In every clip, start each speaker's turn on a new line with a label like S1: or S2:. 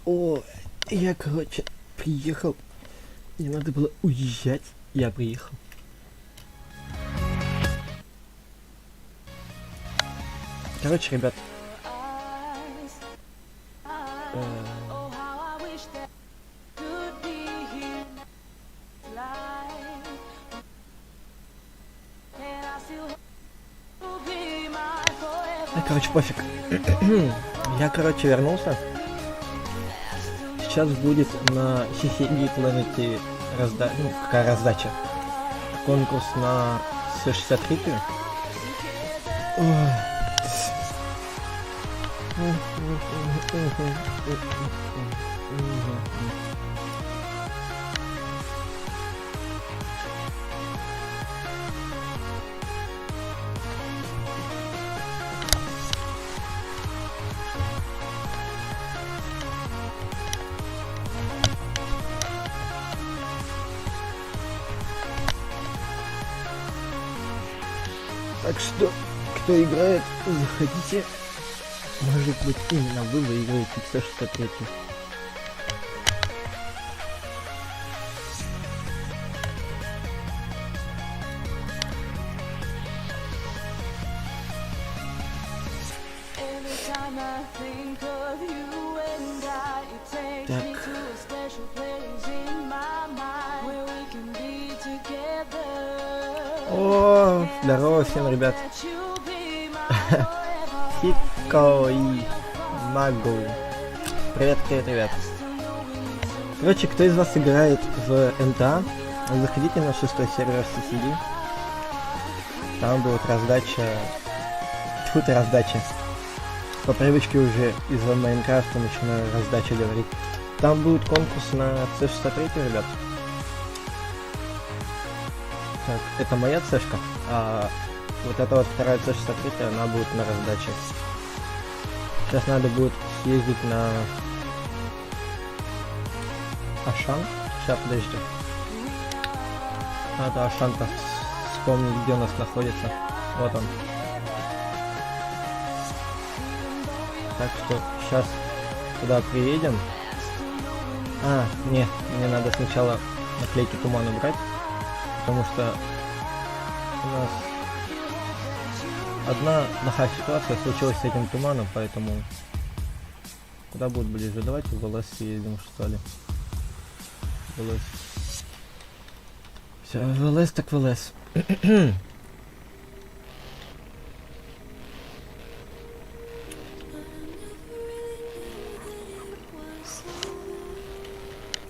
S1: О, я, короче, приехал. Мне надо было уезжать. Я приехал. Короче, ребят. Короче, пофиг. Я, короче, вернулся. Сейчас будет на CCD Planet какая раздача. Конкурс на C63. Так что, кто играет, заходите. Может быть, именно вы выиграете C63. Так. О, здорово всем, ребят. Хико и Магу. Привет, ребят. Короче, кто из вас играет в НТА, заходите на 6-й сервер CCD. Там будет раздача. Раздача. По привычке уже из Майнкрафта начинаю раздачу говорить. Там будет конкурс на C63, ребят. Так, это моя цешка, а вот эта вот вторая C63, она будет на раздаче. Сейчас надо будет съездить на Ашан. Сейчас, подожди. Надо Ашан-то вспомнить, где у нас находится. Вот он. Так что сейчас туда приедем. Не, мне надо сначала наклейки туман убрать. Потому что у нас одна плохая ситуация случилась с этим туманом, поэтому куда будет ближе? Давайте в ЛС съездим, что ли. В ЛС. Все, в ЛС так в ЛС.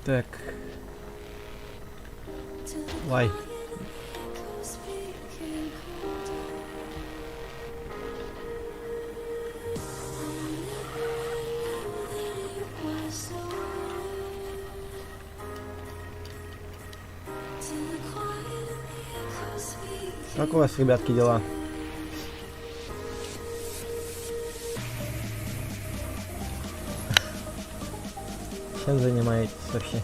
S1: Так. Вай. Как у вас, ребятки, дела? Чем занимаетесь вообще?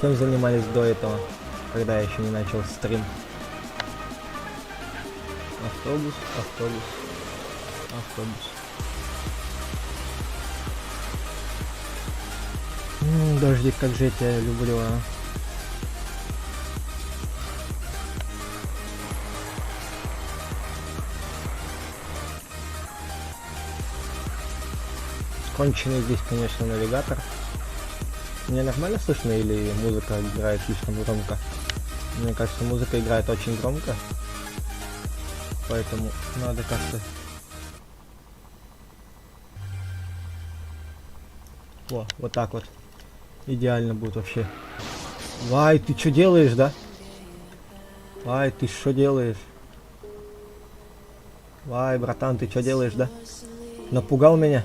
S1: Чем занимались до этого, когда я еще не начал стрим? Автобус. Дождик, как же я тебя люблю, а. Конченый здесь, конечно, навигатор. Мне нормально слышно или музыка играет слишком громко? Мне кажется, музыка играет очень громко. Поэтому надо как-то... Вот так вот. Идеально будет вообще. Вай, ты что делаешь, да? Вай, ты что делаешь? Вай, братан, ты что делаешь, да? Напугал меня?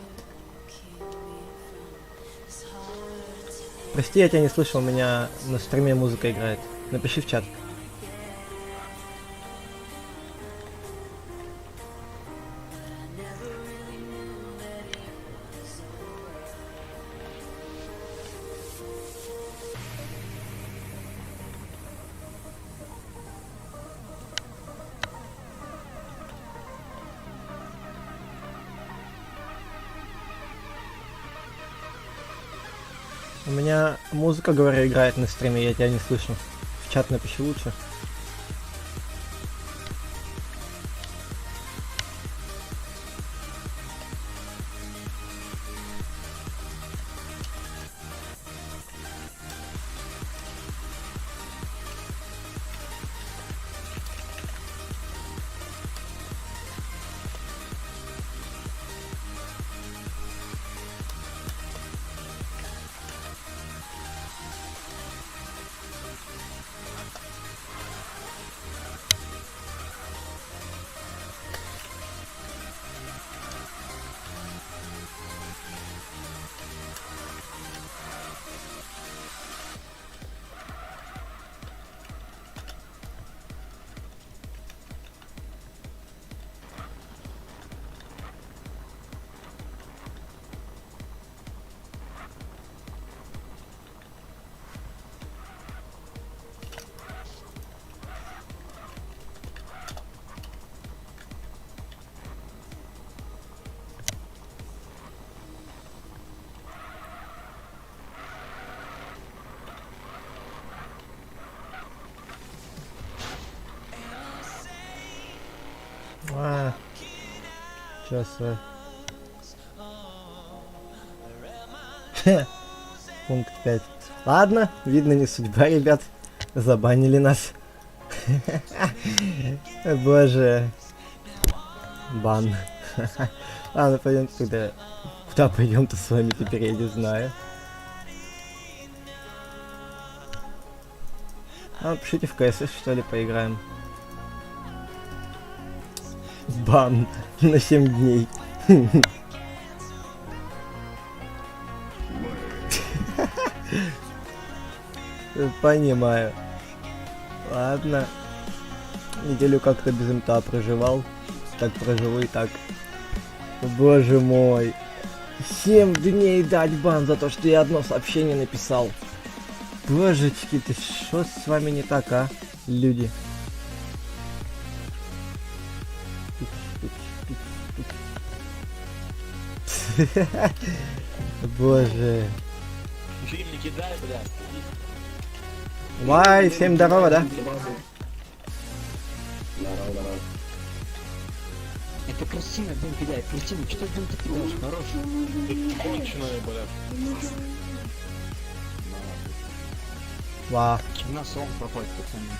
S1: Прости, я тебя не слышал, у меня на стриме музыка играет. Напиши в чат. У меня музыка, говорю, играет на стриме, я тебя не слышу. В чат напиши лучше. Сейчас. Пункт 5. Ладно, видно, не судьба, ребят. Забанили нас. Боже. Бан. Ладно, пойдем тогда. Куда пойдем-то с вами теперь, я не знаю. Пишите в КСС, что ли, поиграем. Бан на 7 дней. Понимаю. Ладно. Неделю как-то без МТА проживал. Так проживу и так. Боже мой. 7 дней дать бан за то, что я одно сообщение написал. Божечки, ты что с вами не так, а? Люди. Боже.
S2: Фильм не кидай, блядь.
S1: Вай, всем здорово, да?
S3: Это красиво, дым кидай, красиво, что дым ты кидаешь, хорош.
S2: Ты конченая, блядь.
S1: Ва.
S3: На сон проходит, пацаны.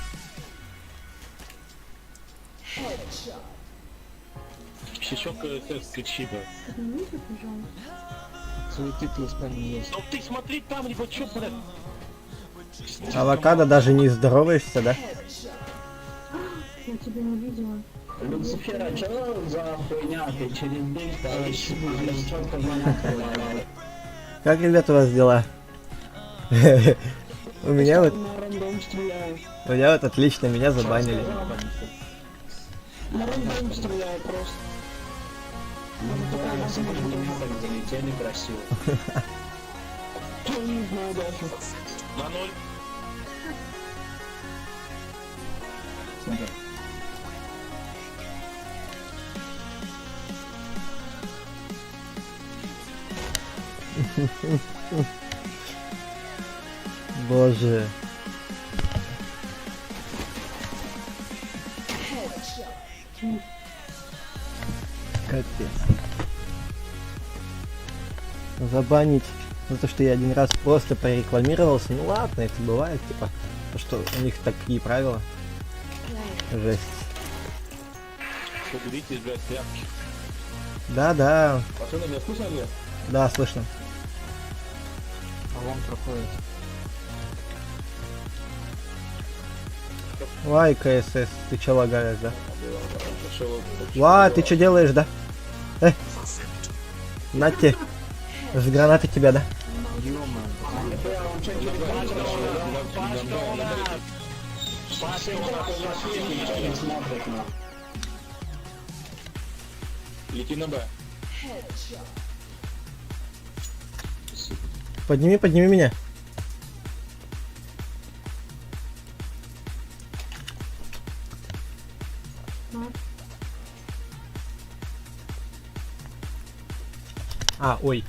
S2: Щечок КСС кричи, блядь.
S3: Суеты ты из памяти есть.
S2: Ну ты смотри там, либо чё, блядь.
S1: Авокадо даже не здороваешься, да?
S4: Я тебя не видела.
S3: Люцифера, чё за хуйня, ты через день, короче, четко монетку.
S1: Как, ребят, у вас дела? У меня вот...
S3: На рандом стреляю.
S1: У меня вот отлично, меня забанили.
S3: На рандом стреляю просто. Ну, такая на самом деле меня так залетели красиво. Чё не знаю даже.
S2: На 0.
S1: Боже. Капец. Забанить за то, что я один раз просто прорекламировался. Ну ладно, это бывает, типа. То, что у них такие правила. Жесть.
S2: Поберитесь, блядь, тряпки.
S1: Да.
S2: Пацаны, меня слышно, блядь?
S1: Да, слышно.
S3: А вон проходит.
S1: Вай, КСС, ты чё лагаешь, да?
S2: Пошёл.
S1: Ва, ты чё делаешь, да? На тебе. С гранаты тебя, да?
S2: Лети на Б.
S1: Подними меня. Ой.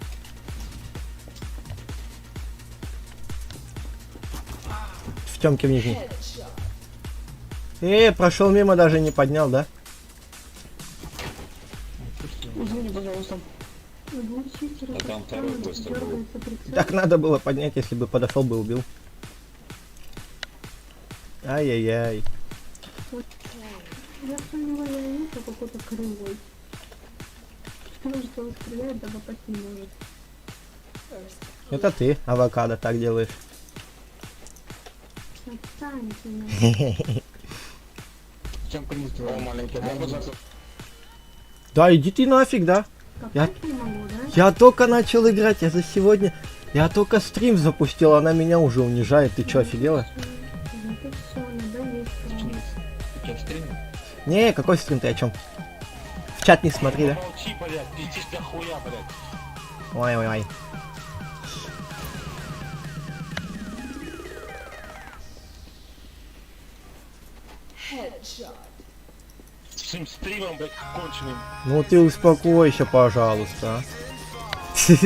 S1: Тёмки в нижний. Прошел мимо, даже не поднял, да?
S3: Извини, пожалуйста.
S4: Оглушитель,
S2: А там второй быстро был.
S4: дергается прицел.
S1: Так надо было поднять, если бы подошел бы убил. Ай-яй-яй.
S4: Я в него я вижу какой-то кривой. Потому что он стреляет, да попасть не может.
S1: Это ты, авокадо, так делаешь.
S4: Отстаньте, ну.
S3: Тёмка не
S2: О,
S3: сделал.
S2: маленький, могу закрыть.
S1: Да, иди ты нафиг, да?
S4: Попасть не могу, да?
S1: Я только начал играть, я за сегодня... Я только стрим запустил, она меня уже унижает. Ты чё, офигела?
S4: Это все, надо есть.
S2: У тебя стрим?
S1: Не, какой стрим, ты о чем? В чат не смотри, да?
S2: Молчи, блядь, пиздишь до хуя, блядь.
S1: Ой-ой-ой.
S2: С этим стримом, блядь, конченым.
S1: Ну ты успокойся, пожалуйста. а.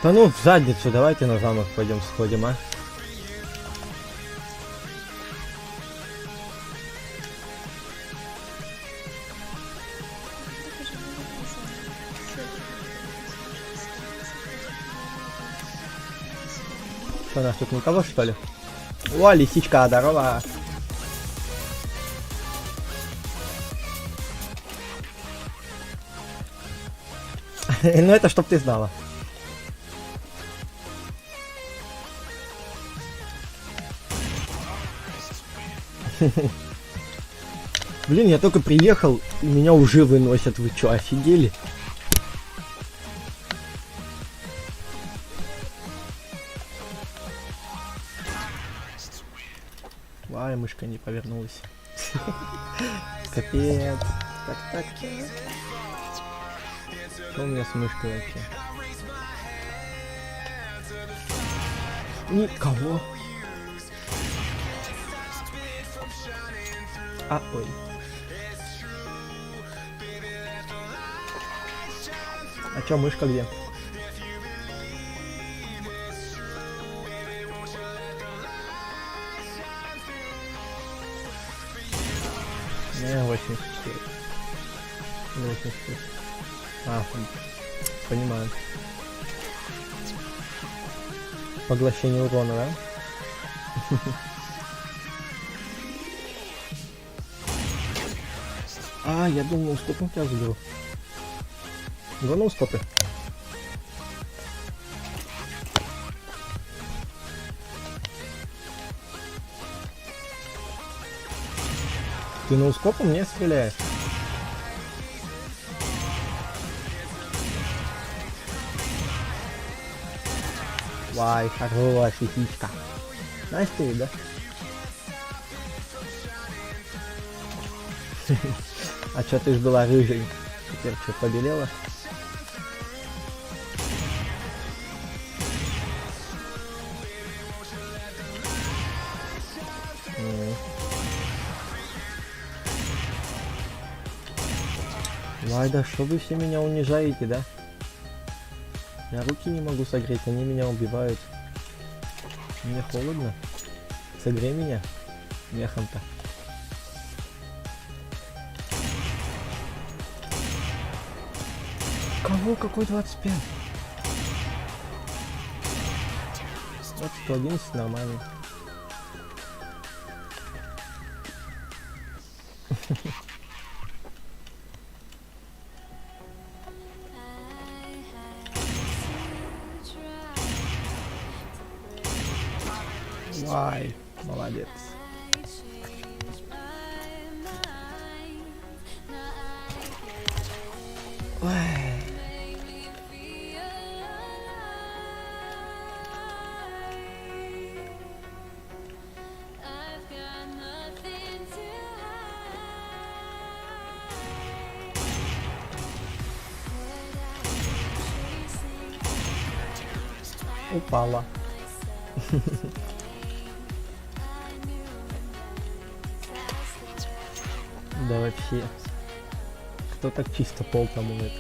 S1: Да ну в задницу, давайте на замок пойдем сходим, а? Что, у нас тут никого, что ли? О, лисичка, здорово! Ну это чтоб ты знала. Блин, я только приехал, и меня уже выносят. Вы чё, офигели? Ай, мышка не повернулась. Капец. Так. Что у меня с мышкой вообще? Никого. А, ой. А чё, мышка где? Не, 84. 84. А, понимаю. Поглощение урона, да? А, я думал, сколько тебя забил. Главное, скопы. Ты на ускопу мне стреляешь? Вай, хорошая фичка. Знаешь ты, да? А чё ты ж была рыжей? Теперь что, побелела? Вай, да что вы все меня унижаете, да? Я руки не могу согреть, они меня убивают. Мне холодно. Согрей меня мехом-то. Кого? Какой 25? Вот 111 нормально. Вай, молодец. Ой. Упала. Да вообще. Кто так чисто пол там умеет?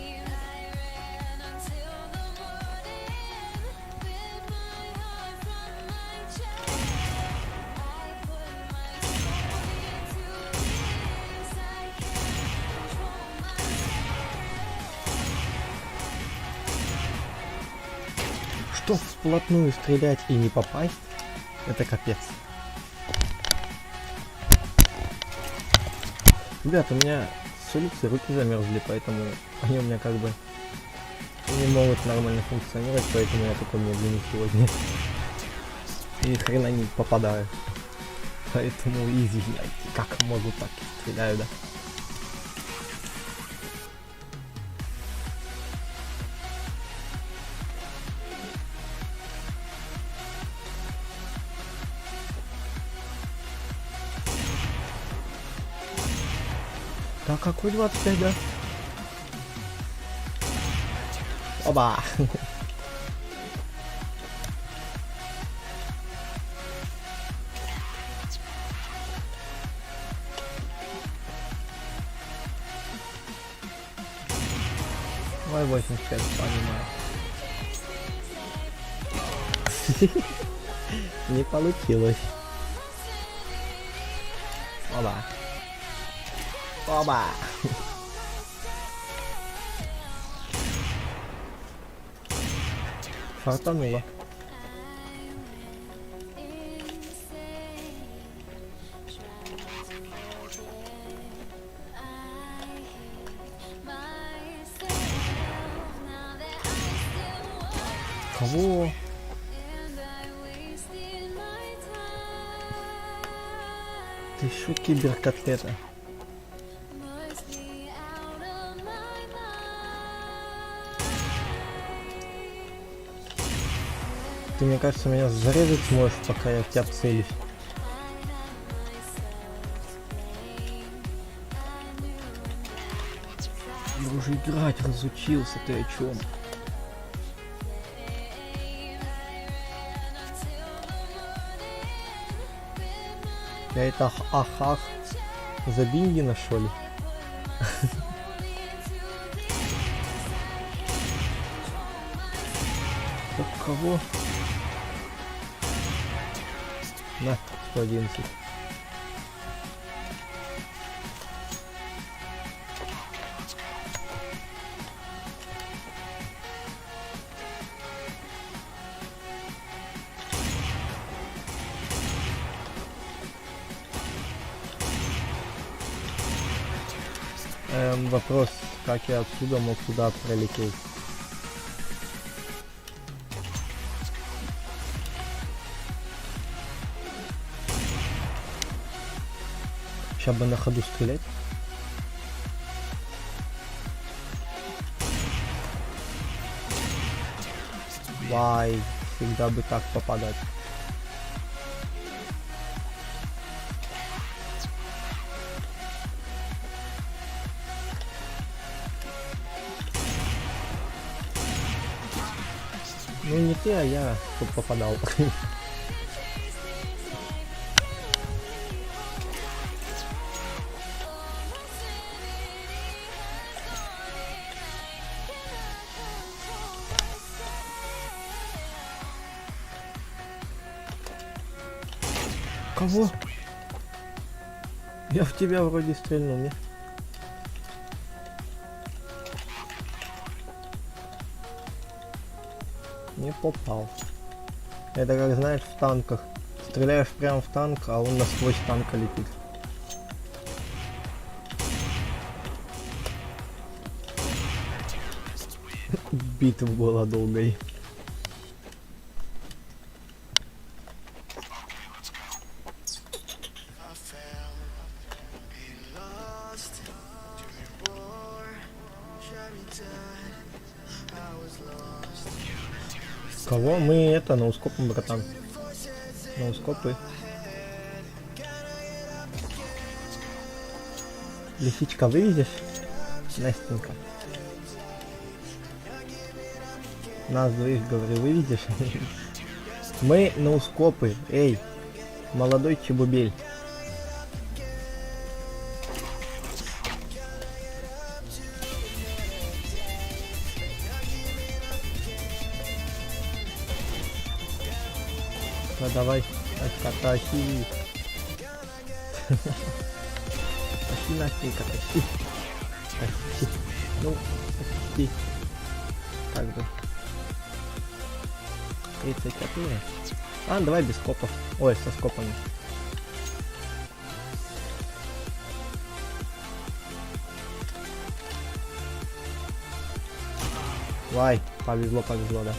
S1: Что вплотную стрелять и не попасть, это капец. Ребят, у меня с улицы руки замерзли, поэтому они у меня как бы не могут нормально функционировать, поэтому я такой медленный сегодня. И ни хрена не попадаю. Поэтому извиняйте, как могу, так и стреляю, да. Да какой 25, да? Оба! Ой, 85, понимаю. Не получилось. Оба. Оба! Фартануло. Кого? Ты шо, киберкотлета? Ты, мне кажется, меня зарезать сможешь, пока я в тебя целюсь. Я уже играть разучился, ты о чем? Я это ахах за бинги нашел ли? Кого? На, 111. Вопрос, как я отсюда мог туда пролететь? Сейчас бы на ходу стрелять. Вай, всегда бы так попадать. Ну не ты, а я, чтоб попадал. Кого? Я в тебя вроде стрельнул, не? Не попал. Это как, знаешь, в танках. Стреляешь прямо в танк, а он насквозь танка летит. Битва была долгой. Кого? Мы это, на ускопом, братан. На ускопы. Лисичка вывезешь? Настенька. Нас двоих, говорю, выведешь? Мы ноускопы, эй, молодой чебубель. Ну давай, тащи. Тащи Настенька, тащи. Тащи. Ну, тащи. Как бы. 34. А, давай без скопов. Ой, со скопами. Вай, повезло, да.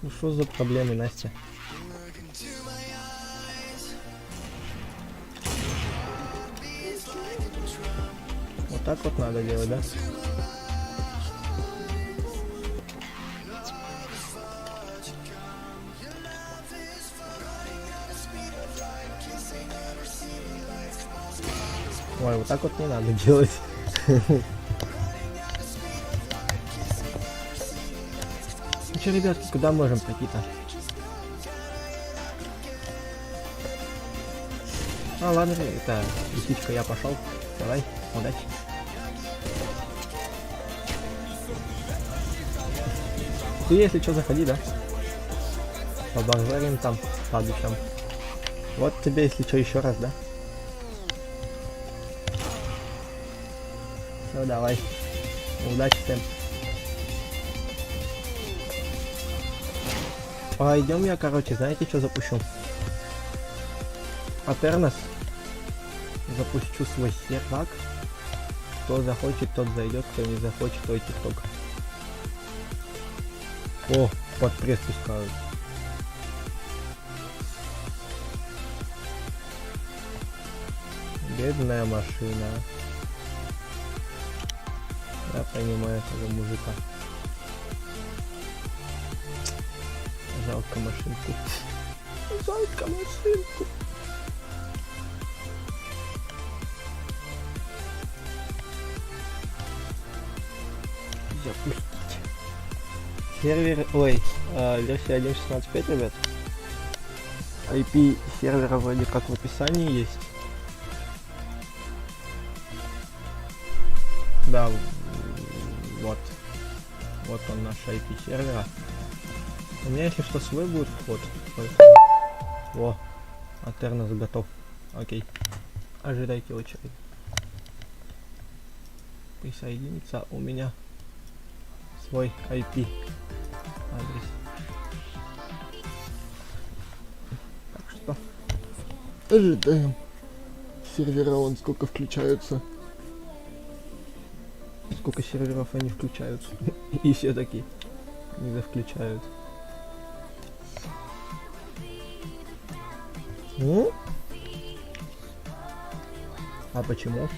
S1: Ну что за проблемы, Настя? Вот так вот надо делать, да? Ой, вот так вот не надо делать. Ну что, ребятки, куда можем пойти-то? А, ладно, это, лисичка, я пошел. Давай, удачи. Ты, если что, заходи, да? Побазарим там, по душам. Вот тебе, если что, еще раз, да? Все, давай. Удачи всем. Пойдем я, короче, знаете, что запущу? Атернос. Запущу свой сервак. Кто захочет, тот зайдет, кто не захочет, то тикток. О, под пресс пускают. Бедная машина. Я понимаю этого мужика. Жалко машинку. Жалко машинку. Запустить. Сервер, ой, версия 1.16.5, ребят. IP сервера вроде как в описании есть. Да, вот. Вот он, наш IP сервера. У меня, если что, свой будет вход. Во, Атернос готов. Окей. Ожидайте очередь. Присоединиться у меня свой IP адрес. Так что ожидаем. Сервера вон сколько включаются. Сколько серверов они включаются. И все такие не включают. Ну? А почему?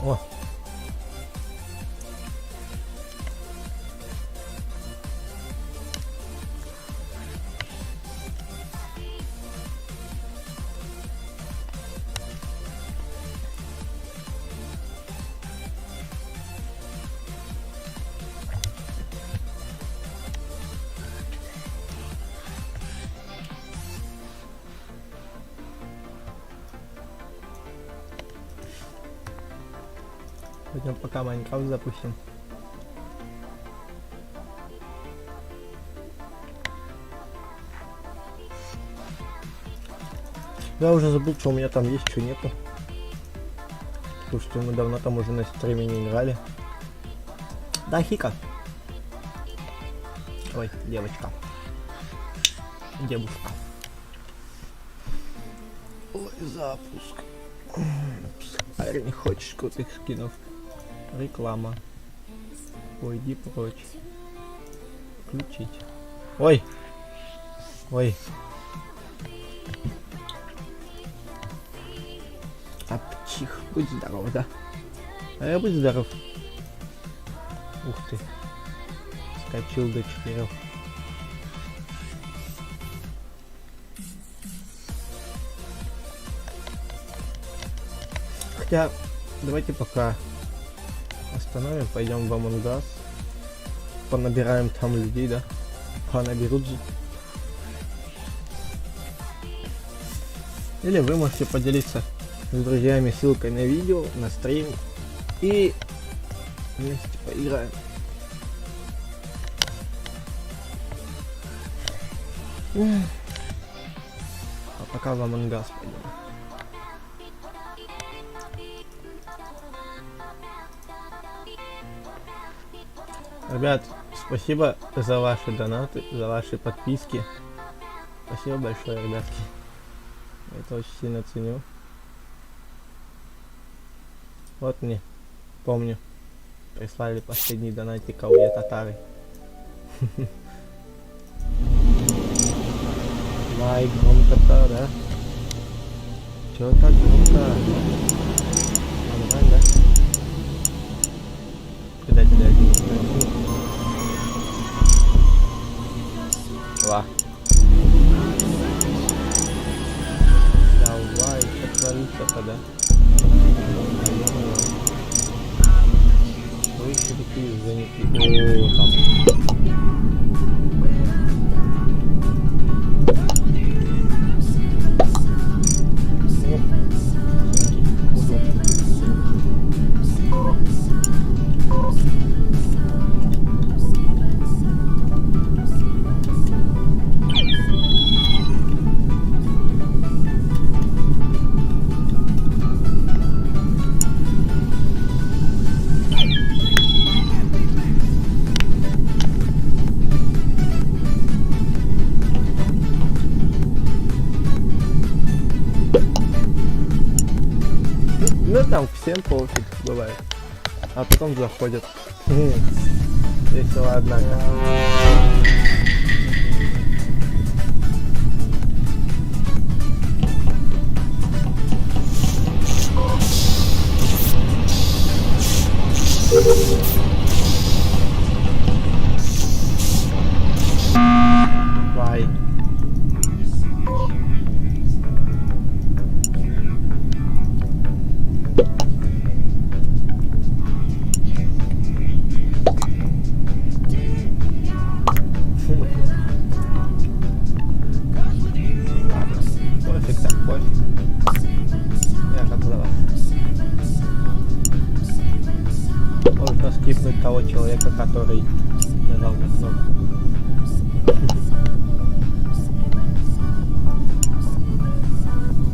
S1: О! Пойдем пока Майнкрафт запустим. Я уже забыл, что у меня там есть, что нету. Слушайте, мы давно там уже на стриме не играли. Да, Хика. Ой, девочка. Девушка. Ой, запуск. Парень, хочешь крутых скинов? Реклама. Уйди прочь. Включить. Ой! Ой. Апчих, будь здоров, да? Будь здоров. Ух ты. Скачил до 4. Хотя, давайте пока остановим, пойдем в Among Us. Понабираем там людей, да? Понаберут же. Или вы можете поделиться с друзьями ссылкой на видео, на стрим и вместе поиграем. А пока в Among Us пойдем. Ребят, спасибо за ваши донаты, за ваши подписки. Спасибо большое, ребятки. Это очень сильно ценю. Вот мне, помню, прислали последний донатик, а у меня татары. Лай, громко-то, да? Чё так громко? Нормально, да? Куда тебя один? Ва. Давай, что творится-то, да? Вы все такие заняты. О, там. Ну там всем пофиг бывает. А потом заходят. Весело, однако. Вай. Пофиг так, пофиг. Я как за вас. Можно скипнуть того человека, который нажал на кнопку.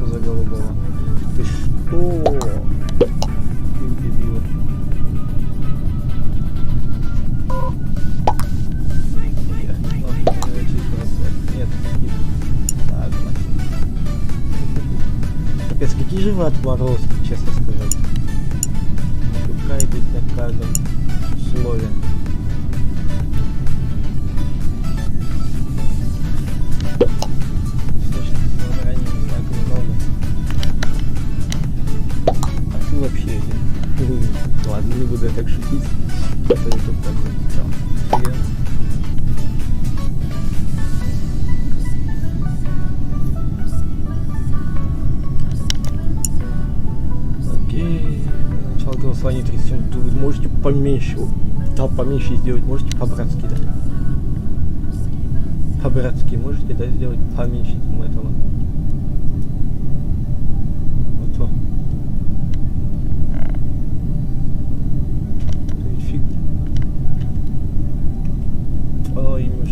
S1: За голубого. Ты что? Ты дебил. Нет, скип. Ладно. Капец, какие же вы отморозки, честно сказать. Каетесь на каждом слове. Так немного. А ты вообще один. Ладно, не буду я так шутить. Это YouTube такой. Окей. Начало голосования 37. Вы можете поменьше. Да, поменьше сделать. Можете по-братски, да? По-братски можете, да, сделать поменьше этого. Вот то. Фиг. Ой, муж.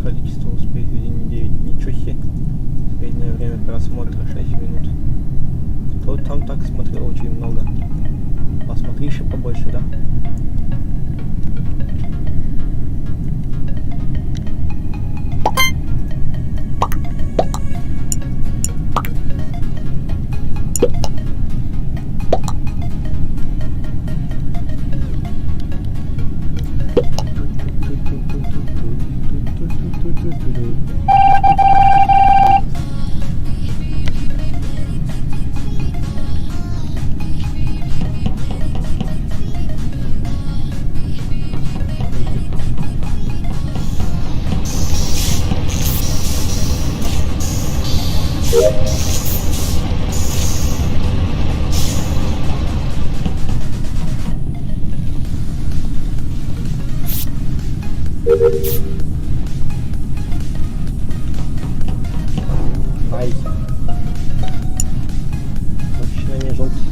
S1: Количество воспроизведений 9. Ничего себе. Среднее время просмотра 6 минут. Кто там так смотрел? Очень много. Посмотри еще побольше, да? Ай. Точно не желтый.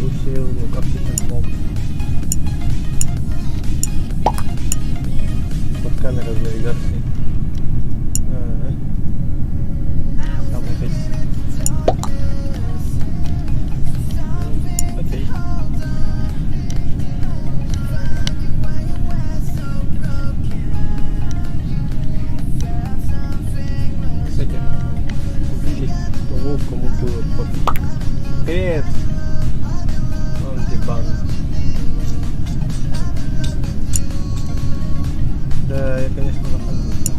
S1: Выстрелил, ну как ты так мог? Вот камера в навигации. Там опять. Окей. Кстати, купили того, кому было попить. Привет! Он дебан. Да, я, конечно, запомнился.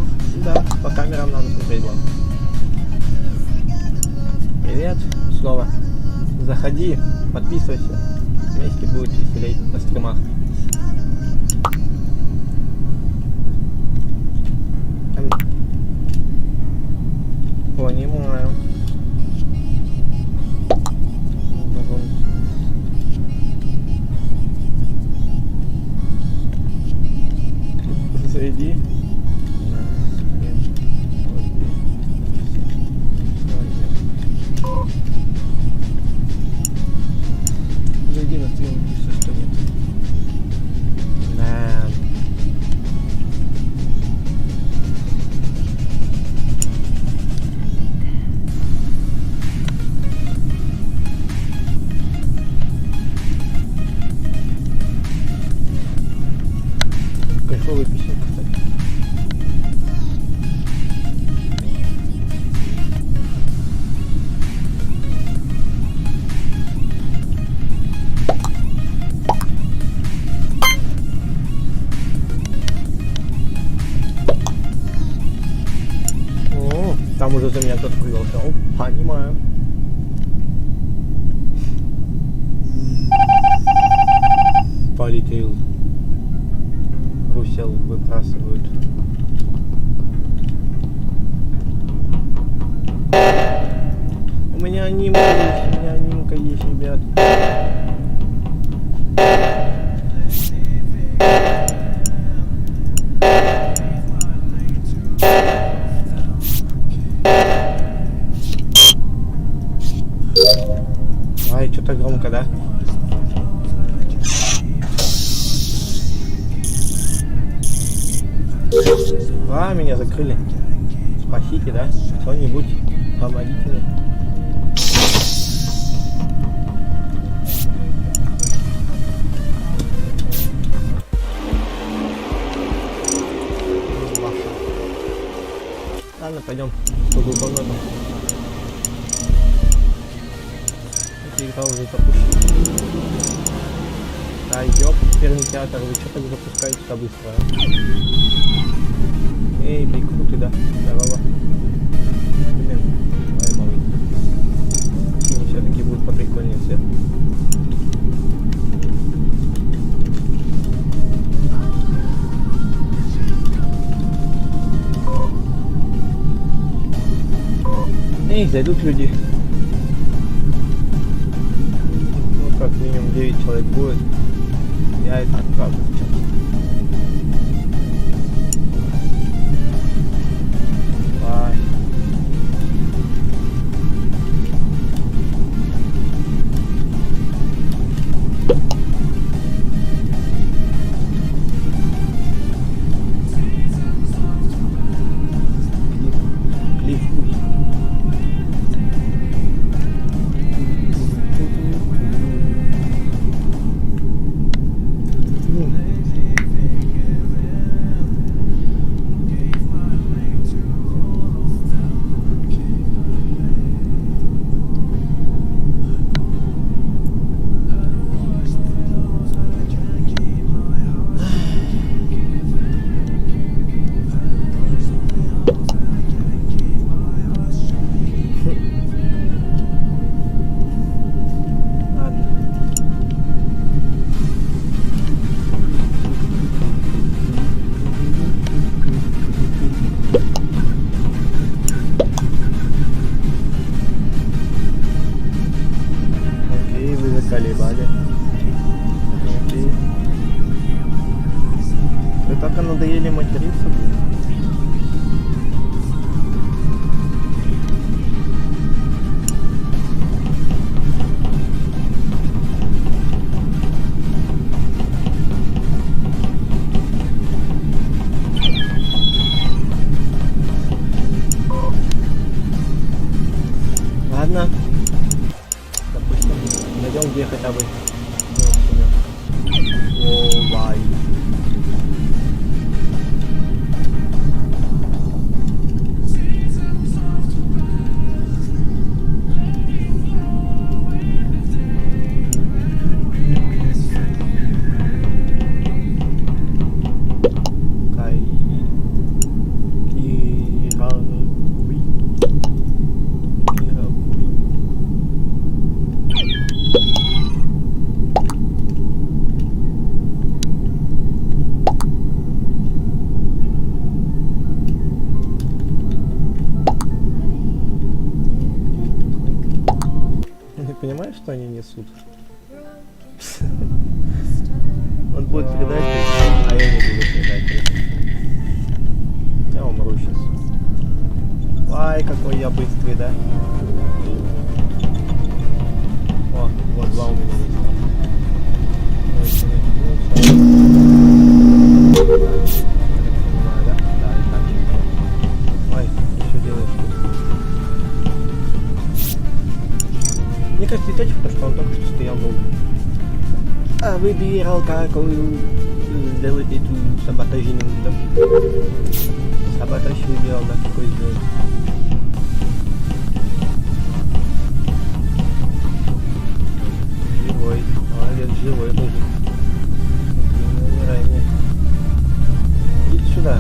S1: Да, по камерам надо смотреть вам. Привет, снова. Заходи, подписывайся. Вместе будет веселей на стримах. Понимаю. Зайди. Зайди на стрим, все что нет. Да. Кайфовый писем, кстати. О, там уже за меня кто-то приглашал. Понимаю. Полетел. Русел выбрасывают. У меня анимка есть, ребят. Ай, что-то громко, да? А, меня закрыли. Спасите, да? Кто-нибудь, помогите мне. Ладно, пойдем в другую комнату. Эта игра уже запущена. А, ёп, первый театр, вы что так запускаете-то быстро, а? Эй, Бигфут, да, здорово. Блин, ой, малый. Ну, все-таки будет поприкольнее все. Эй, зайдут люди. Ну, как минимум 9 человек будет. Я и так правда сейчас. Бай. Клифф. Ладно. Допустим, найдем где хотя бы. О, вай. Понимаешь, что они несут? Он будет предатель, а я не буду предателем. Я умру сейчас. Ай, какой я быстрый, да? О, вот два у меня есть. Да, и так. Ой, ты что делаешь? Мне кажется, цветочек, потому что он только что стоял долго. А выбирал какую сделать эту саботажину, да? Саботаж выбирал, да, какой сделать. Живой, молодец, живой мужик. Не умирай мне. Иди сюда.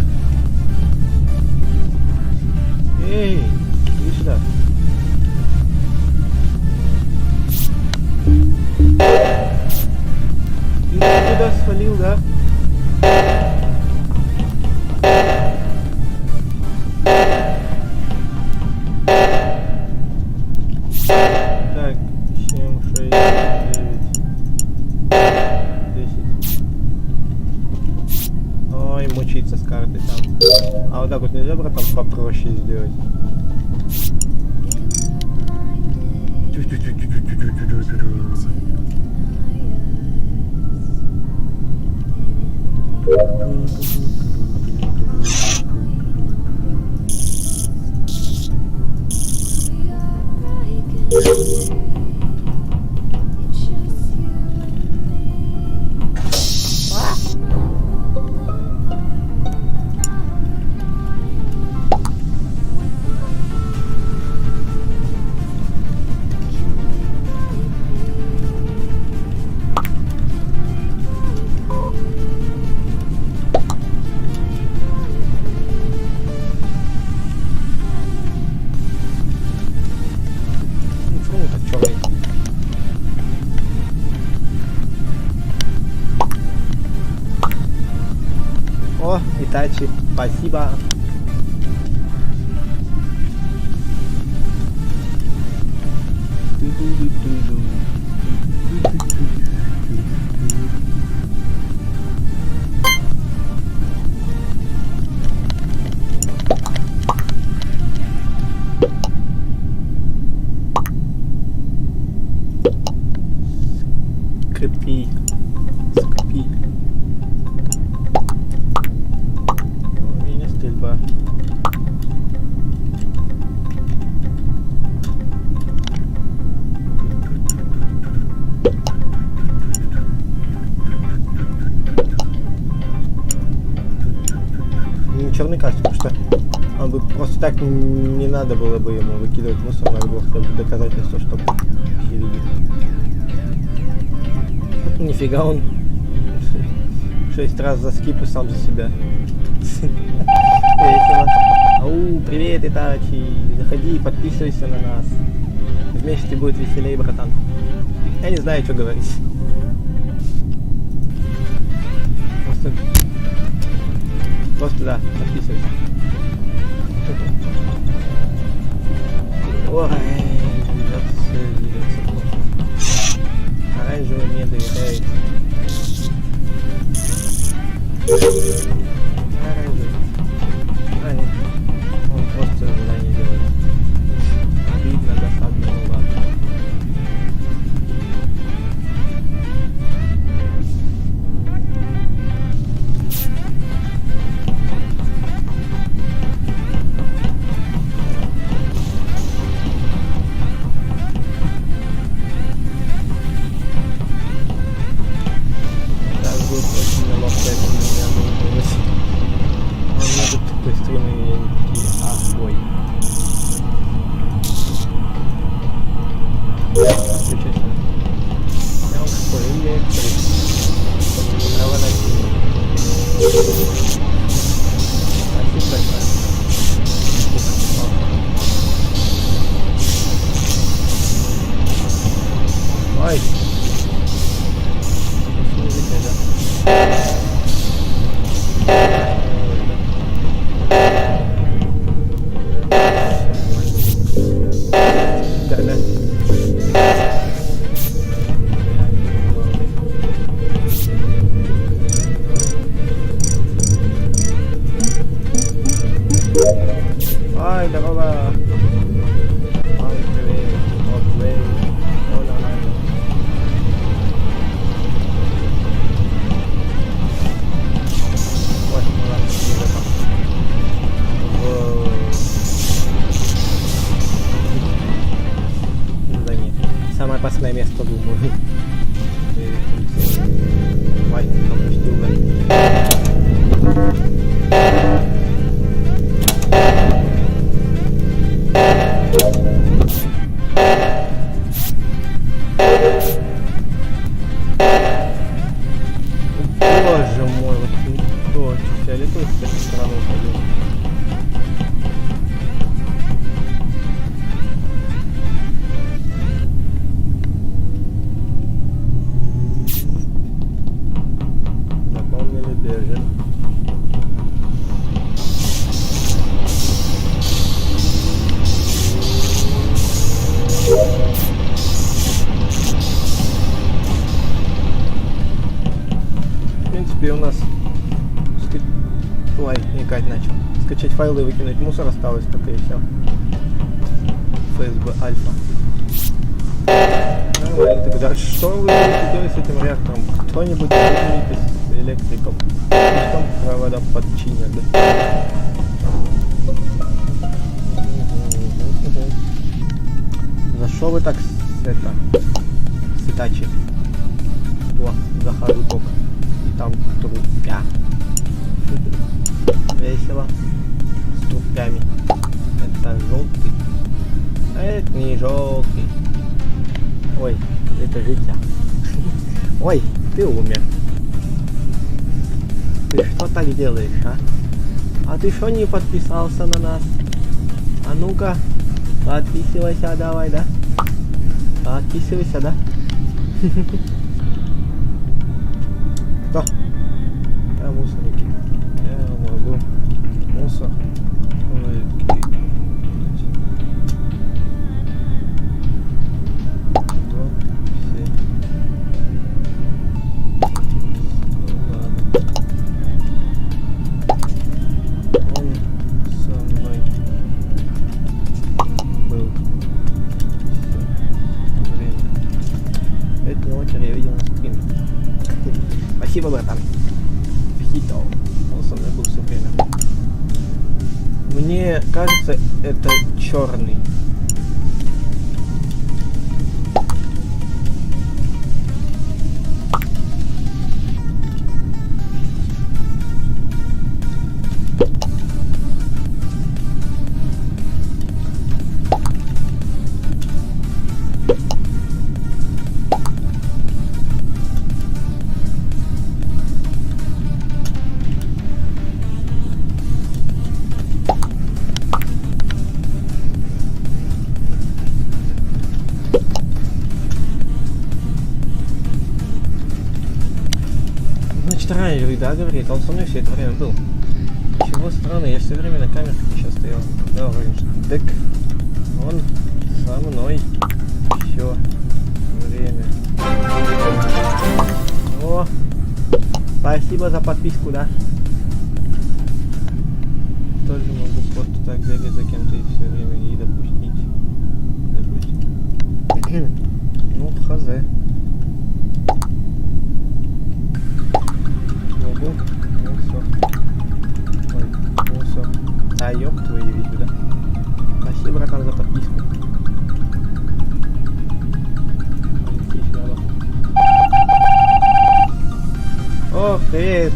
S1: Эй, иди сюда. И ты туда свалил, да? Так, 7, 6, 9, 10. Ой, мучиться с картой там. А вот так вот нельзя, братан, попроще сделать. О, Итачи, спасибо. Скрипи. Скрипи. У меня стрельба. Черный кастик, потому что он бы просто так не надо было бы ему выкидывать мусор, надо было хотя бы доказательство, чтобы все видели. Нифига он 6 раз за скип и сам за себя. Ау, привет, Итачи. Заходи, подписывайся на нас. Вместе будет веселее, братан. Я не знаю, что говорить. Просто да, подписывайся. Ой, живется. Оранжевый мне доверяет. Оранжевый. А, нет. Он просто задание делает. Обидно, досадно, ну ладно. Ай, здорово. Ай, привет. Вот, привет. О, нормально. Ой, ну ладно, где там? Да нет. Самое опасное место, думаю. Ой, пропустил, да. Боже мой, вот кто фиолетовый с этой стороны уходил. Заполнили бежим. В принципе, у нас ой, икать начал. Скачать файлы и выкинуть мусор осталось только и все. ФСБ Альфа. Нормально, тогда что вы будете делать с этим реактором? Кто-нибудь из электриков? Там провода подчинят, да? За что вы так с Итачи? О, захожу только. И там трупя. Весело. С трупями. Это желтый. А это не желтый. Ой, это життя. Ой, ты умер. Ты что так делаешь, а? А ты что не подписался на нас? А ну-ка, подписывайся давай, да? Подписывайся, да? Кто? Я мусорники. Я могу мусор выкинуть. Я видел на стриме. Спасибо, братан. Хито. Он со мной был все время. Мне кажется, это черный. Райли, да, говорит, он со мной все это время был. Чего странно, я все время на камерке сейчас стоял. Да, вроде. Так, он со мной все время. О, спасибо за подписку, да. Тоже могу просто так бегать за кем-то и все время и допустить. Ну, хз. Мусор. Ой, мусор. А ёб твою видео, да? Спасибо, братан, за подписку. О, привет!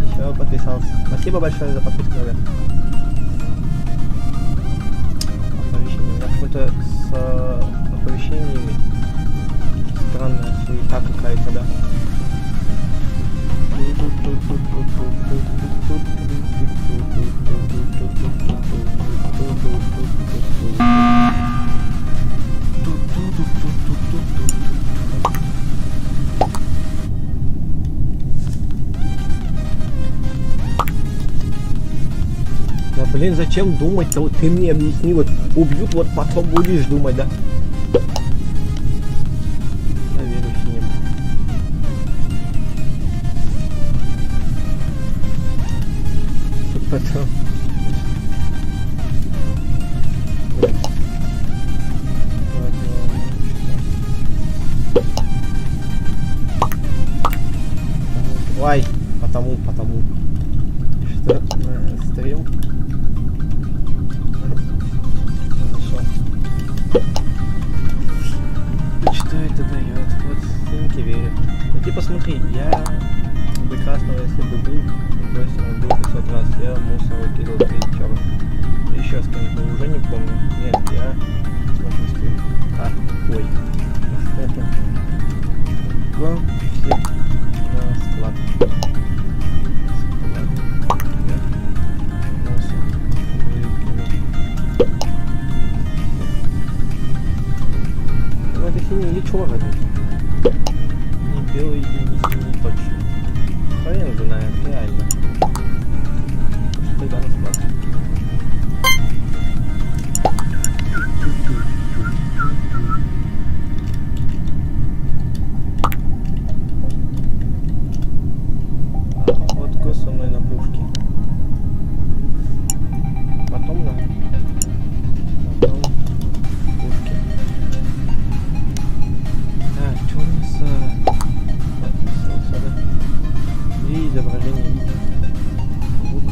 S1: Еще подписался. Спасибо большое за подписку, ребят. Оповещение. У меня какое-то с оповещениями странная суета какая-то, да? Да блин, зачем думать-то? Вот ты мне объясни, вот убьют, вот потом будешь думать, да? Я верю в небо. Потом еще с кем-то, уже не помню. Нет, я смотрю стрим. Ой. Го, все на склад. Ну это синий или черный? Не белый и не синий точно. Хрен знает, реально. Тогда на склад. Вот го со мной на пушке. Потом на потом пушки. Так, что у нас? И изображение видео. Звук.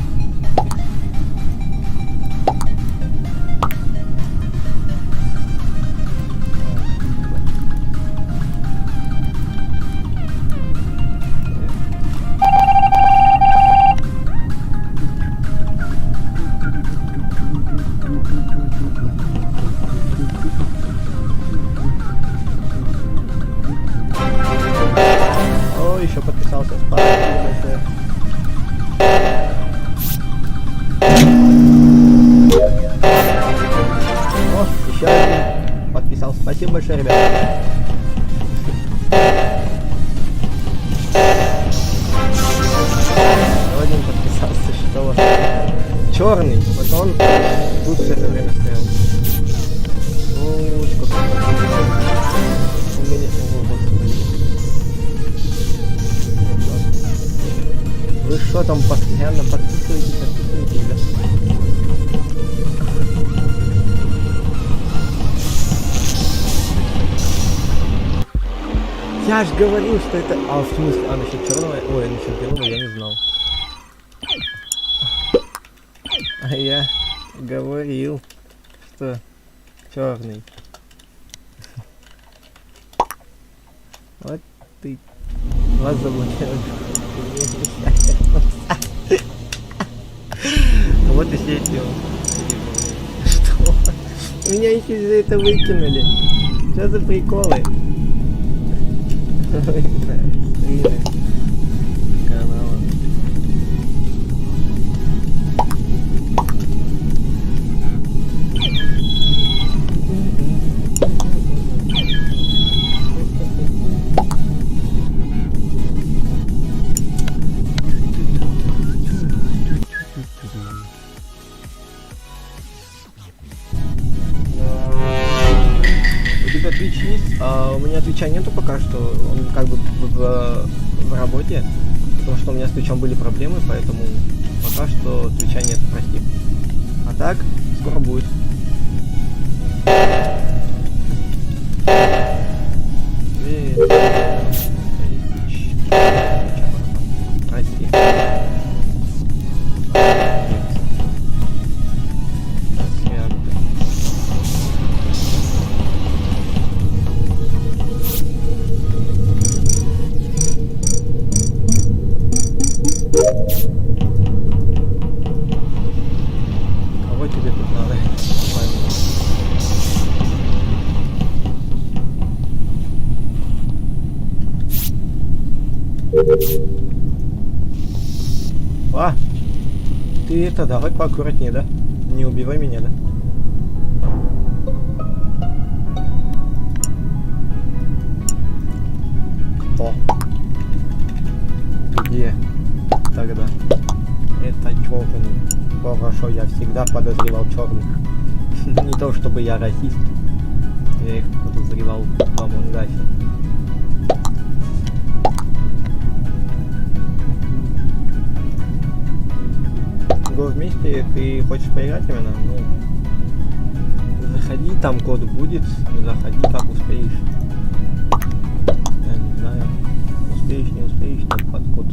S1: О, еще подписался. Спасибо большое. О, еще один подписался. Спасибо большое, ребята. Еще один подписался. Что у вас? Черный. Вот он тут все это время стоял. Вот сколько. У меня... О, господи. Вы что там постоянно подписываетесь, да? Я ж говорил, что это... А, в смысле? А, насчет черного... Ой, насчет белого я не знал. А я говорил, что черный. Вот ты... Вас заблокировал. Вот и сидел. Что? Меня еще за это выкинули. Что за приколы? Канала. Twitch есть, а у меня Твича нету пока что, он как бы в работе, потому что у меня с Твичом были проблемы, поэтому пока что Твича нет, прости. А так, скоро будет. Прости. Кого тебе тут надо? А! Ты это, давай поаккуратнее, да? Не убивай меня, да? Кто? Где? Тогда. Это черный. Хорошо, я всегда подозревал черных. Не то чтобы я расист. Я их подозревал в Амонгасе. Го вместе, ты хочешь поиграть именно? Ну, заходи, там код будет. Заходи, как успеешь. Я не знаю. Успеешь, не успеешь, там под код.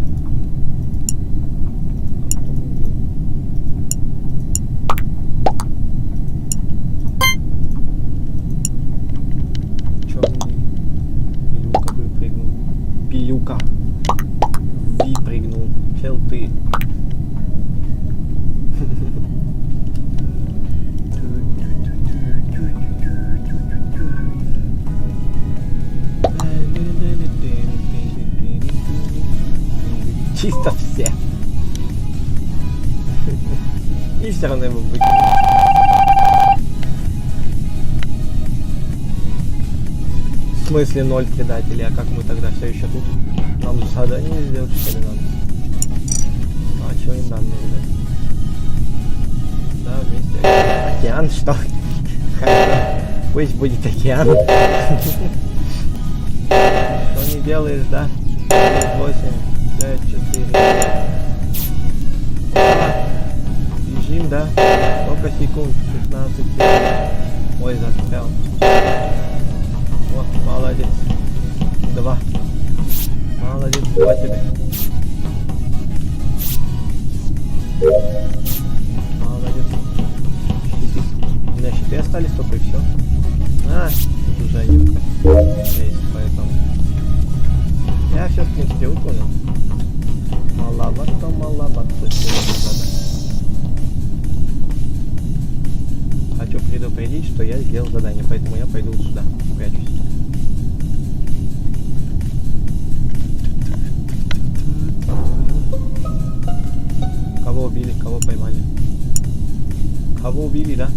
S1: Пилюка. Ви прыгнул. Чел ты. все равно его выкинут. В смысле 0 предателей, а как мы тогда все еще тут? Нам же задание сделать, что ли, надо? А чего им данные, ребят? Да, вместе. Океан, что? Хорошо. Пусть будет океан. Что не делаешь, да? 8, 5, 4. Бежим, да? Сколько секунд? 16 секунд. Ой, застрял. О, молодец. 2. Молодец, 2 тебе. Молодец. Щиты. У меня щиты остались только и все. А, тут уже юбка есть, поэтому я все в принципе выполнил. Маловато, хочу предупредить, что я сделал задание, поэтому я пойду вот сюда, прячусь. Кого убили, кого поймали? Кого убили, да?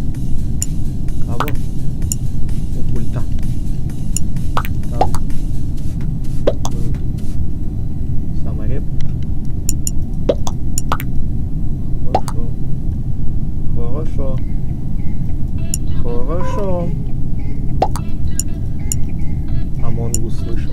S1: Кого? У пульта. Там был самореп. Хорошо. Хорошо. Амонгус слышал.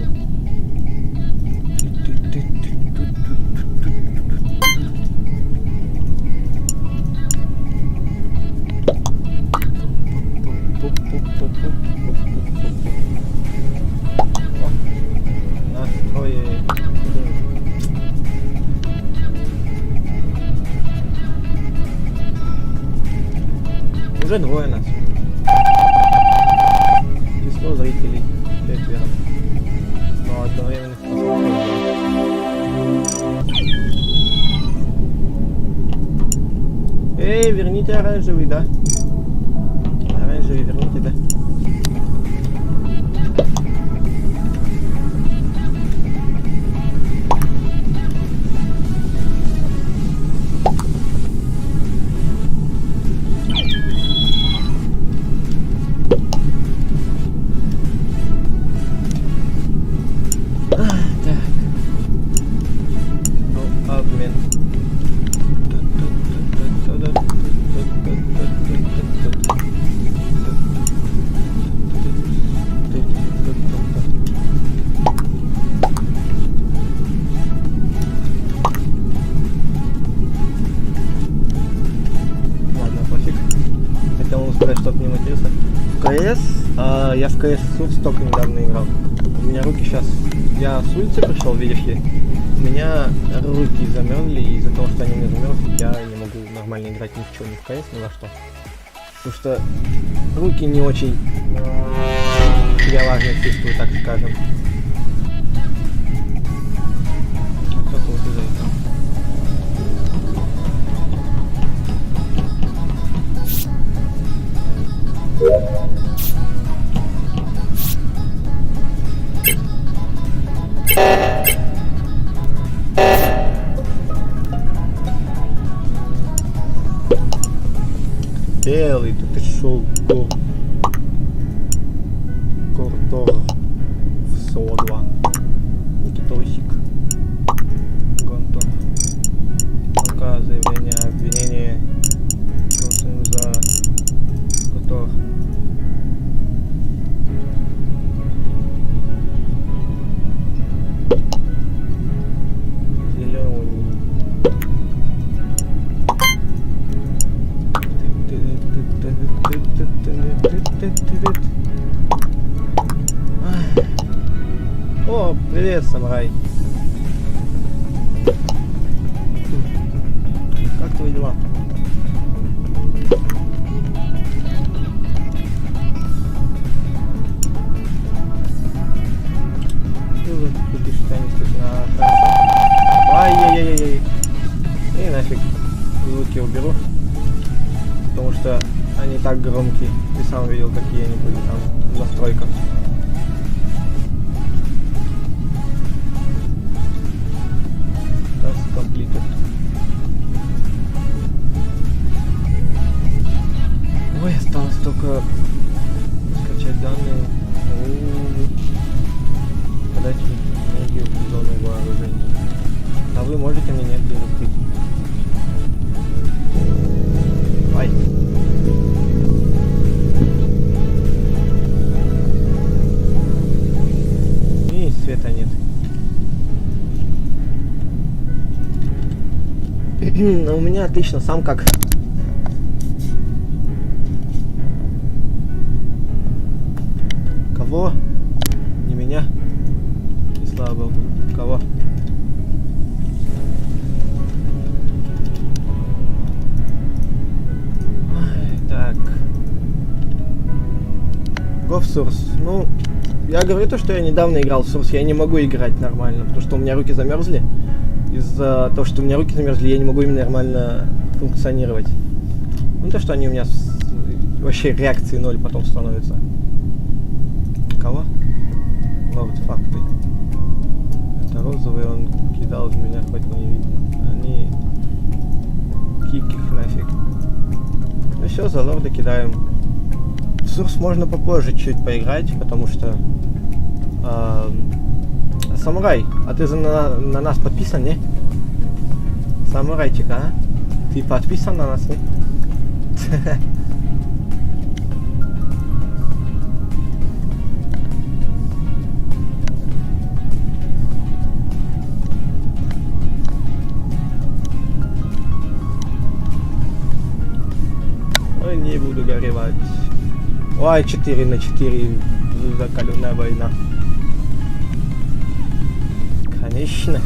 S1: Уже двое нас. Число зрителей 4. Но одновременных просмотров. Эй, верните оранжевый, да? Оранжевый верните, да? Я в CS Source только недавно играл. У меня руки сейчас... Я с улицы пришел, видишь ли. У меня руки замерзли, и из-за того, что они не замерзли, я не могу нормально играть ни в чем, ни в CS, ни во что. Потому что руки не очень себя важно чувствую, так скажем. Кто-то вот из-за этого. Белый, тут пришел Кортор в СО2. Никитосик. Гонтон. Ну-ка, заявление, обвинение. Голосуем за Котор. О, привет, самурай. Как твои дела? Ай-яй-яй-яй. И нафиг звуки уберу. Потому что они так громкие. Ты сам видел, какие они были там в настройках. Task completed. только скачать данные. Подать энергию в зону вооружения. А вы можете мне негде открыть. Ай. И света нет. У меня отлично, сам как? Кого? Не меня. И слава богу. Кого? Так. Go в Source. Ну, я говорю то, что я недавно играл в Source. Я не могу играть нормально, потому что у меня руки замерзли. Из-за того, что у меня руки замерзли, я не могу именно нормально функционировать. Ну, то, что они у меня вообще реакции 0 потом становятся. Кого? Лорд факты. Это розовый, он кидал в меня, хоть не видно. Они... Кик их нафиг. Ну все, за лорда кидаем. В Source можно попозже чуть поиграть, потому что... Самурай, а ты на нас подписан, не? Самурайчик, а? Ты подписан на нас, не? Ой, не буду горевать. Ой, 4 на 4 закаленная война. Конечно.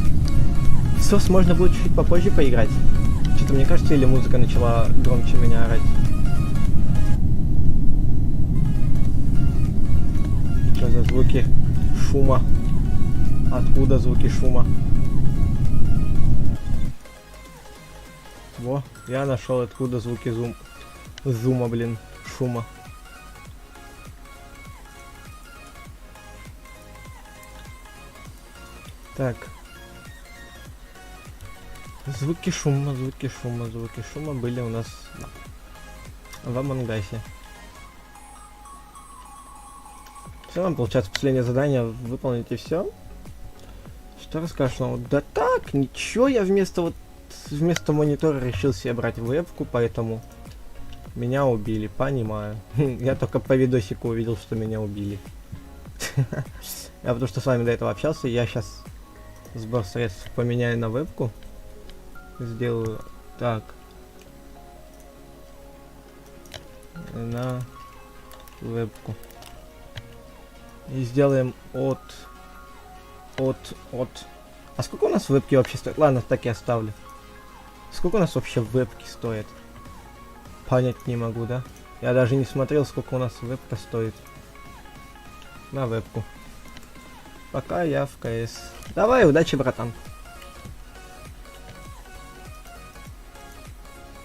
S1: В Source можно будет чуть попозже поиграть. Что-то мне кажется, или музыка начала громче меня орать. Что за звуки шума? Откуда звуки шума? Во, я нашел, откуда звуки зума, блин, шума. Так. Звуки шума были у нас в Among Us. Все, нам получается последнее задание выполнить и все. Что расскажешь? Ну, да так, ничего, я вместо монитора решил себе брать вебку, поэтому меня убили, понимаю. Я только по видосику увидел, что меня убили. Я потому что с вами до этого общался, я сейчас сбор средств поменяю на вебку. Сделаю так. На вебку. И сделаем от. А сколько у нас вебки вообще стоит? Ладно, так и оставлю. Сколько у нас вообще вебки стоит? Понять не могу, да? Я даже не смотрел, сколько у нас вебка стоит. На вебку. Пока я в КС. Давай, удачи, братан.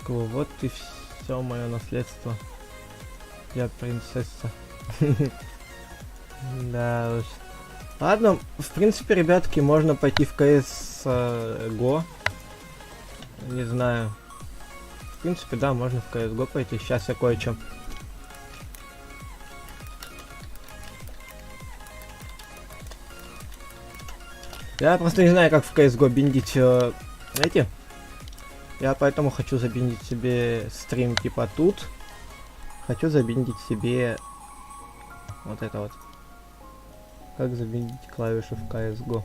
S1: Вот и все мое наследство. Я принцесса. Да уж. Ладно, в принципе, ребятки, можно пойти в КС Го. Не знаю. В принципе, да, можно в КС Го пойти. Сейчас я кое-что. Я просто не знаю, как в CSGO биндить эти. Я поэтому хочу забиндить себе стрим типа тут. Хочу забиндить себе вот это вот. Как забиндить клавиши в CSGO.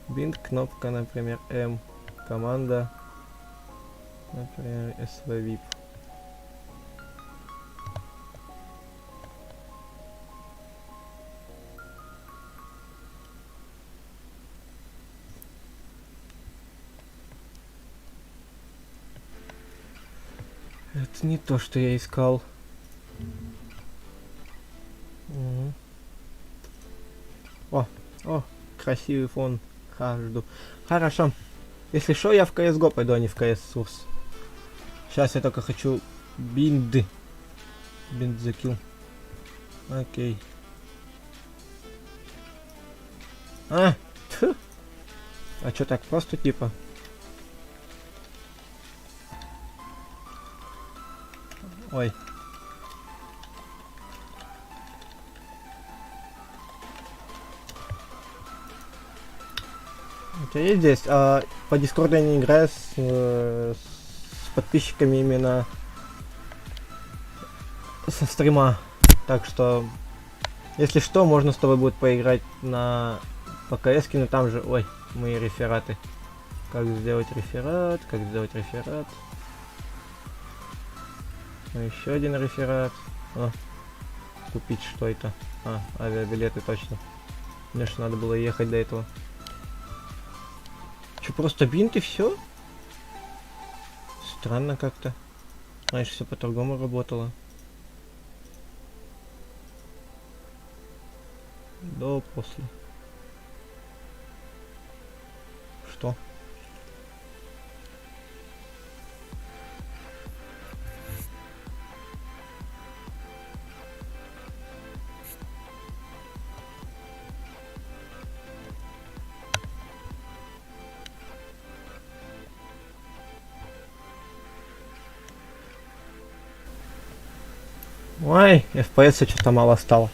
S1: Бинд, кнопка, например, М. Команда, например, SVVIP. Это не то, что я искал. О, красивый фон. Хорошо. Если что, я в CSGO пойду, а не в CS Source. Сейчас я только хочу бинд закил. Окей. А что так просто типа? Ой. У тебя есть здесь? По Дискорду я не играю с подписчиками именно со стрима. Так что, если что, можно с тобой будет поиграть на ПКС-ке, но там же, ой, мои рефераты. Как сделать реферат, как сделать реферат. Еще один реферат. О, купить что это? Авиабилеты, точно. Мне же надо было ехать до этого. Че, просто бинт и все? Странно как-то. Раньше все по-другому работало. До, после. Что? Ой, FPS что-то мало стало.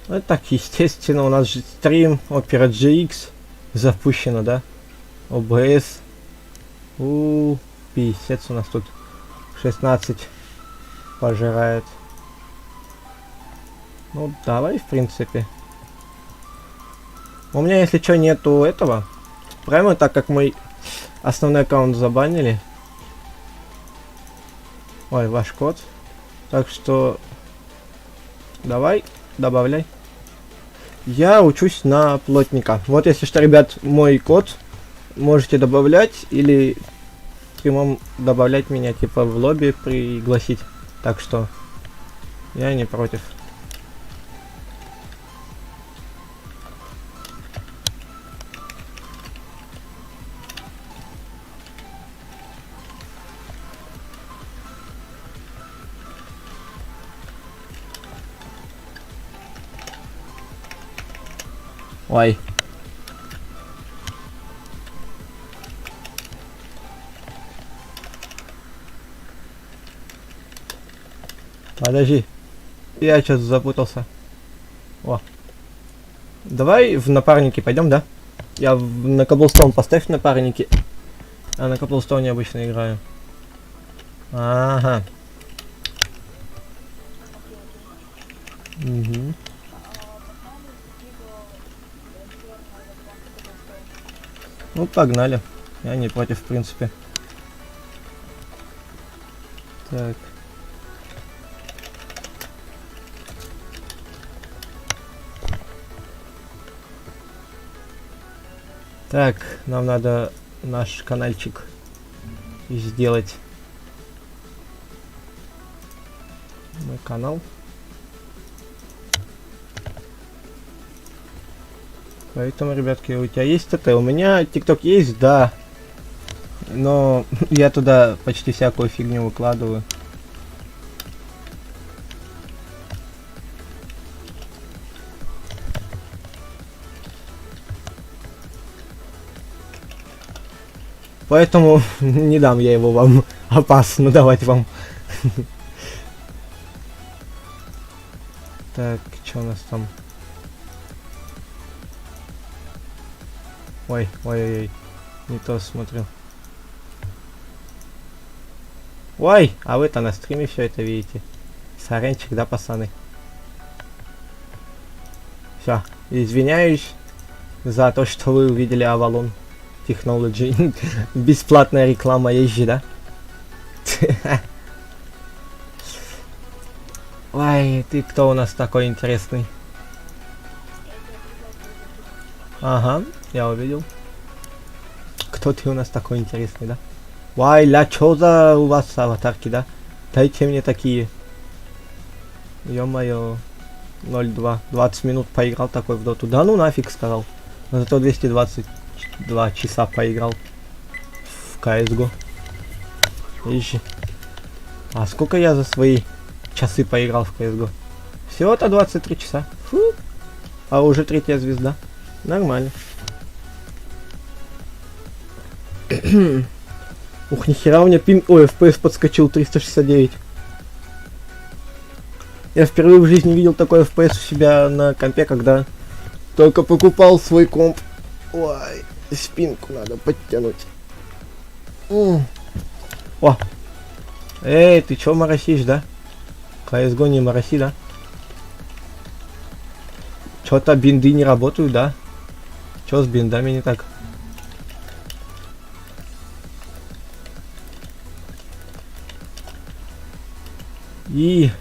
S1: Ну так, естественно, у нас же стрим Opera GX запущено, да? OBS. Пиздец, у нас тут 16 пожирает. Ну, давай, в принципе. У меня, если что, нету этого. Прямо так как мой основной аккаунт забанили. Ой, ваш код. Так что давай, добавляй. Я учусь на плотника. Вот если что, ребят, мой код можете добавлять или прямом добавлять меня типа в лобби пригласить. Так что я не против. Ой. Подожди. Я сейчас запутался. О. Давай в напарники пойдем, да? Я на Cobblestone поставь напарники. А на Cobblestone обычно играю. Ага. Угу. Ну, погнали. Я не против, в принципе. Так. Так, нам надо наш канальчик сделать. Мой канал. Поэтому, ребятки, у тебя есть это? У меня ТикТок есть, да. Но я туда почти всякую фигню выкладываю. Поэтому не дам я его вам. Опасно давать вам. Так, что у нас там? Ой, ой-ой-ой. Не то смотрю. Ой, а вы-то на стриме все это видите. Сорянчик, да, пацаны? Все, извиняюсь за то, что вы увидели Avalon Technology. Бесплатная реклама езжи, да? Ой, ты кто у нас такой интересный? Ага, я увидел. Кто ты у нас такой интересный, да? Вай, ля, чё за у вас аватарки, да? Дайте мне такие. Ё-моё. 0.2. 20 минут поиграл такой в доту. Да ну нафиг, сказал. Но зато 222 часа поиграл в CSGO. Ищи. А сколько я за свои часы поиграл в CSGO? Всего-то 23 часа. Фу. А уже 3-я звезда. Нормально. Ух, нихера у меня пин... Ой, FPS подскочил 369. Я впервые в жизни видел такой FPS у себя на компе, когда только покупал свой комп. Ой, спинку надо подтянуть. О! Эй, ты чё моросишь, да? CSGO не мороси, да? Чё-то бинды не работают, да? Чё с биндами не так? Эй.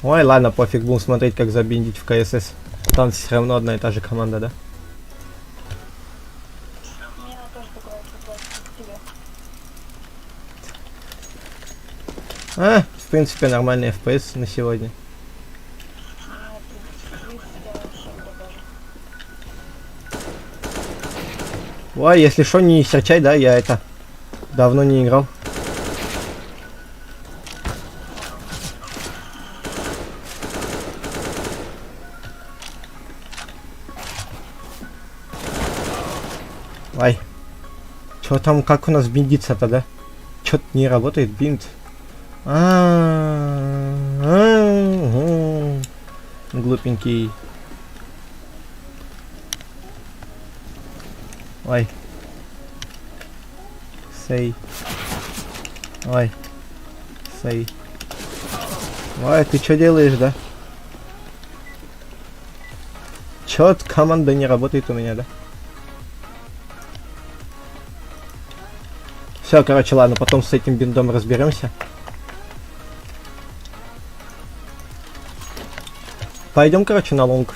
S1: Ой, ладно, пофиг, будем смотреть, как забиндить в КСС. Там все равно одна и та же команда, да? В принципе, нормальный FPS на сегодня. Ой, если что, не серчай, да, я это давно не играл. Ай. Чё там, как у нас биндится-то, да? Чё-то не работает бинд. Глупенький. Ой. Сей. Ой. Сей. Ой, ты чё делаешь, да? Чё-то команда не работает у меня, да? Все, короче, ладно, потом с этим биндом разберемся. Пойдем, короче, на лонг.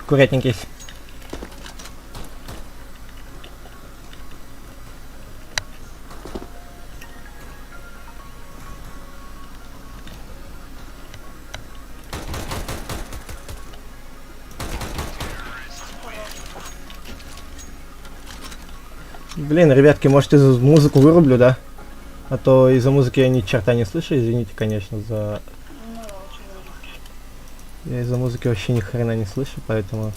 S1: Аккуратненький. Блин, ребятки, может, из-за музыку вырублю, да? А то из-за музыки я ни черта не слышу, извините, конечно, за... Я из-за музыки вообще ни хрена не слышу, поэтому...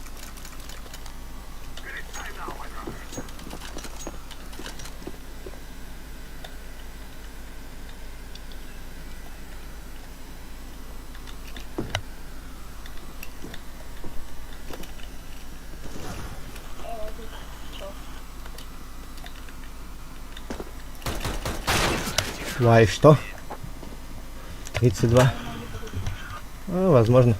S1: Вай, что? 32. Ну, возможно.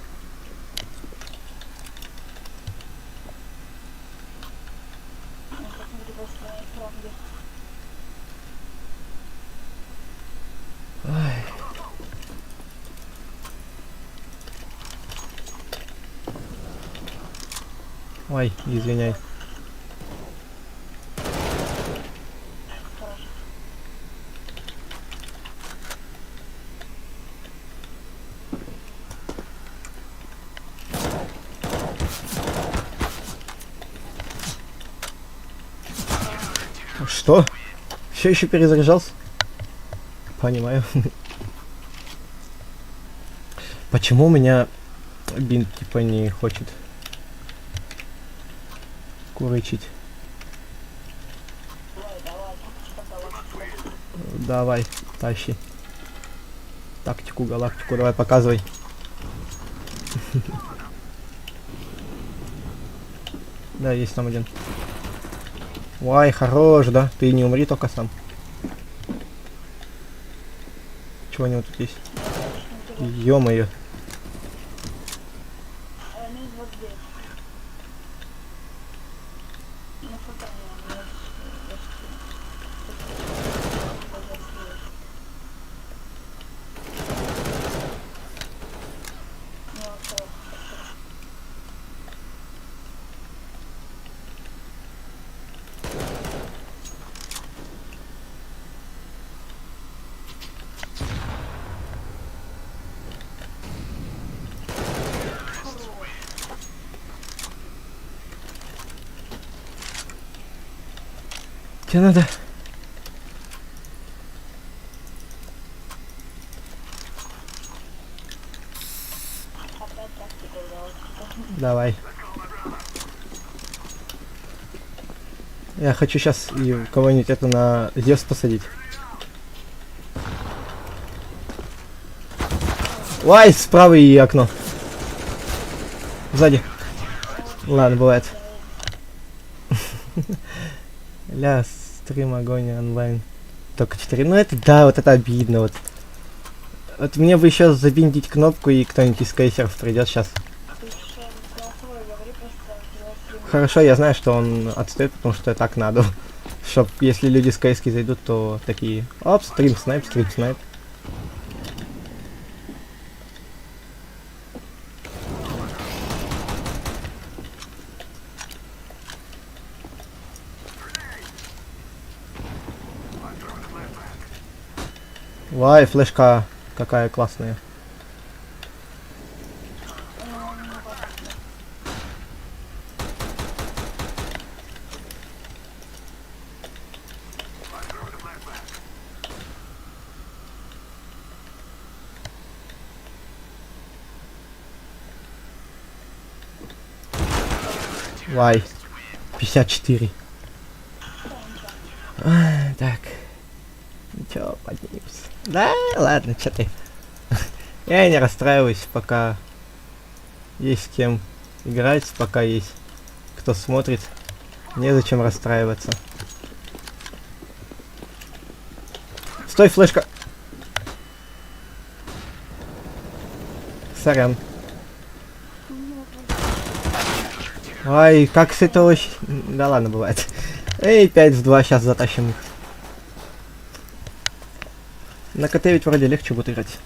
S1: Ой, извиняй. Что? Все еще перезаряжался? Понимаю. Почему у меня бинт типа не хочет курычить? Давай, тащи. Тактику, галактику, давай показывай. Да, есть там один. Ой, хорош, да? Ты не умри только сам. Чего у него тут есть? Ё-моё. Тебе надо... Давай. Я хочу сейчас и кого-нибудь это на Зевс посадить. Ой, справа и окно. Сзади. Ладно, бывает. Ля, стрим, огонь, онлайн. Только 4. Ну это да, вот это обидно. Вот мне бы еще забиндить кнопку, и кто-нибудь из кейсеров придет сейчас. Хорошо, я знаю, что он отстает, потому что так надо. Чтоб если люди с кейски зайдут, то такие. Оп, стрим снайп, стрим снайп. Вай, флешка какая классная. Вай, 54. Так. Чё, поднимемся. Да, ладно, чё ты. Я не расстраиваюсь, пока есть с кем играть, пока есть кто смотрит. Незачем расстраиваться. Стой, флешка! Сорян. Ай, как с этого... Да ладно, бывает. Эй, 5 в 2, сейчас затащим их. На КТ ведь вроде легче будет играть.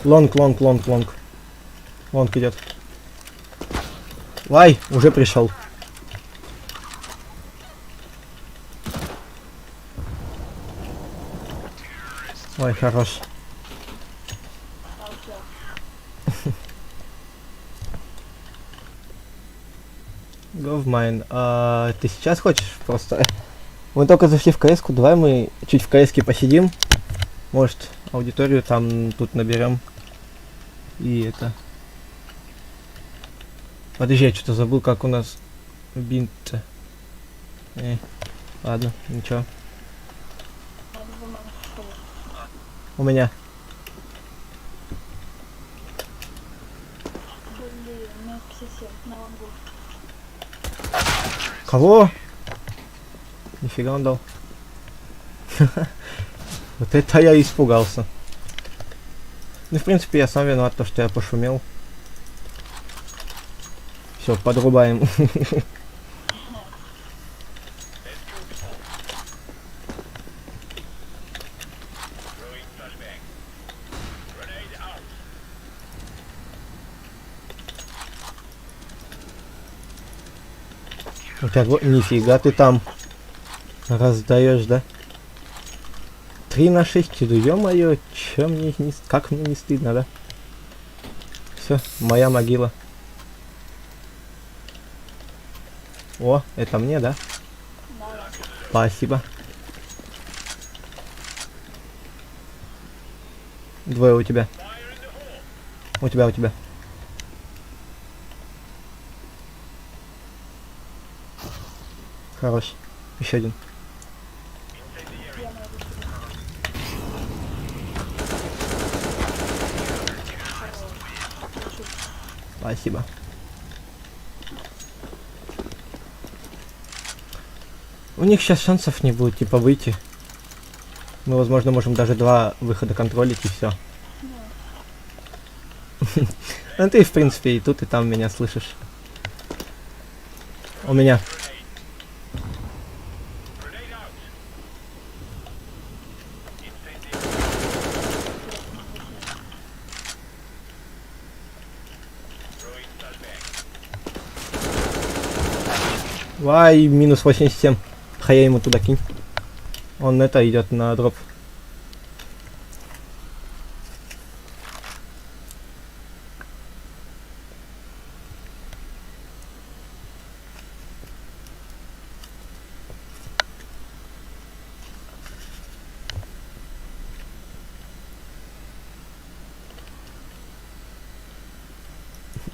S1: Лонг. Лонг идет. Вай, уже пришел. Ой, хорош. Go в майн. Ты сейчас хочешь просто? Мы только зашли в КС-ку, давай мы чуть в КС-ке посидим. Может, аудиторию там тут наберем. И это. Подожди, я что-то забыл, как у нас бинт-то. Ладно, ничего. У меня. Кого? Нифига он дал. Вот это я испугался. Ну, в принципе, я сам виноват, то, что я пошумел. Все, подрубаем. У тебя нифига ты там раздаешь, да? 3 на 6, ё-моё, чё мне не... Как мне не стыдно, да? Все, моя могила. О, это мне, да? Спасибо. Двое у тебя. У тебя. Хорош. Еще один. Спасибо. У них сейчас шансов не будет, типа, выйти. Мы, возможно, можем даже 2 выхода контролить и все. Ну ты, в принципе, и тут, и там меня слышишь. У меня. Вай, минус 87. Хая ему туда кинь. Он это идет на дроп.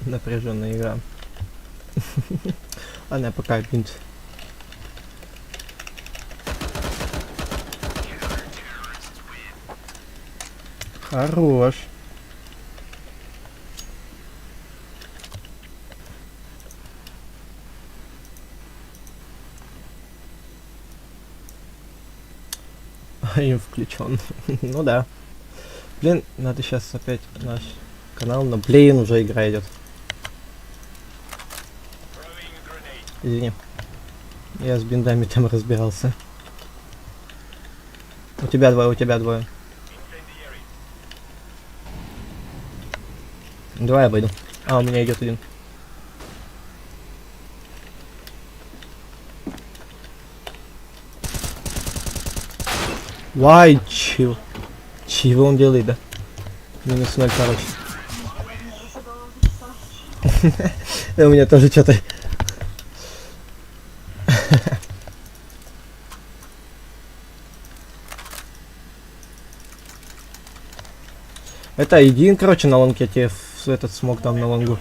S1: напряженная игра. Ладно, я пока бинт. Хорош. Им включен. Ну да. Блин, надо сейчас опять наш канал, но блин, уже игра идет. Извини. Я с биндами там разбирался. У тебя двое, у тебя двое. Давай я обойду. А, у меня идет один. Вай, чего? Чего он делает, да? Минус 0, короче. У меня тоже что-то... Это иди, короче, на лонг, я тебе этот смог там на лонгу.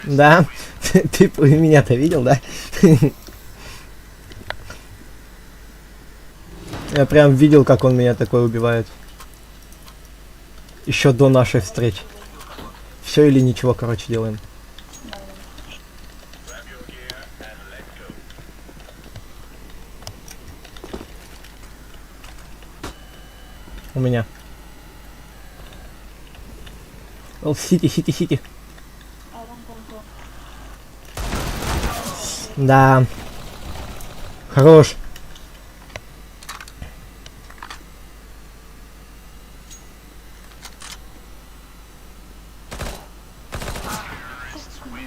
S1: Да, ты меня-то видел, да? Я прям видел, как он меня такой убивает. Еще до нашей встречи. Все или ничего, короче, делаем. У меня. Сити. Да. Хорош.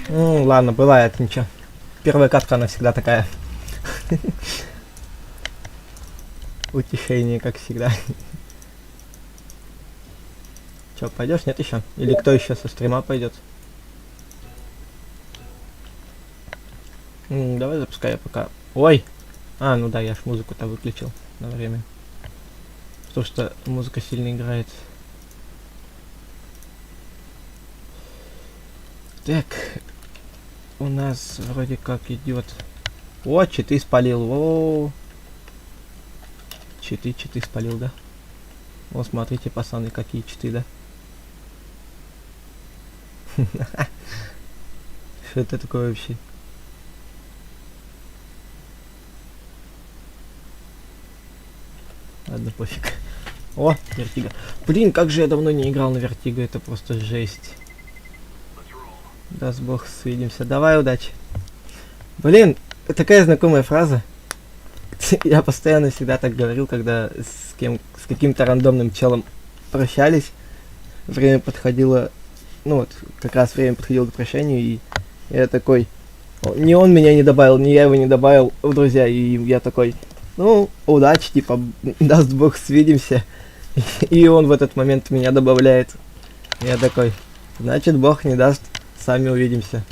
S1: Ну, ладно, бывает, ничего. Первая катка, она всегда такая. Утешение, как всегда. Че, пойдешь? Нет еще? Или кто еще со стрима пойдет? Давай запускай я пока. Ой! А, ну да, я ж музыку-то выключил на время. Потому что музыка сильно играет. Так. У нас вроде как идет. О, читы спалил. О, читы спалил, да? Вот смотрите, пацаны, какие читы, да? Что это такое вообще? Ладно, пофиг. О, Вертиго. Блин, как же я давно не играл на Вертиго, это просто жесть. Даст бог, свидимся. Давай, удачи. Блин, такая знакомая фраза. Я постоянно всегда так говорил, когда с каким-то рандомным челом прощались. Время подходило, ну вот, как раз время подходило к прощанию, и я такой, ни он меня не добавил, ни я его не добавил в друзья, и я такой, ну, удачи, типа, даст бог, свидимся. И он в этот момент меня добавляет. Я такой, значит, бог не даст, сами увидимся.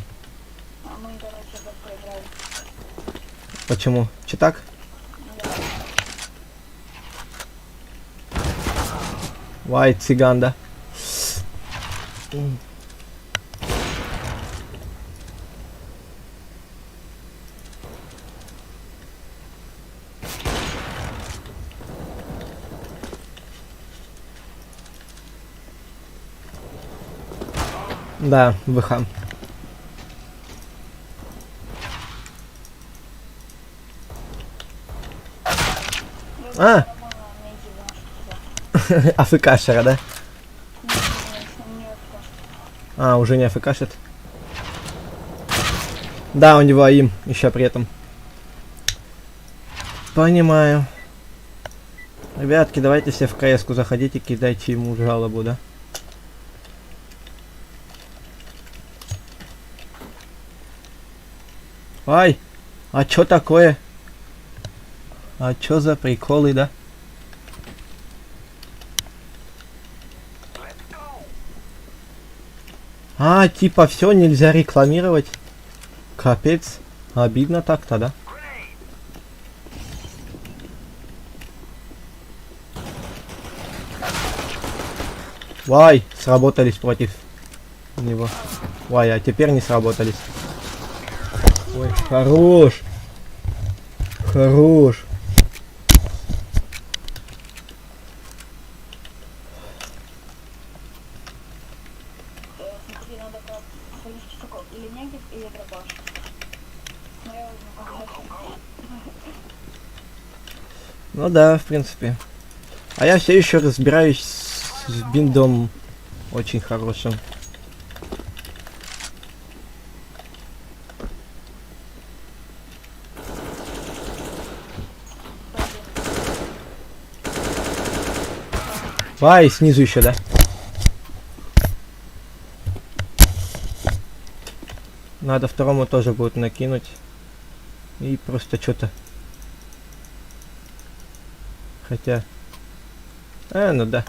S1: Почему? Читак? Вай, цыган, да? Да, ВХ. А! АФКшера, да? А, уже не АФКшит. Да, у него АИМ еще при этом. Понимаю. Ребятки, давайте все в КС-ку заходите, кидайте ему жалобу, да? Ай! А чё такое? А чё за приколы, да? А, типа, все нельзя рекламировать. Капец. Обидно так-то, да? Вай, сработались против него. Вай, а теперь не сработались. Ой, хорош. Хорош.
S5: Смотри, надо как количество часов. Или негив, или дробаш. Но я возьму как.
S1: Ну да, в принципе. А я все еще разбираюсь с биндом очень хорошим. Ай, снизу еще, да? Надо второму тоже будет накинуть. И просто что-то. Хотя... ну да.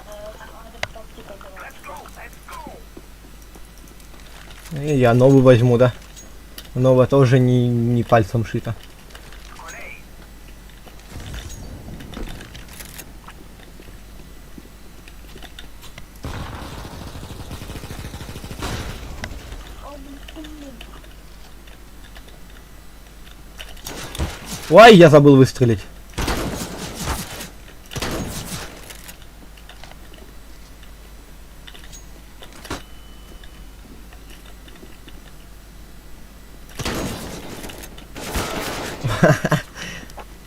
S1: И я новую возьму, да? Новая тоже не пальцем шита. Ой, я забыл выстрелить.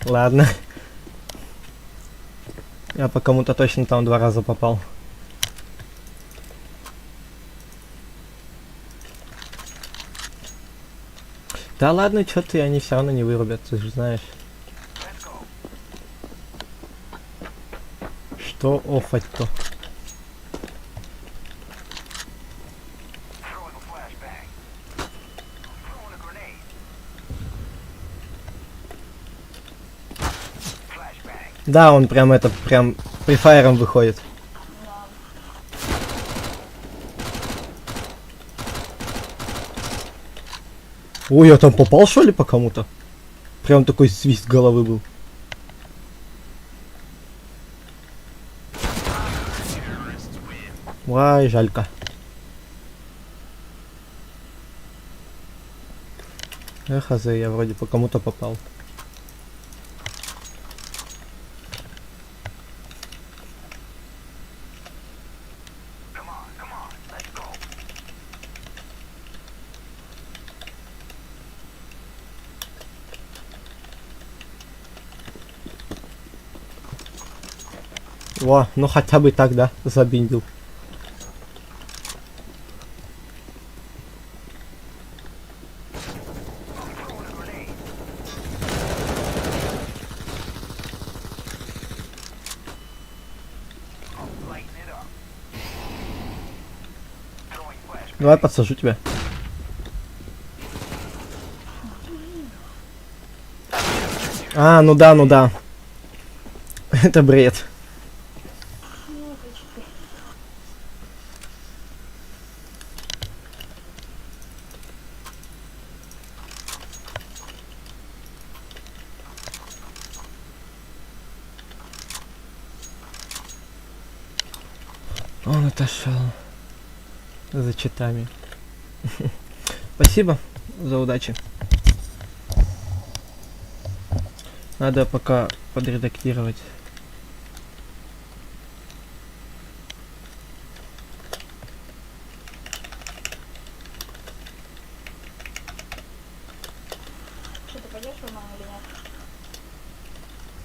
S1: Ладно. Я по кому-то точно там 2 раза попал. Да ладно, чё ты, они все равно не вырубят, ты же знаешь. Что офать-то? Да, он прям префайром выходит. Ой, я там попал, что ли, по кому-то? Прям такой свист головы был. Ой, жалько. Эх, я вроде по кому-то попал. О, ну хотя бы так, да, забиндил. Давай подсажу тебя. А, ну да, ну да. Это бред. Он отошел за читами. Спасибо за удачи. Надо пока подредактировать.
S5: Что, ты пойдешь в маму или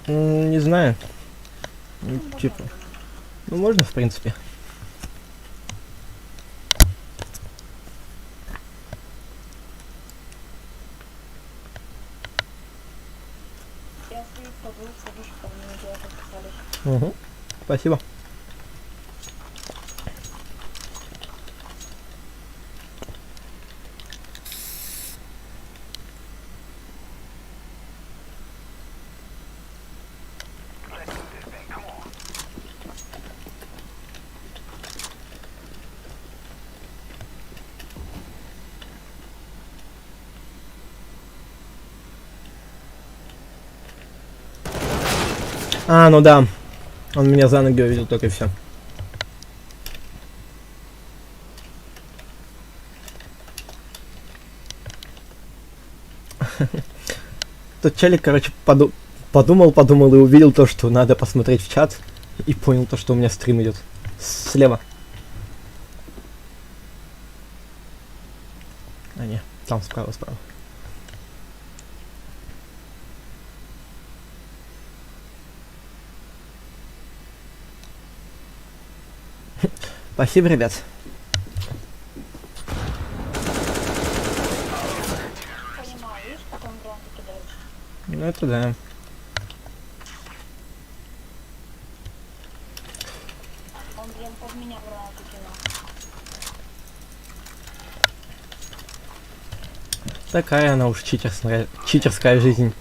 S5: нет?
S1: Не знаю. Типа. Ну можно, в принципе.
S5: Я свою подругу сажусь, ко мне делать подписались.
S1: Угу. Спасибо. А, ну да. Он меня за ноги увидел, только и все. Тот челик, короче, подумал и увидел то, что надо посмотреть в чат. И понял то, что у меня стрим идет. Слева. А, не, там справа. Спасибо, ребят.
S5: Понимаю, видишь, как он гранты кидает?
S1: Ну это да.
S5: Он, блин, под меня гранаты кинул.
S1: Такая она уж читерская жизнь.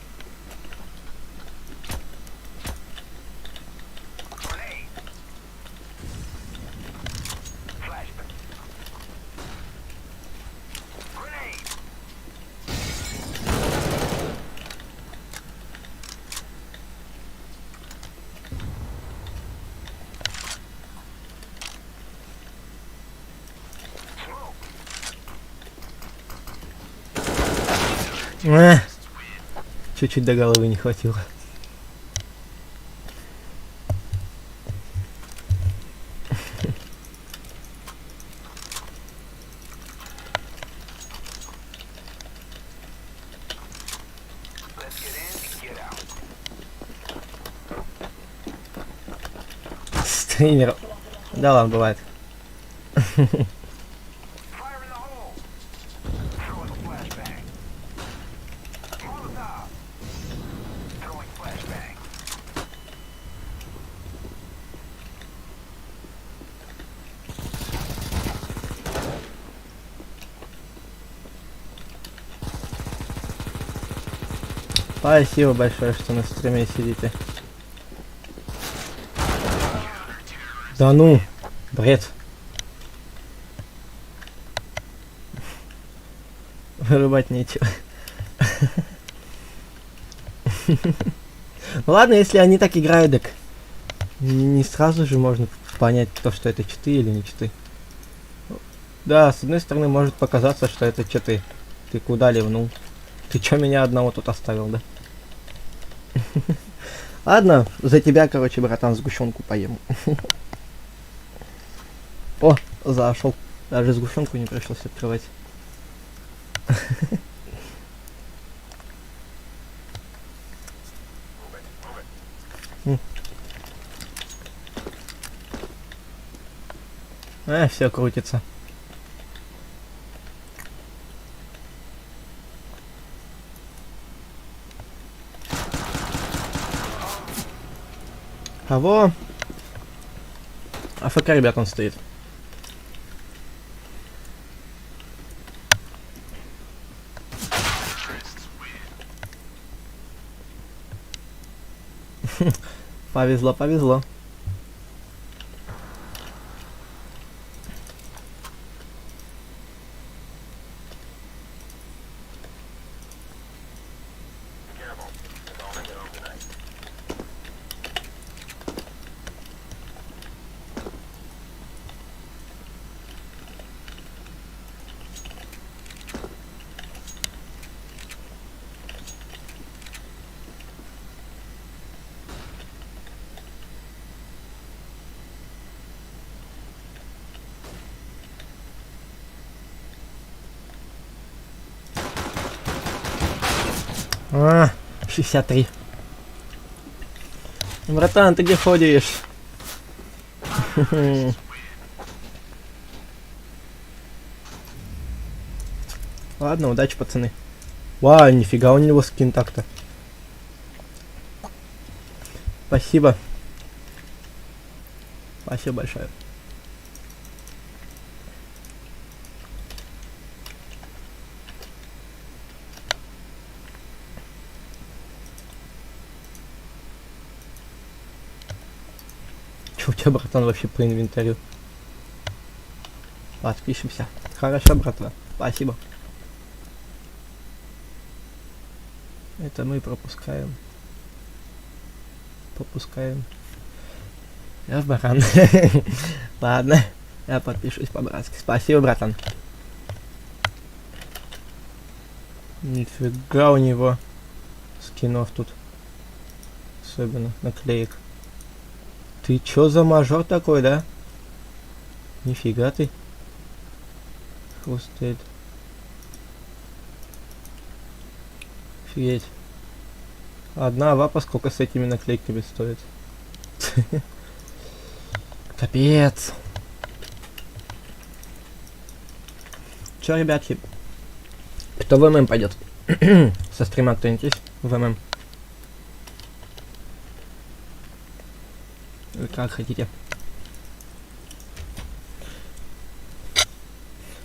S1: Чуть-чуть до головы не хватило. Стример. Да ладно, бывает. Спасибо большое, что на стриме сидите. Да ну, бред. Вырубать нечего. Ладно, если они так играют, так не сразу же можно понять то, что это читы или не читы. Да, с одной стороны может показаться, что это читы. Ты куда ливнул? Ты чё меня одного тут оставил, да? Ладно, за тебя, короче, братан, сгущенку поем. О, зашел. Даже сгущенку не пришлось открывать. Все крутится. Кого? АФК, ребят, он стоит. Повезло, повезло. А, 63. Братан, ты где ходишь? Ладно, удачи, пацаны. Вау, нифига у него скин так-то. Спасибо. Спасибо большое. Че у тебя, братан, вообще по инвентарю? Подпишемся. Хорошо, братва. Спасибо. Это мы пропускаем. попускаем. Я в баран. Ладно, я подпишусь по-братски. Спасибо, братан. Нифига у него скинов тут. Особенно наклеек. Ты чё за мажор такой, да? Нифига ты. Хрустит. Офигеть. Одна вапа сколько с этими наклейками стоит? Капец. Чё, ребятки? Кто в ММ пойдет? Со стрима кто-нибудь есть в ММ? Вы как хотите.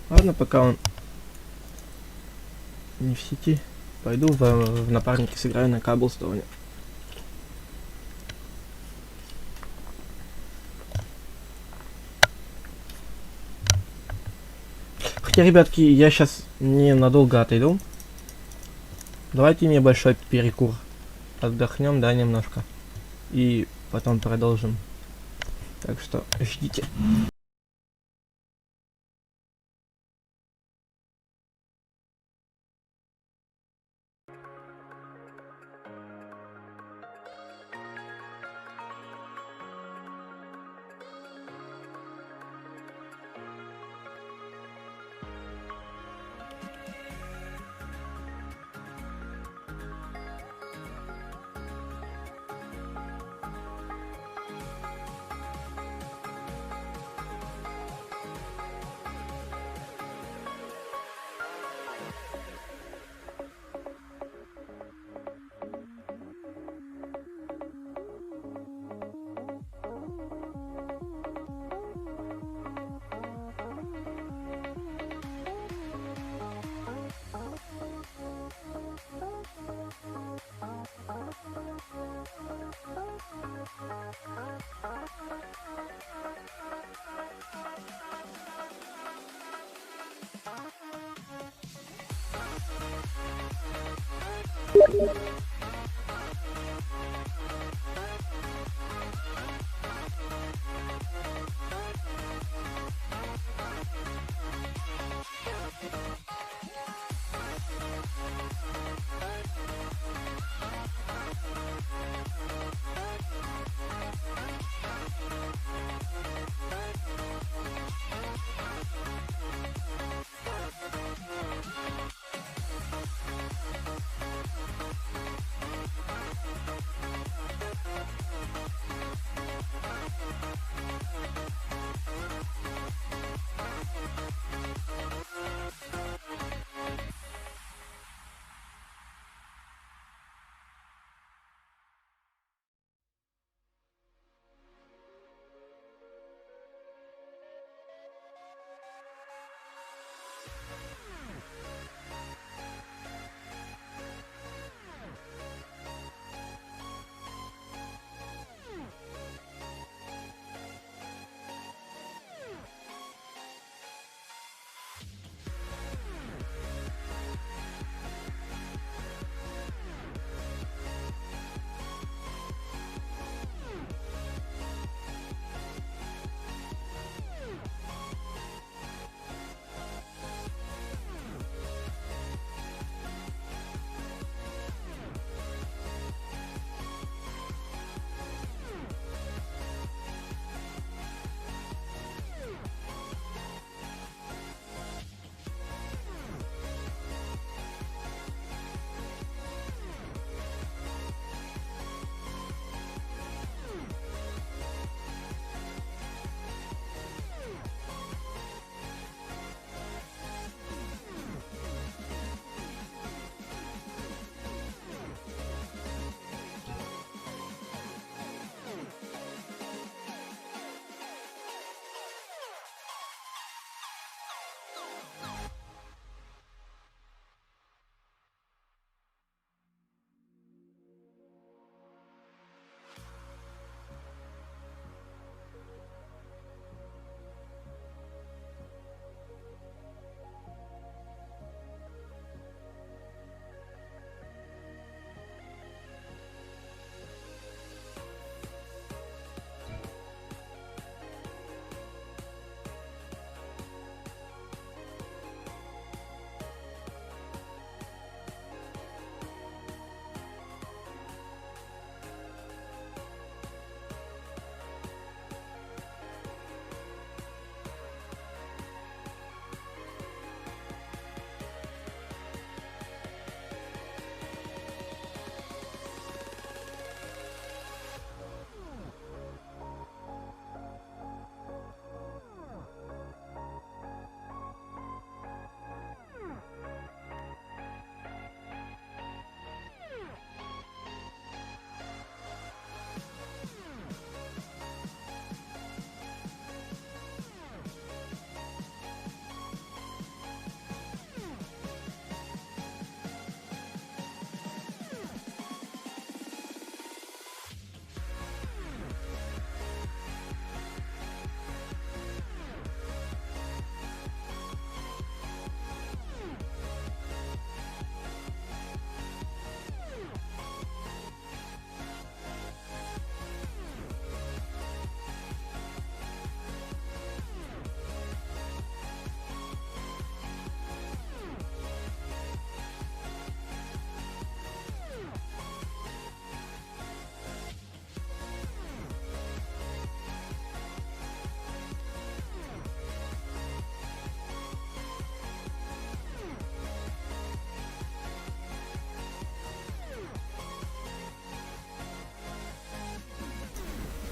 S1: Ладно, пока он не в сети, пойду в напарнике сыграю на Каблстоуне. Хотя, ребятки, я сейчас ненадолго отойду. Давайте небольшой перекур. Отдохнем, да, немножко. И потом продолжим. Так что ждите.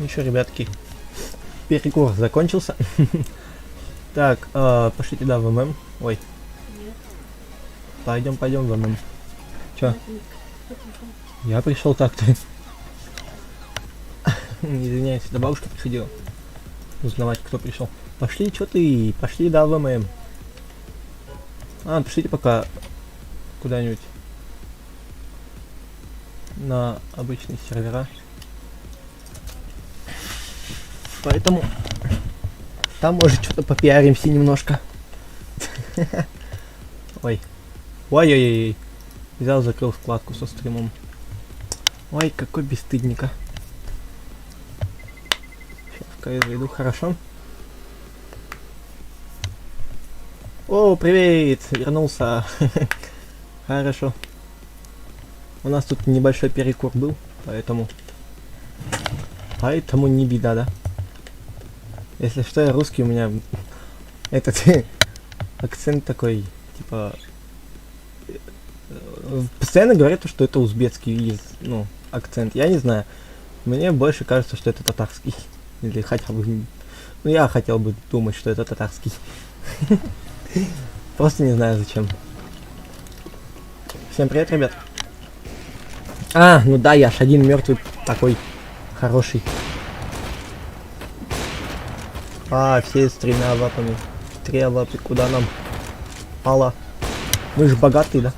S1: Ну что, ребятки, перекур закончился. Так, пошлите, да, в ММ. Ой. Пойдем в ММ. Чё? Я пришел так-то. Извиняюсь, это бабушка приходила узнавать, кто пришел. Пошли, что ты? Пошли, да, в ММ. Пришлите пока куда-нибудь на обычные сервера. Поэтому там может что-то попиаримся немножко. Ой. Ой-ой-ой. Взял, закрыл вкладку со стримом. Ой, какой бесстыдника. Сейчас в КС зайду, хорошо. О, привет! Вернулся. Хорошо. У нас тут небольшой перекур был, поэтому не беда, да? Если что, я русский, у меня этот акцент такой, типа... Постоянно говорят, что это узбекский, ну, акцент. Я не знаю. Мне больше кажется, что это татарский. Или хотя бы... Ну, я хотел бы думать, что это татарский. Просто не знаю зачем. Всем привет, ребят. Ну да, я ж один мертвый такой хороший. Все с 3 авапами. 3 авапы, куда нам? Алла. Мы же богатые, да?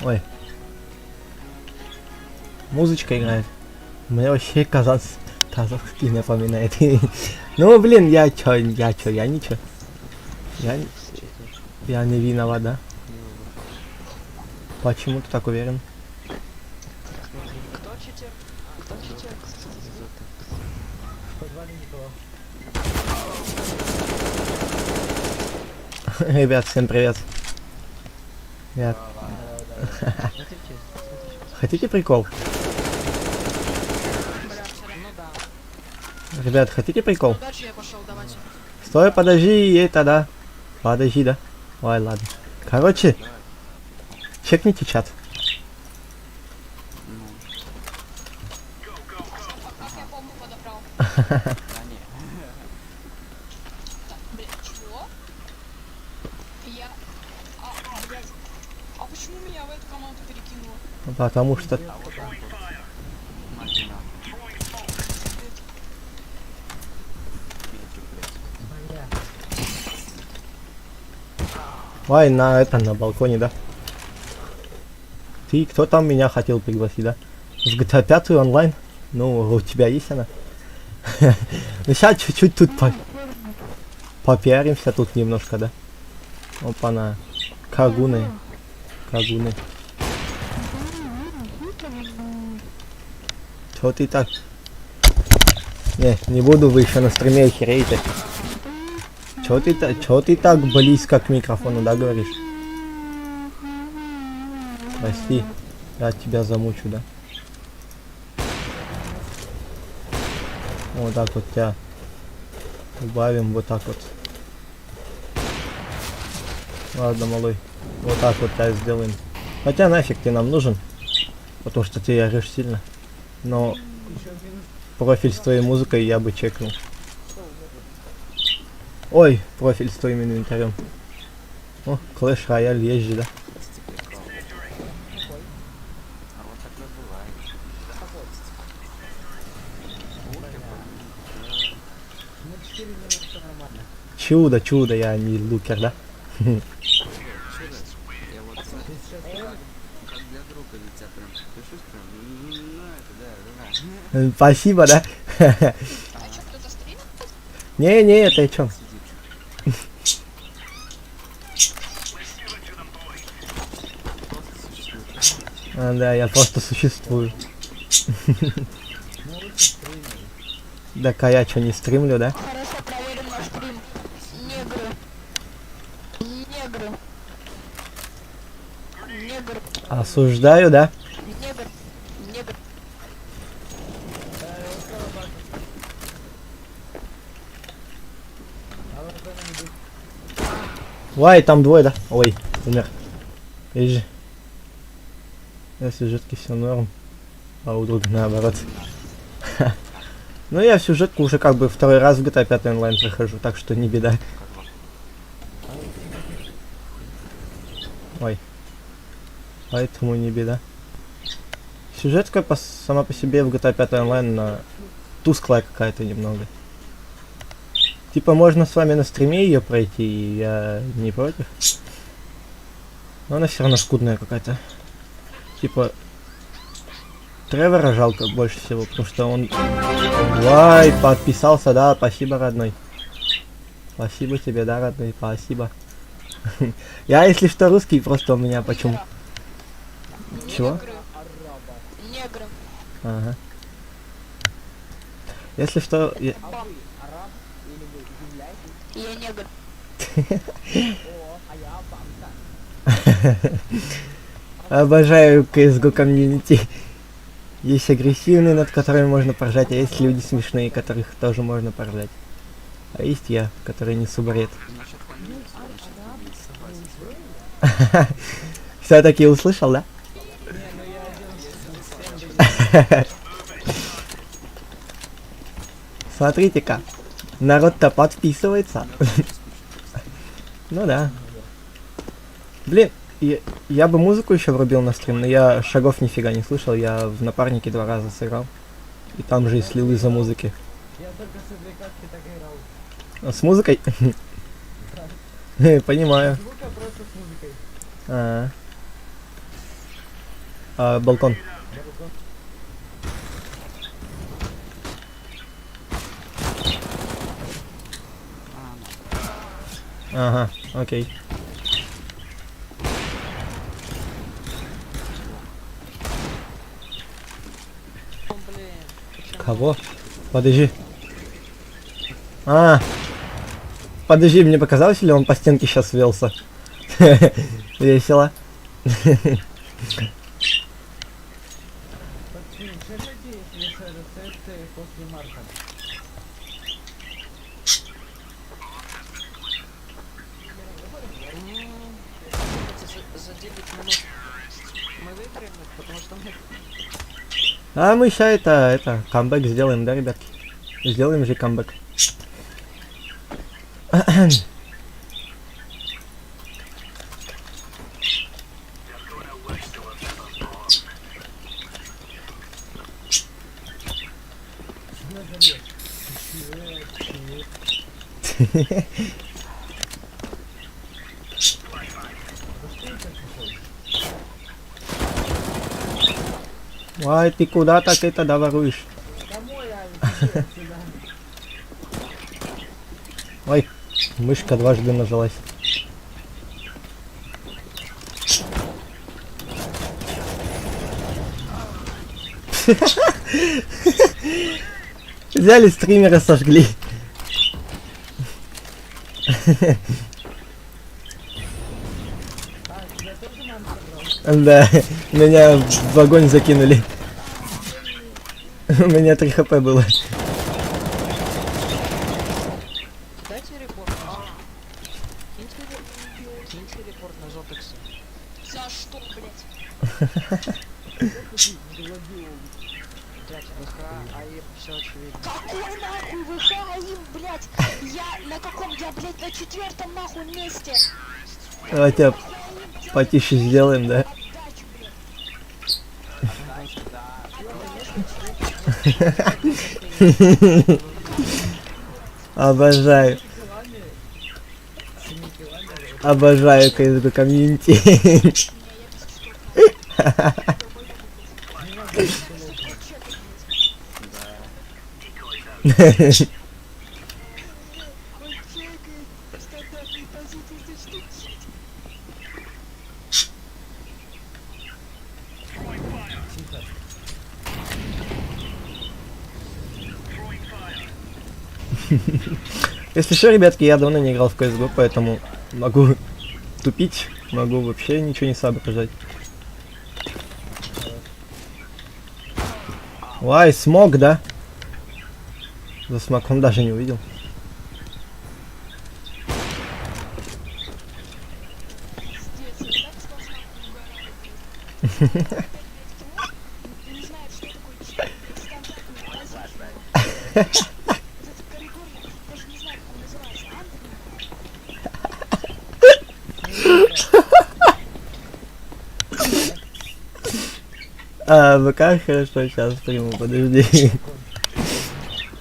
S1: Ой. Музычка играет. Мне вообще казахский напоминает. Ну блин, я ничего. Я не виноват, да? Почему ты так уверен?
S6: Кто читер?
S1: Ребят, всем привет. Хотите прикол? Ребят, хотите прикол?
S6: Дальше я пошел, давайте.
S1: Стой, подожди, это да. Подожди, да. Ой, ладно. Короче, чекните чат.
S6: Как я бомбу подобрал? Блин, чего? А почему меня в эту команду перекинуло?
S1: Потому что... Ой, на балконе, да? Ты, кто там меня хотел пригласить, да? В GTA 5 онлайн? Ну, у тебя есть она? Ну, сейчас чуть-чуть тут попиаримся тут немножко, да? Опа-на. Кагуны. Чё ты так? Не буду, вы еще на стриме охереете. Чё ты так близко к микрофону, да, говоришь? Прости, я тебя замучу, да? Вот так вот тебя убавим, вот так вот. Ладно, малой, вот так вот тебя сделаем. Хотя нафиг ты нам нужен, потому что ты орешь сильно. Но профиль с твоей музыкой я бы чекнул. Ой, профиль с твоим инвентарем. О, Clash Royale есть же, да? Чудо, я не лукер, да? Спасибо, да?
S6: А что, кто-то стримит?
S1: Не, это о чем? Да, я просто существую. Да, я что, не стримлю, да?
S6: Хорошо, проверим наш стрим. Негр.
S1: Осуждаю, да?
S6: Негр.
S1: Ой, там двое, да? Ой, умер. Видишь? Если сюжетки все норм, а у друга наоборот. Ну я сюжетку уже как бы второй раз в GTA 5 онлайн прохожу, так что не беда. Ой. Поэтому не беда. Сюжетка сама по себе в GTA 5 онлайн тусклая какая-то немного. Типа можно с вами на стриме ее пройти, и я не против. Но она все равно скудная какая-то. Типа Тревора жалко больше всего, потому что он... Вай, подписался, да, спасибо, родной. Спасибо тебе, да, родной, спасибо. Я, если что, русский, просто у меня почему? Чего?
S6: Негры.
S1: Ага. Если что...
S6: Я негр.
S1: Обожаю CSGO комьюнити. Есть агрессивные, над которыми можно поржать, а есть люди смешные, которых тоже можно поржать. А есть я, который несу бред. Все-таки услышал, да? Смотрите-ка, народ-то подписывается. Ну да. Блин, я бы музыку еще врубил на стрим, но я шагов нифига не слышал, я в напарнике 2 раза сыграл. И там же и слил из-за музыки.
S7: Я только с этой катки так играл.
S1: А с музыкой? Понимаю.
S7: Звука просто с музыкой.
S1: Балкон. Ага, окей. Кого? Подожди. Подожди, мне показалось, или он по стенке сейчас велся? Весело.
S7: Подскажите, если рецепты после марка.
S6: За 9 минут мы выиграем, потому что мы...
S1: А мы сейчас это, камбэк сделаем, да, ребятки? Сделаем же камбэк. Ой, ты куда так это воруешь? Ой, мышка дважды нажалась. Взяли стримера, сожгли. Да, меня в огонь закинули. У меня 3 хп было.
S6: Дайте репорт. Киньте репорт на Зотекса. За что, блять? Блять, ВХ, АИР, все очевидно. Какой нахуй ВХ, АИР, блять? Я на каком? Я, блять, на 4-м нахуй месте.
S1: Давайте потише сделаем, да? Обожаю. Обожаю CSGO комьюнити. Если что, ребятки, я давно не играл в CSGO, поэтому могу тупить, могу вообще ничего не соображать. Ой, смог, да? За смог он даже не увидел.
S6: Не знают, что такое стандартный развитие. Этот коридор даже не знаю, как он называется.
S1: ВК, хорошо, сейчас приму, подожди.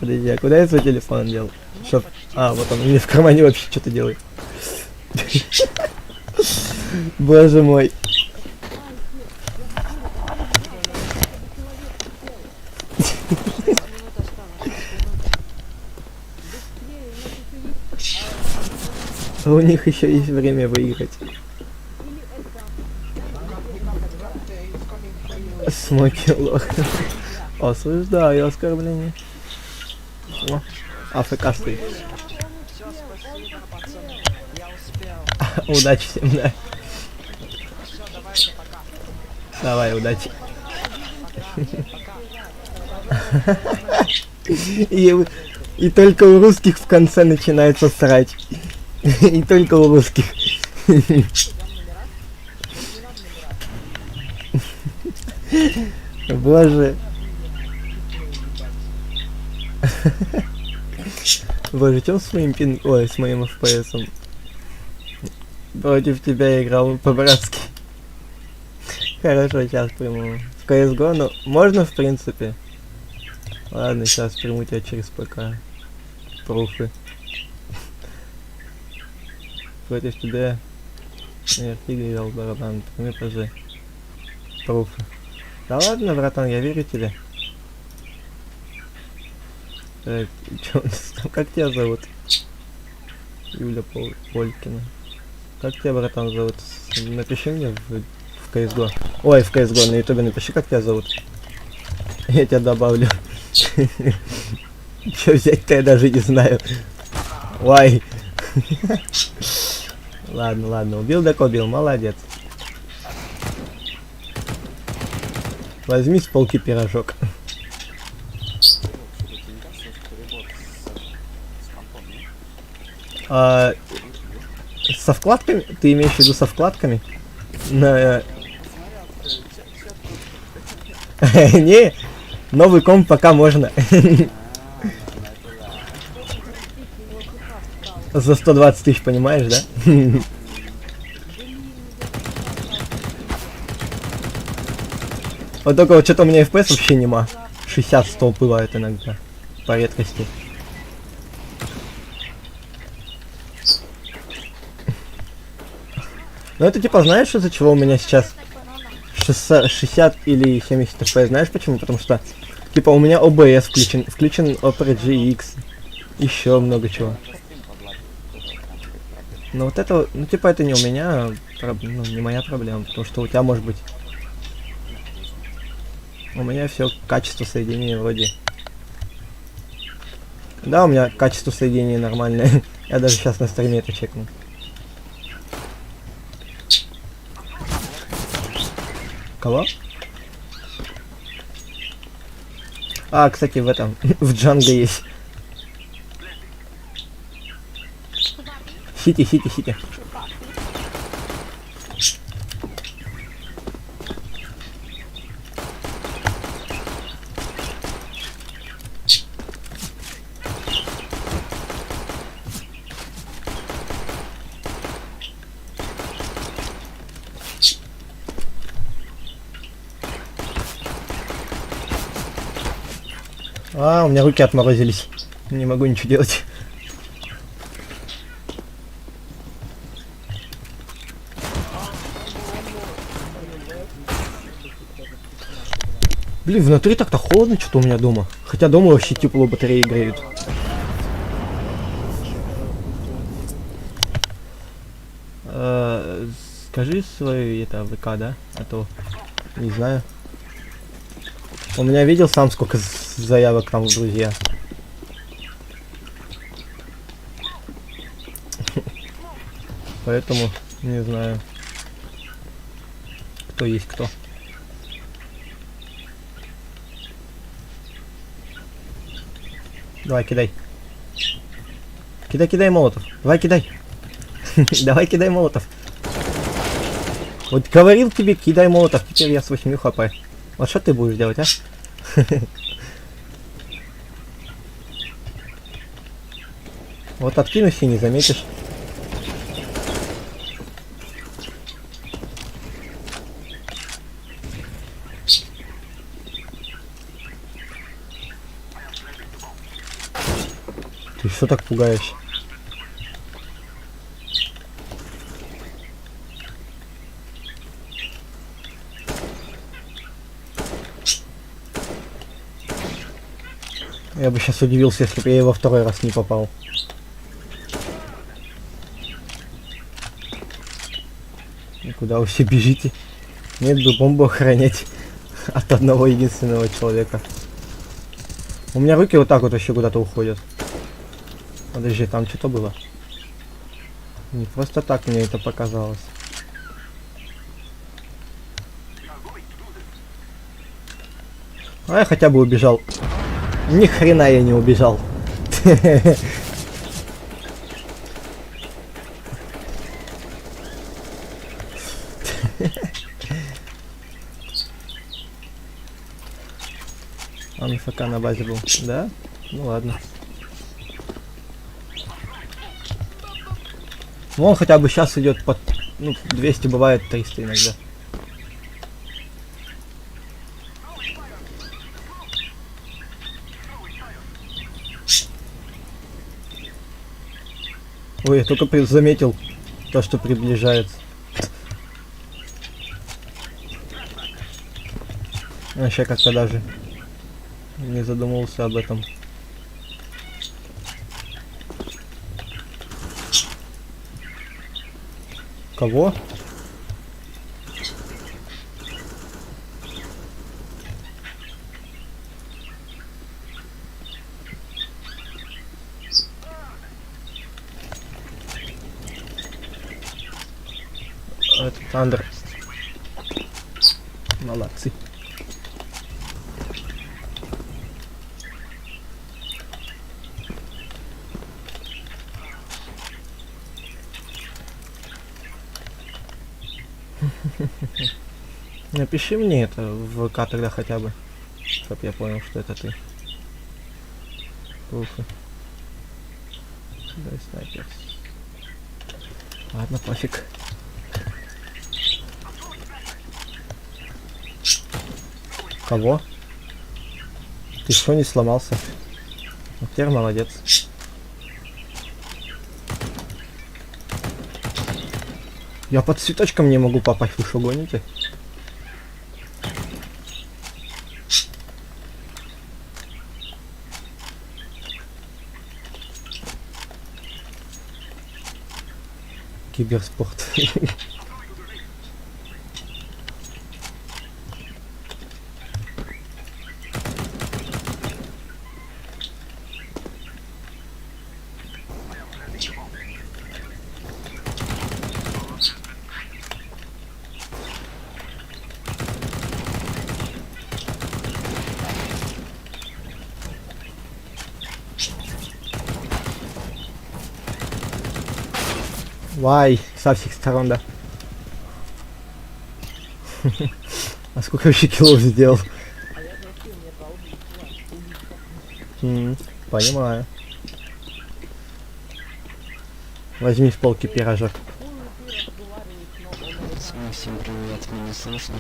S1: Подожди, а куда я свой телефон дел? Чтоб... вот он, или в кармане вообще что-то делает. Боже мой. У них еще есть время выиграть. Смоки лох. Осуждаю оскорбление. О, АФК стоит.
S6: Все, спасибо, пацаны. Я успел.
S1: Удачи всем, да.
S6: Все, давайте, пока.
S1: Давай, удачи. И только у русских в конце начинается срать. И только у русских. Боже. Боже, чё с моим с моим FPS-ом? Против тебя играл по-братски. Хорошо, сейчас приму. В CSGO, ну, можно в принципе. Ладно, сейчас приму тебя через ПК. Пруфы. Против тебя я играл барабан. Прими ПЖ. Пруфы. Да ладно, братан, я верю тебе. Так, чё у нас там? Как тебя зовут? Юля Полькина. Как тебя, братан, зовут? Напиши мне в CSGO. Ой, в CSGO, на ютубе напиши, как тебя зовут. Я тебя добавлю. Чё взять-то я даже не знаю. Ой. Ладно, ладно, убил так убил, молодец. Возьми с полки пирожок. Со вкладками? Ты имеешь в виду со вкладками? Не, новый комп пока можно. За 120 тысяч, понимаешь, да? Вот только вот что-то у меня FPS вообще нема. 60-100 бывает иногда. По редкости. Ну это типа, знаешь, из-за чего у меня сейчас 60 или 70 FPS? Знаешь почему? Потому что типа у меня OBS включен Opera GX. Еще много чего. Но вот это, ну типа это не у меня, ну, не моя проблема, потому что у тебя может быть. У меня все качество соединения вроде. Да, у меня качество соединения нормальное. Я даже сейчас на стриме это чекну. Кого? Кстати, в этом, в Джанго есть. Сити. У меня руки отморозились. Не могу ничего делать. Блин, внутри так-то холодно что-то у меня дома. Хотя дома вообще тепло, батареи греют. Скажи свою это ВК, да? А то не знаю. У меня видел сам сколько заявок там в друзья. Поэтому не знаю, кто есть кто. Давай, кидай. Кидай молотов. Давай, кидай. Давай, кидай молотов. Вот говорил тебе, кидай молотов, теперь я с 8 хп. Вот что ты будешь делать, а? Вот откинусь и не заметишь. Ты что так пугаешь? Я бы сейчас удивился, если бы я во второй раз не попал. И куда вы все бежите? Нет бы бомбу охранять от одного единственного человека. У меня руки вот так вот вообще куда-то уходят. Подожди, там что-то было. Не просто так мне это показалось. А я хотя бы убежал. Ни хрена я не убежал. Он ФК на базе был, да? Ну ладно. Ну он хотя бы сейчас идет под, ну, 200, бывает 300 иногда. Ой, я только заметил то, что приближается. Вообще как-то даже не задумывался об этом. Кого? Этот Андер. Молодцы. Напиши мне это в ВК тогда хотя бы, чтоб я понял, что это ты. Уфы. Дай снайпер. Ладно, пофиг. Кого? Ты что, не сломался? Вот теперь молодец. Я под цветочком не могу попасть, вы что, гоните? Киберспорт. Вай, со всех сторон, да. А сколько вообще киллов сделал? Понимаю. Возьми с полки пирожок.
S8: Всем привет, меня слышно?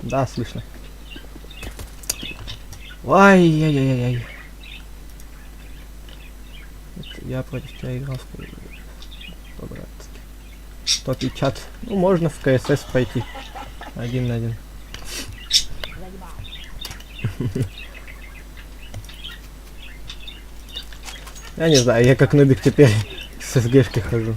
S1: Да, слышно. Ай-яй-яй-яй. Я против тебя играл по-братски. Топи чат. Ну, можно в КСС пойти. 1 на 1. Я не знаю, я как нубик теперь с СГшкой хожу.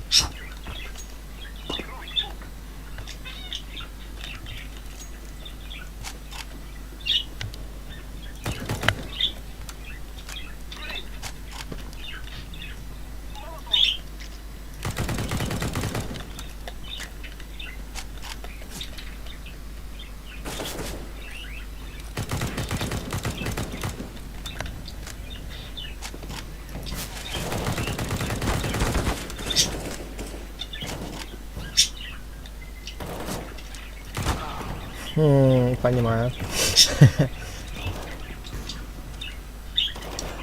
S1: Понимаю.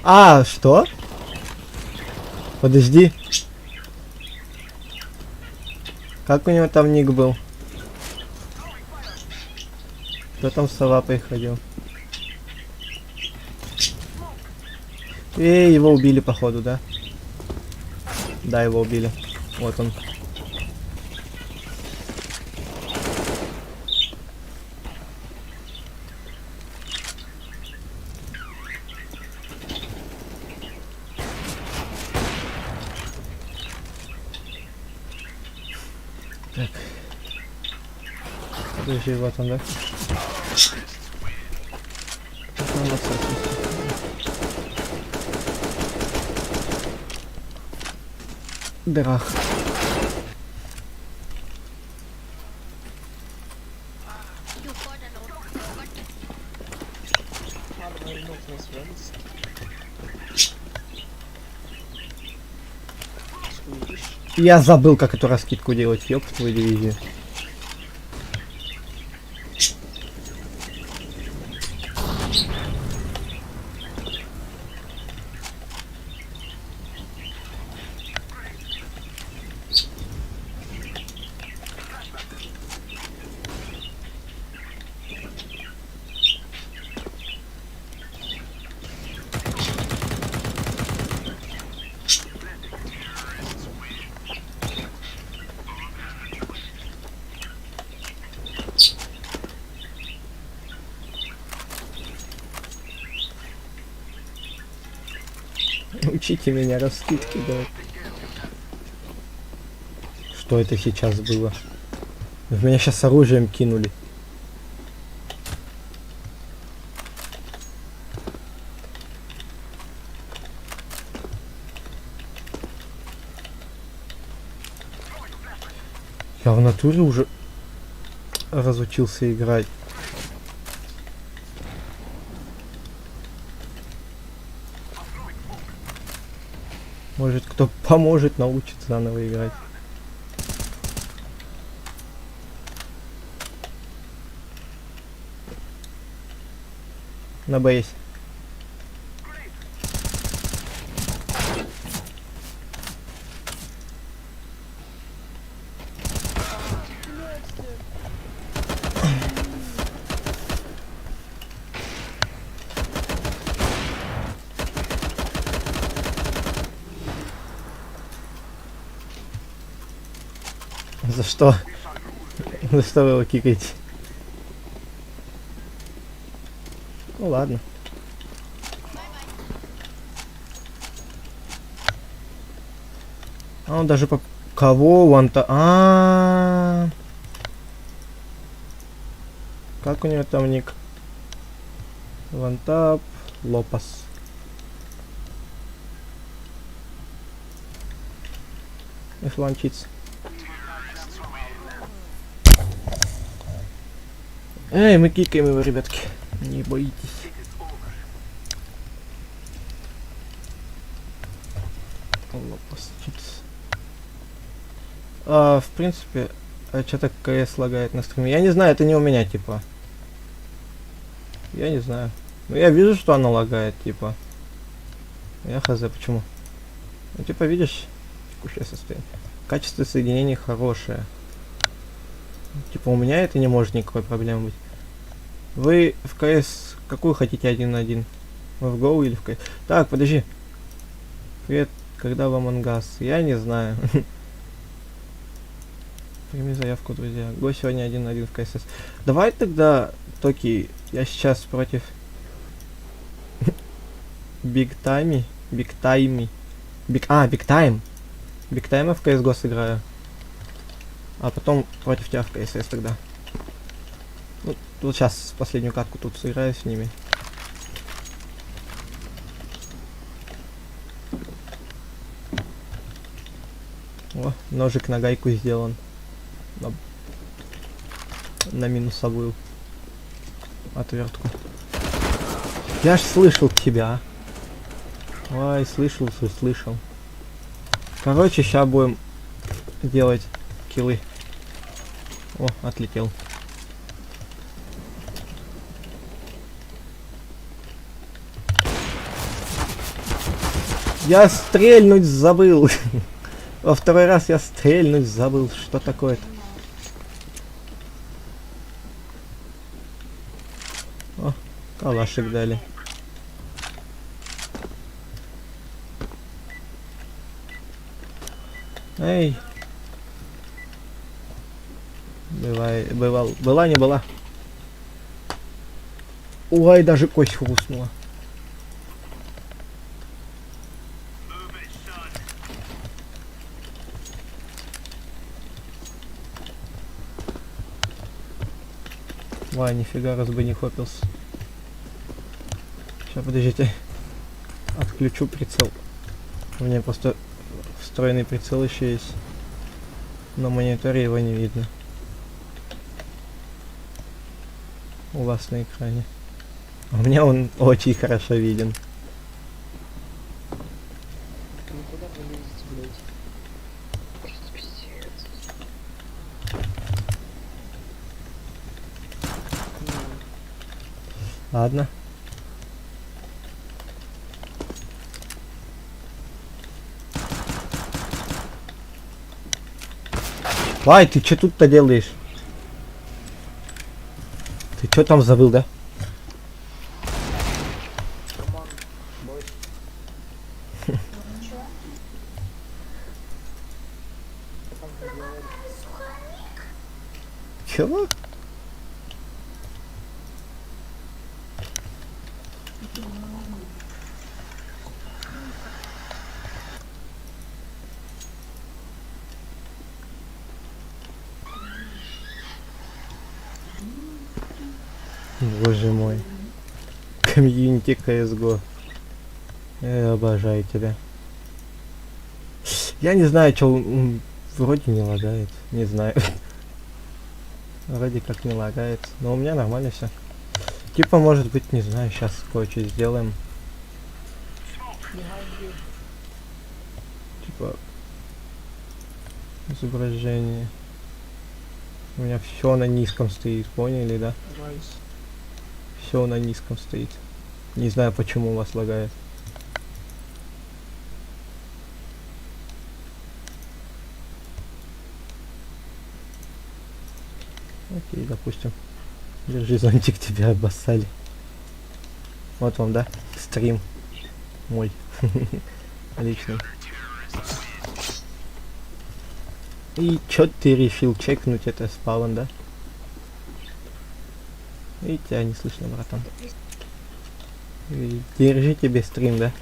S1: А, что? Подожди. Как у него там ник был? Кто там с лапой ходил? Эй, его убили походу, да? Да, его убили. Вот он. Так. Подожди, вот он, да? Как нам отсосать? Драх. Я забыл, как эту раскидку делать, ёб твою дивизию. Учите меня раскидки делать. Что это сейчас было? В меня сейчас оружием кинули. Я в натуре уже разучился играть. Может, кто поможет научиться заново играть. На бейс. За что? За что вы его кикаете? Ну ладно. А он даже по... Кого ванта... Как у него там ник? Вантап Лопас. F1 Эй, мы кикаем его, ребятки. Не боитесь. В принципе, что-то КС лагает на стриме. Я не знаю, это не у меня, типа. Я не знаю. Но я вижу, что она лагает, типа. Я хз, почему? Ну, типа, видишь, текущее состояние. Качество соединений хорошее. Типа, у меня это не может никакой проблемы быть. Вы в КС какую хотите 1 на 1? Вы в Go или в КС? Так, подожди. Привет, когда в Among Us? Я не знаю. Прими заявку, друзья. Го сегодня 1 на 1 в КСС. Давай тогда, Токи, я сейчас против Биг Тайми. Биг Тайми. Биг Тайм. Биг Тайма в CSGO сыграю. А потом против тебя в КСС тогда. Ну, вот сейчас последнюю катку тут сыграю с ними. О, ножик на гайку сделан. На минусовую отвертку. Я ж слышал тебя. Ой, слышал. Короче, сейчас будем делать киллы. О, отлетел. Я стрельнуть забыл. Во второй раз я стрельнуть забыл. Что такое-то? О, калашик дали. Эй. Была, не была. Ой, даже кость хрустнула. Ой, нифига, раз бы не хопился. Сейчас, подождите. Отключу прицел. У меня просто встроенный прицел еще есть. На мониторе его не видно. У вас на экране. У меня он очень хорошо виден.
S6: Ну куда вы лезете, блядь? Просто пиздец.
S1: Ладно. Вай, ты что тут-то делаешь? Ты что там забыл, да? Чего? Боже мой. Комьюнити CSGO. Я обожаю тебя. Я не знаю, что вроде не лагает. Не знаю. Вроде как не лагает. Но у меня нормально все. Типа, может быть, не знаю, сейчас кое-что сделаем. Типа изображение. У меня все на низком стоит, поняли, да? Все на низком стоит. Не знаю, почему у вас лагает. Окей, допустим. Держи зонтик, тебя обоссали. Вот вам, да? Стрим мой. Личный. И чё ты решил чекнуть это спаун, да? И тебя не слышно, братан. И держи тебе стрим, да?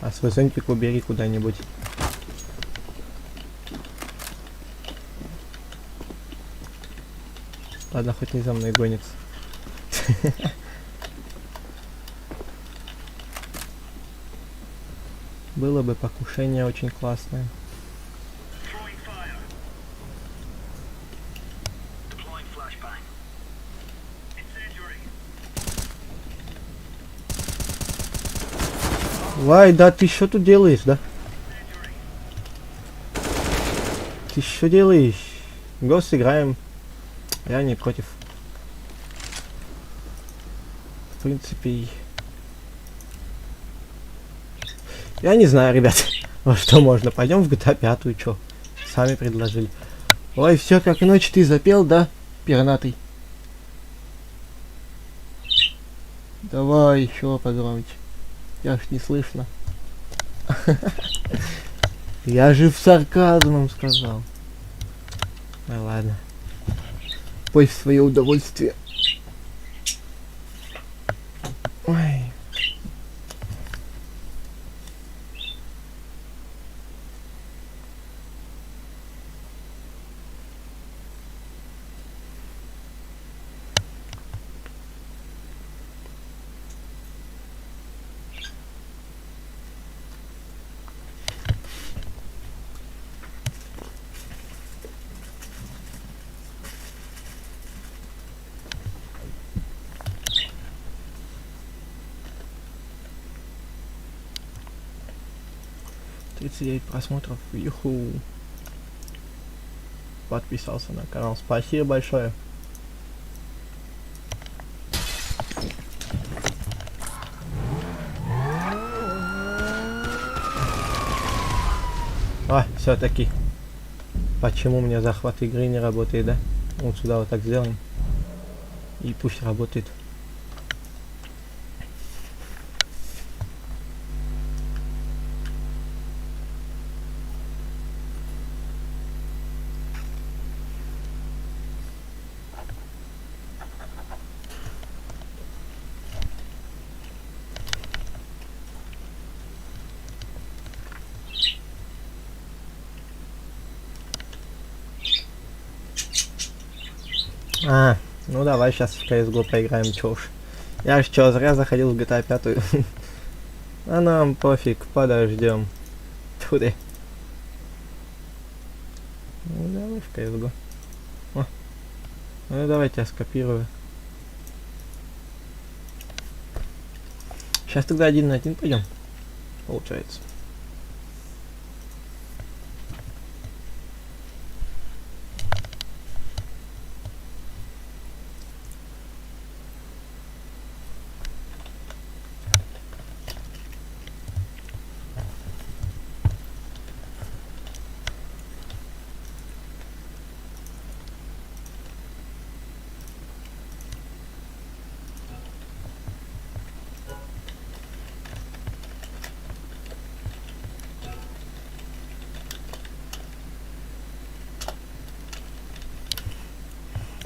S1: А свой зонтик убери куда-нибудь. Ладно, хоть не за мной гонится. Было бы покушение очень классное. Вай, да ты что тут делаешь, да? Ты что делаешь? Го сыграем. Я не против. В принципе, я не знаю, ребят, во что можно. Пойдем в GTA 5, чё? Сами предложили. Ой, все, как ночь ты запел, да, пернатый? Давай еще погромче. Я ж не слышно. Я же в сарказмом сказал. Ну ладно. Пой в свое удовольствие. Ой. Просмотров, юху. Подписался на канал, спасибо большое. А, все-таки. Почему у меня захват игры не работает, да? Вот сюда вот так сделаем. И пусть работает. А, ну давай сейчас в CSGO поиграем, чё уж. Я ж чё, зря заходил в GTA 5. А нам пофиг, подождем. Туда. Ну давай в CSGO. О. Ну давайте я скопирую. Сейчас тогда 1 на 1 пойдем. Получается.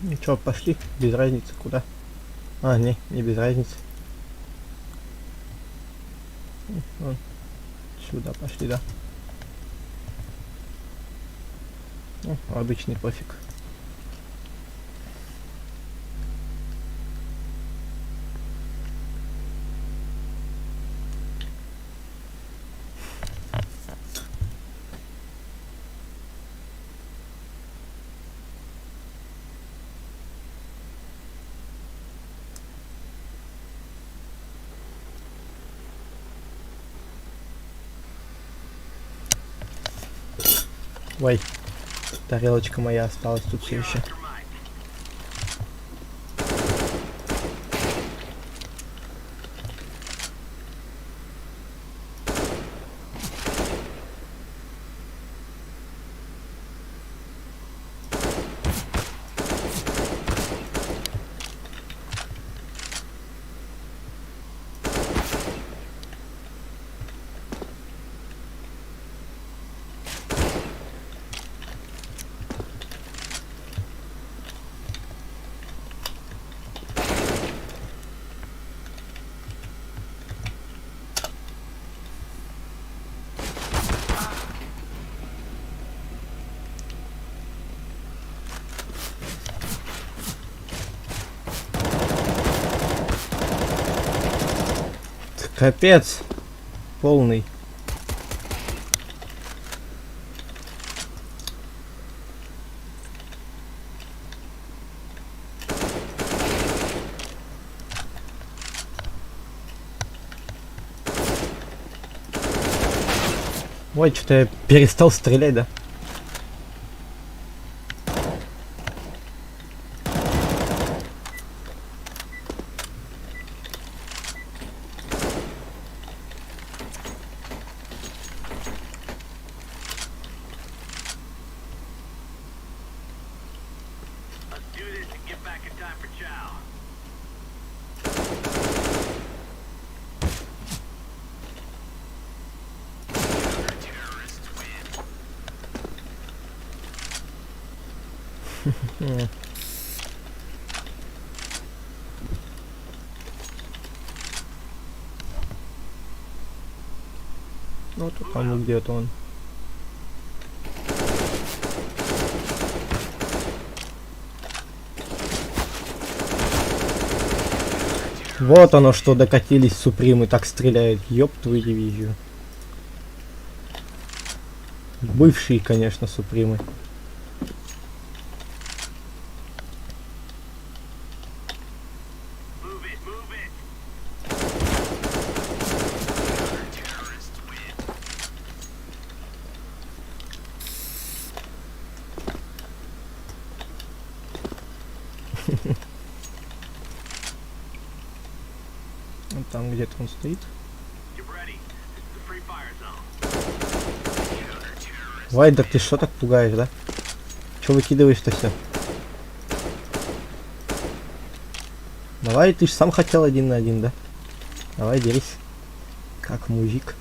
S1: Ну чё, пошли, без разницы куда. А, не без разницы. Вон, сюда пошли, да. Ну, обычный пофиг. Ой, тарелочка моя осталась тут все еще. Капец. Полный. Ой, что-то я перестал стрелять, да? Ну тут там где-то он. Вот оно что, докатились Супримы, так стреляет. Ёб твою дивизию. Бывшие, конечно, Супримы. Вот там где-то он стоит. Вайдер, ты что так пугаешь, да? Че выкидываешь-то все? Давай, ты ж сам хотел 1 на 1, да? Давай, дерись. Как мужик.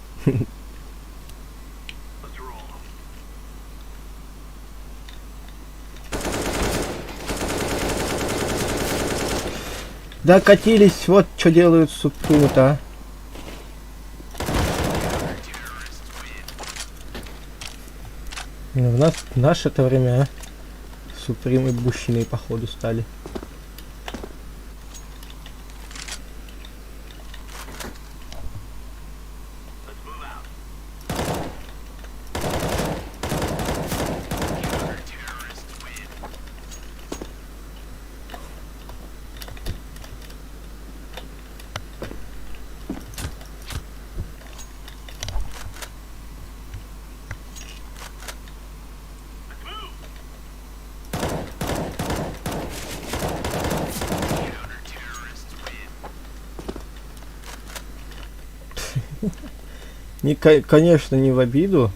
S1: Да катились, вот что делают супрумы-то, а. Ну, в наше это время, а? Супримы бущиной походу стали. Конечно, не в обиду.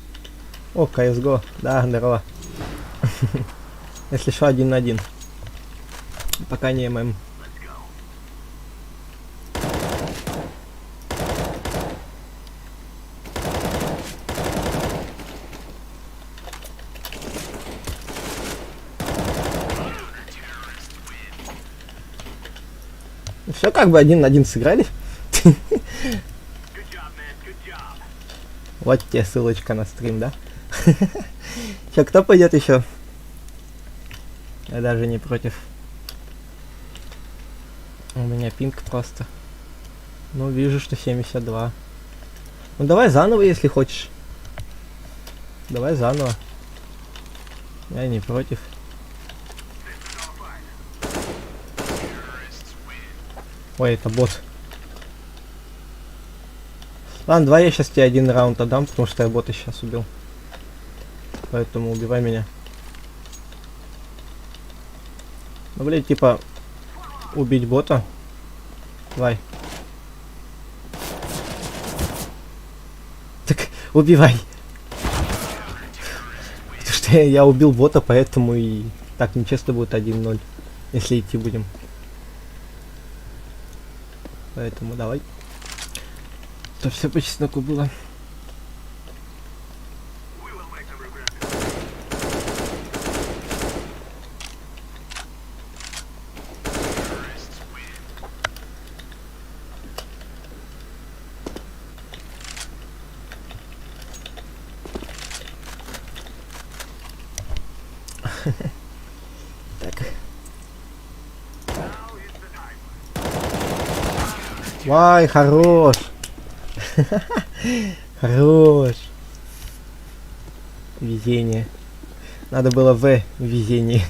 S1: О, CSGO. Да, здорово. Если что, 1 на 1. Пока не ММ. Все как бы 1 на 1 сыграли. Вот тебе ссылочка на стрим, да? Че, кто пойдет еще? Я даже не против. У меня пинг просто. Ну, вижу, что 72. Ну, давай заново, если хочешь. Давай заново. Я не против. Ой, это бот. Ладно, давай я сейчас тебе 1 раунд отдам, потому что я бота сейчас убил. Поэтому убивай меня. Ну, блядь, типа, убить бота. Давай. Так, убивай. Потому что я убил бота, поэтому и так нечестно будет 1-0, если идти будем. Поэтому давай. То все по чесноку было. Так. Вай, хорош. Хорош. Везение. Надо было в везение.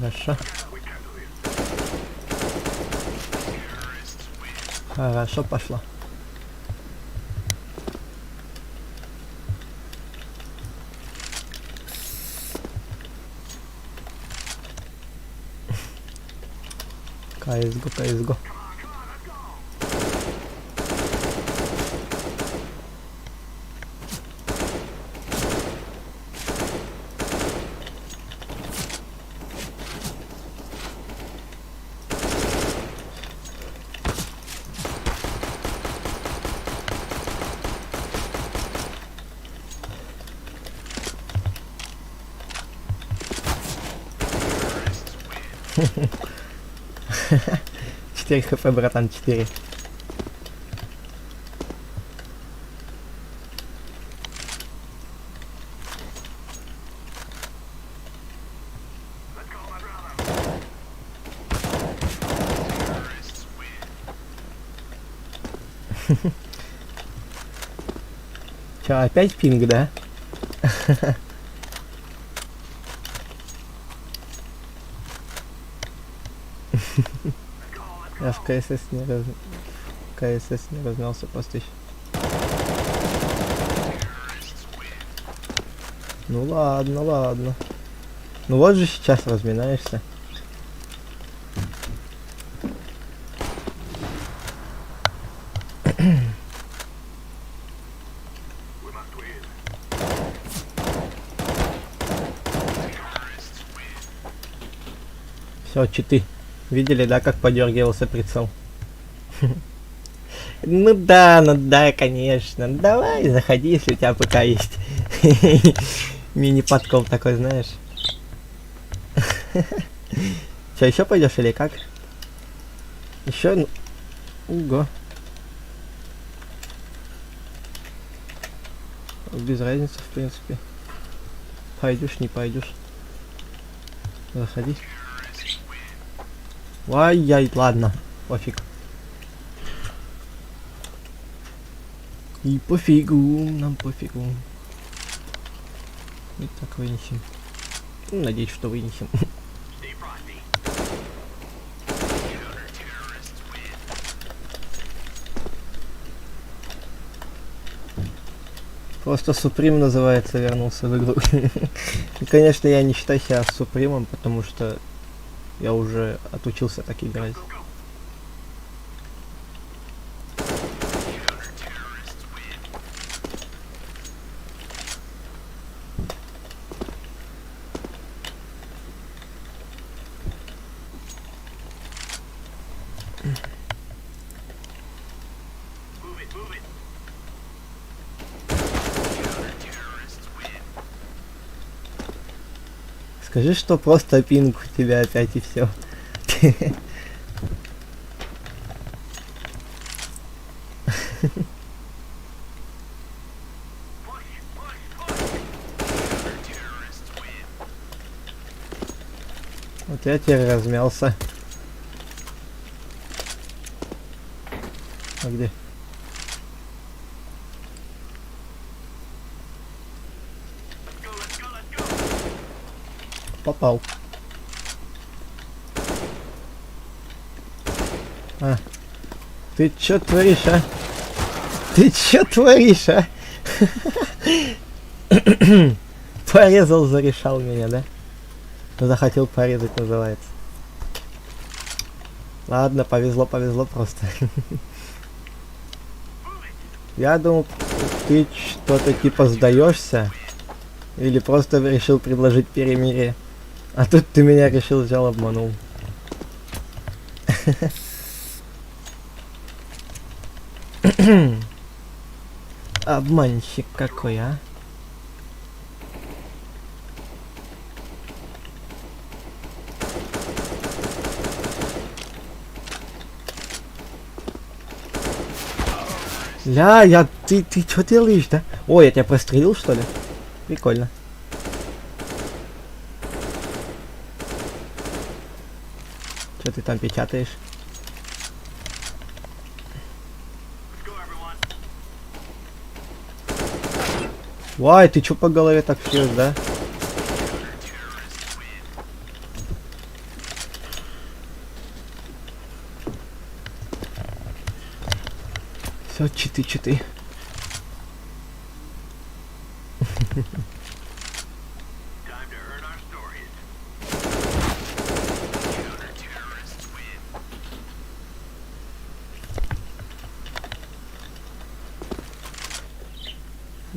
S1: Хорошо. Хорошо пошло. CSGO, CSGO. Четыре хп, братан, 4. Чё, опять пинг, да? Я в КСС не размялся просто еще. Ну ладно, ладно. Ну вот же сейчас разминаешься. Все, читы. Видели, да, как подергивался прицел? Ну да, конечно. Давай, заходи, если у тебя ПК есть. Мини-подкоп такой, знаешь. Че, еще пойдешь или как? Еще? Ого. Без разницы, в принципе. Пойдешь, не пойдешь. Заходи. Ай-яй, ладно, пофиг. И пофигу, нам пофигу. И так вынесем. Ну, надеюсь, что вынесем. Просто Суприм называется, вернулся в игру. И, конечно, я не считаю себя Супримом, потому что я уже отучился так играть. Скажи, что просто пинг у тебя опять и все. Вот я теперь размялся. А где? Попал. А. Ты чё творишь, а? Ты чё творишь, а? Порезал, зарешал меня, да? Захотел порезать, называется. Ладно, повезло просто. Я думал, ты что-то типа сдаешься. Или просто решил предложить перемирие. А тут ты меня взял, обманул. Обманщик какой, а? Ля, ты что делаешь, да? Ой, я тебя прострелил, что ли? Прикольно. Что ты там печатаешь? Вай, ты чё по голове так бьёшь, да? Все, читы.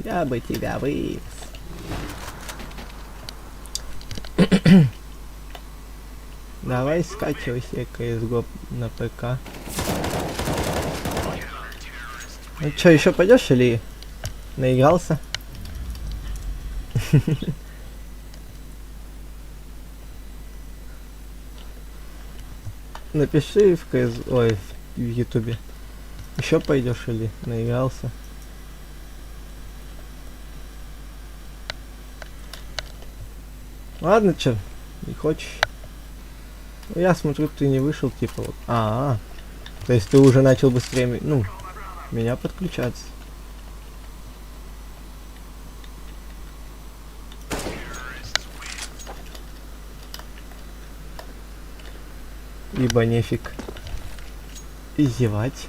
S1: Я бы тебя вывез. Давай скачивайся CSGO на ПК. Ну чё, еще пойдешь или наигрался? Напиши в КС... Ой, в Ютубе. Еще пойдешь или наигрался? Ладно, чё, не хочешь? Я смотрю, ты не вышел, типа вот. То есть ты уже начал быстрее, ну, меня подключаться. Ибо нефиг. зевать.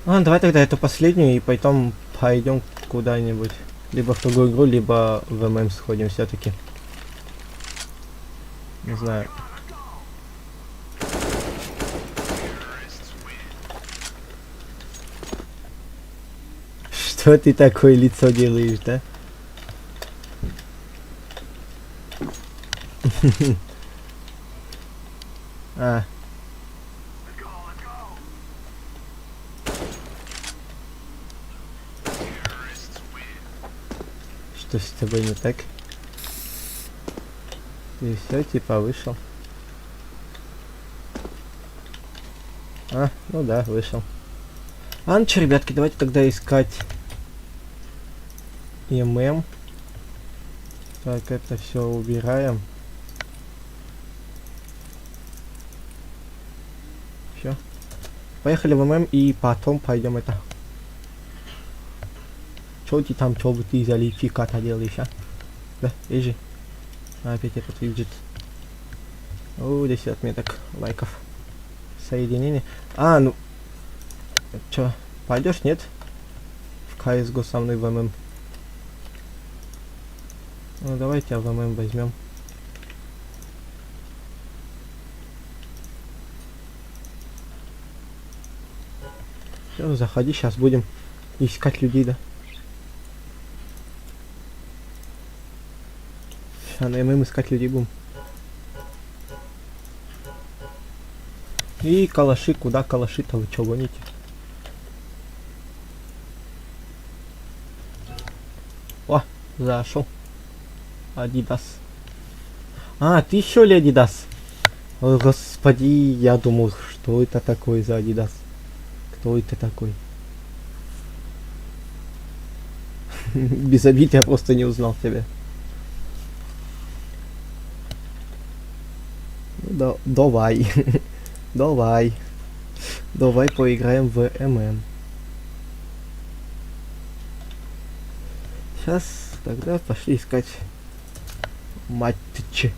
S1: Ладно, давай тогда эту последнюю и потом пойдем куда-нибудь. Либо в другую игру, либо в ММ сходим все-таки. Не знаю. Что ты такое лицо делаешь, да? А. Что с тобой не так? Ты все типа вышел. А, ну да, вышел. Ладно, чё, ребятки, давайте тогда искать ММ. Так, это все убираем. Все. Поехали в ММ и потом пойдем это. Чё ты там, чё бы ты за лификата делаешь, а? Да, ежи. Опять этот виджет. О, 10 отметок лайков. Соединение. А, ну. Чё, пойдешь, нет? В CSGO со мной в ММ. Ну, давайте в ММ возьмем. Все, заходи, сейчас будем искать людей, да? Сейчас на ММ искать людей будем. И калаши, куда калаши-то, вы чё гоните? О, зашел. Адидас. А, ты еще ли Адидас? О, господи, я думал, что это такое за Адидас? Кто это такой? Без обид, я просто не узнал тебя. Давай. Давай. Давай поиграем в ММ. Сейчас тогда пошли искать матчи.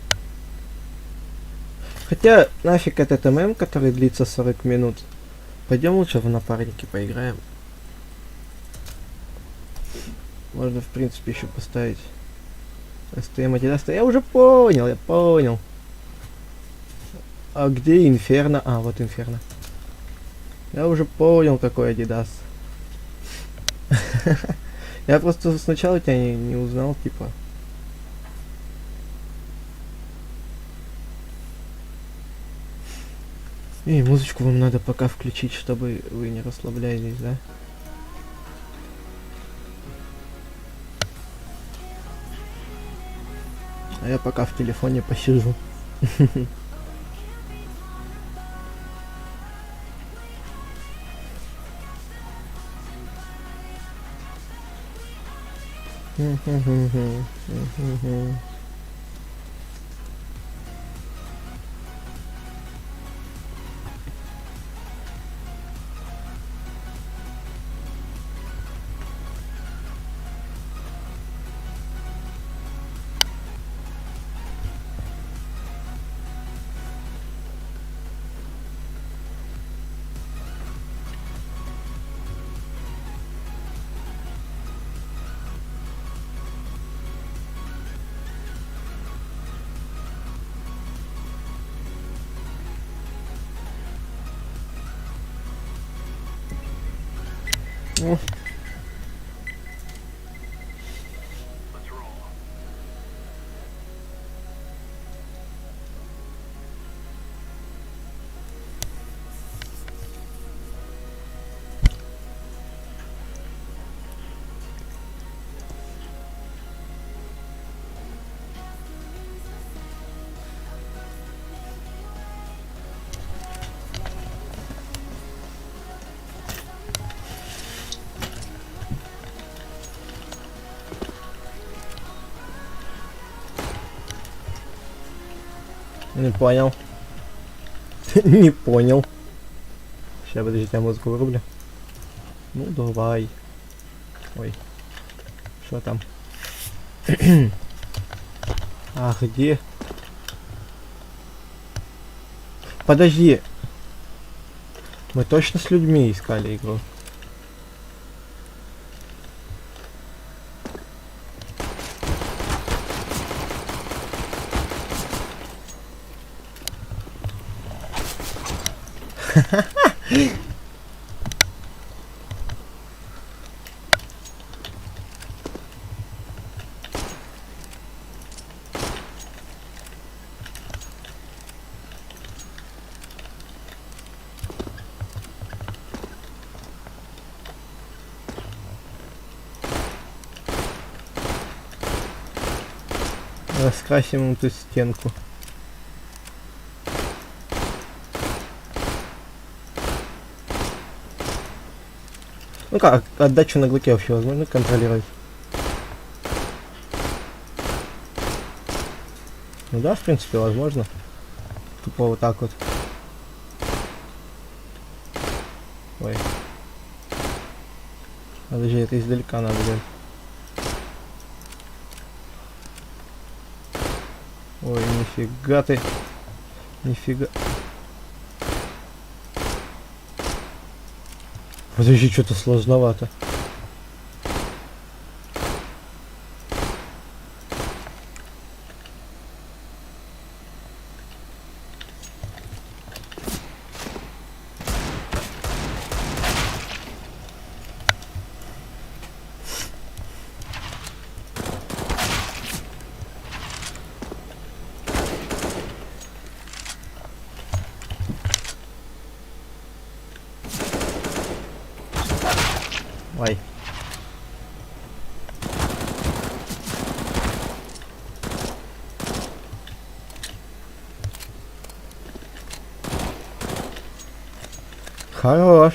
S1: Хотя нафиг этот ММ, который длится 40 минут. Пойдем лучше в напарники поиграем. Можно в принципе еще поставить СТМ Адидас. Я уже понял, я понял. А где Инферно? А, вот Инферно. Я уже понял, какой Адидас. Я просто сначала тебя не узнал, типа. И музычку вам надо пока включить, чтобы вы не расслаблялись, да? А я пока в телефоне посижу. Ну. Не понял. Не понял. Сейчас, подождите, я музыку вырублю. Ну, давай. Ой. Что там? А, где? Подожди. Мы точно с людьми искали игру. Раскрасим эту стенку. Ну как, отдачу на глуке вообще возможно контролировать? Ну да, в принципе, возможно. Тупо вот так вот. Ой. Подожди, это издалека надо делать. Ой, нифига ты. Нифига. Подожди, что-то сложновато. Ой. Хорош.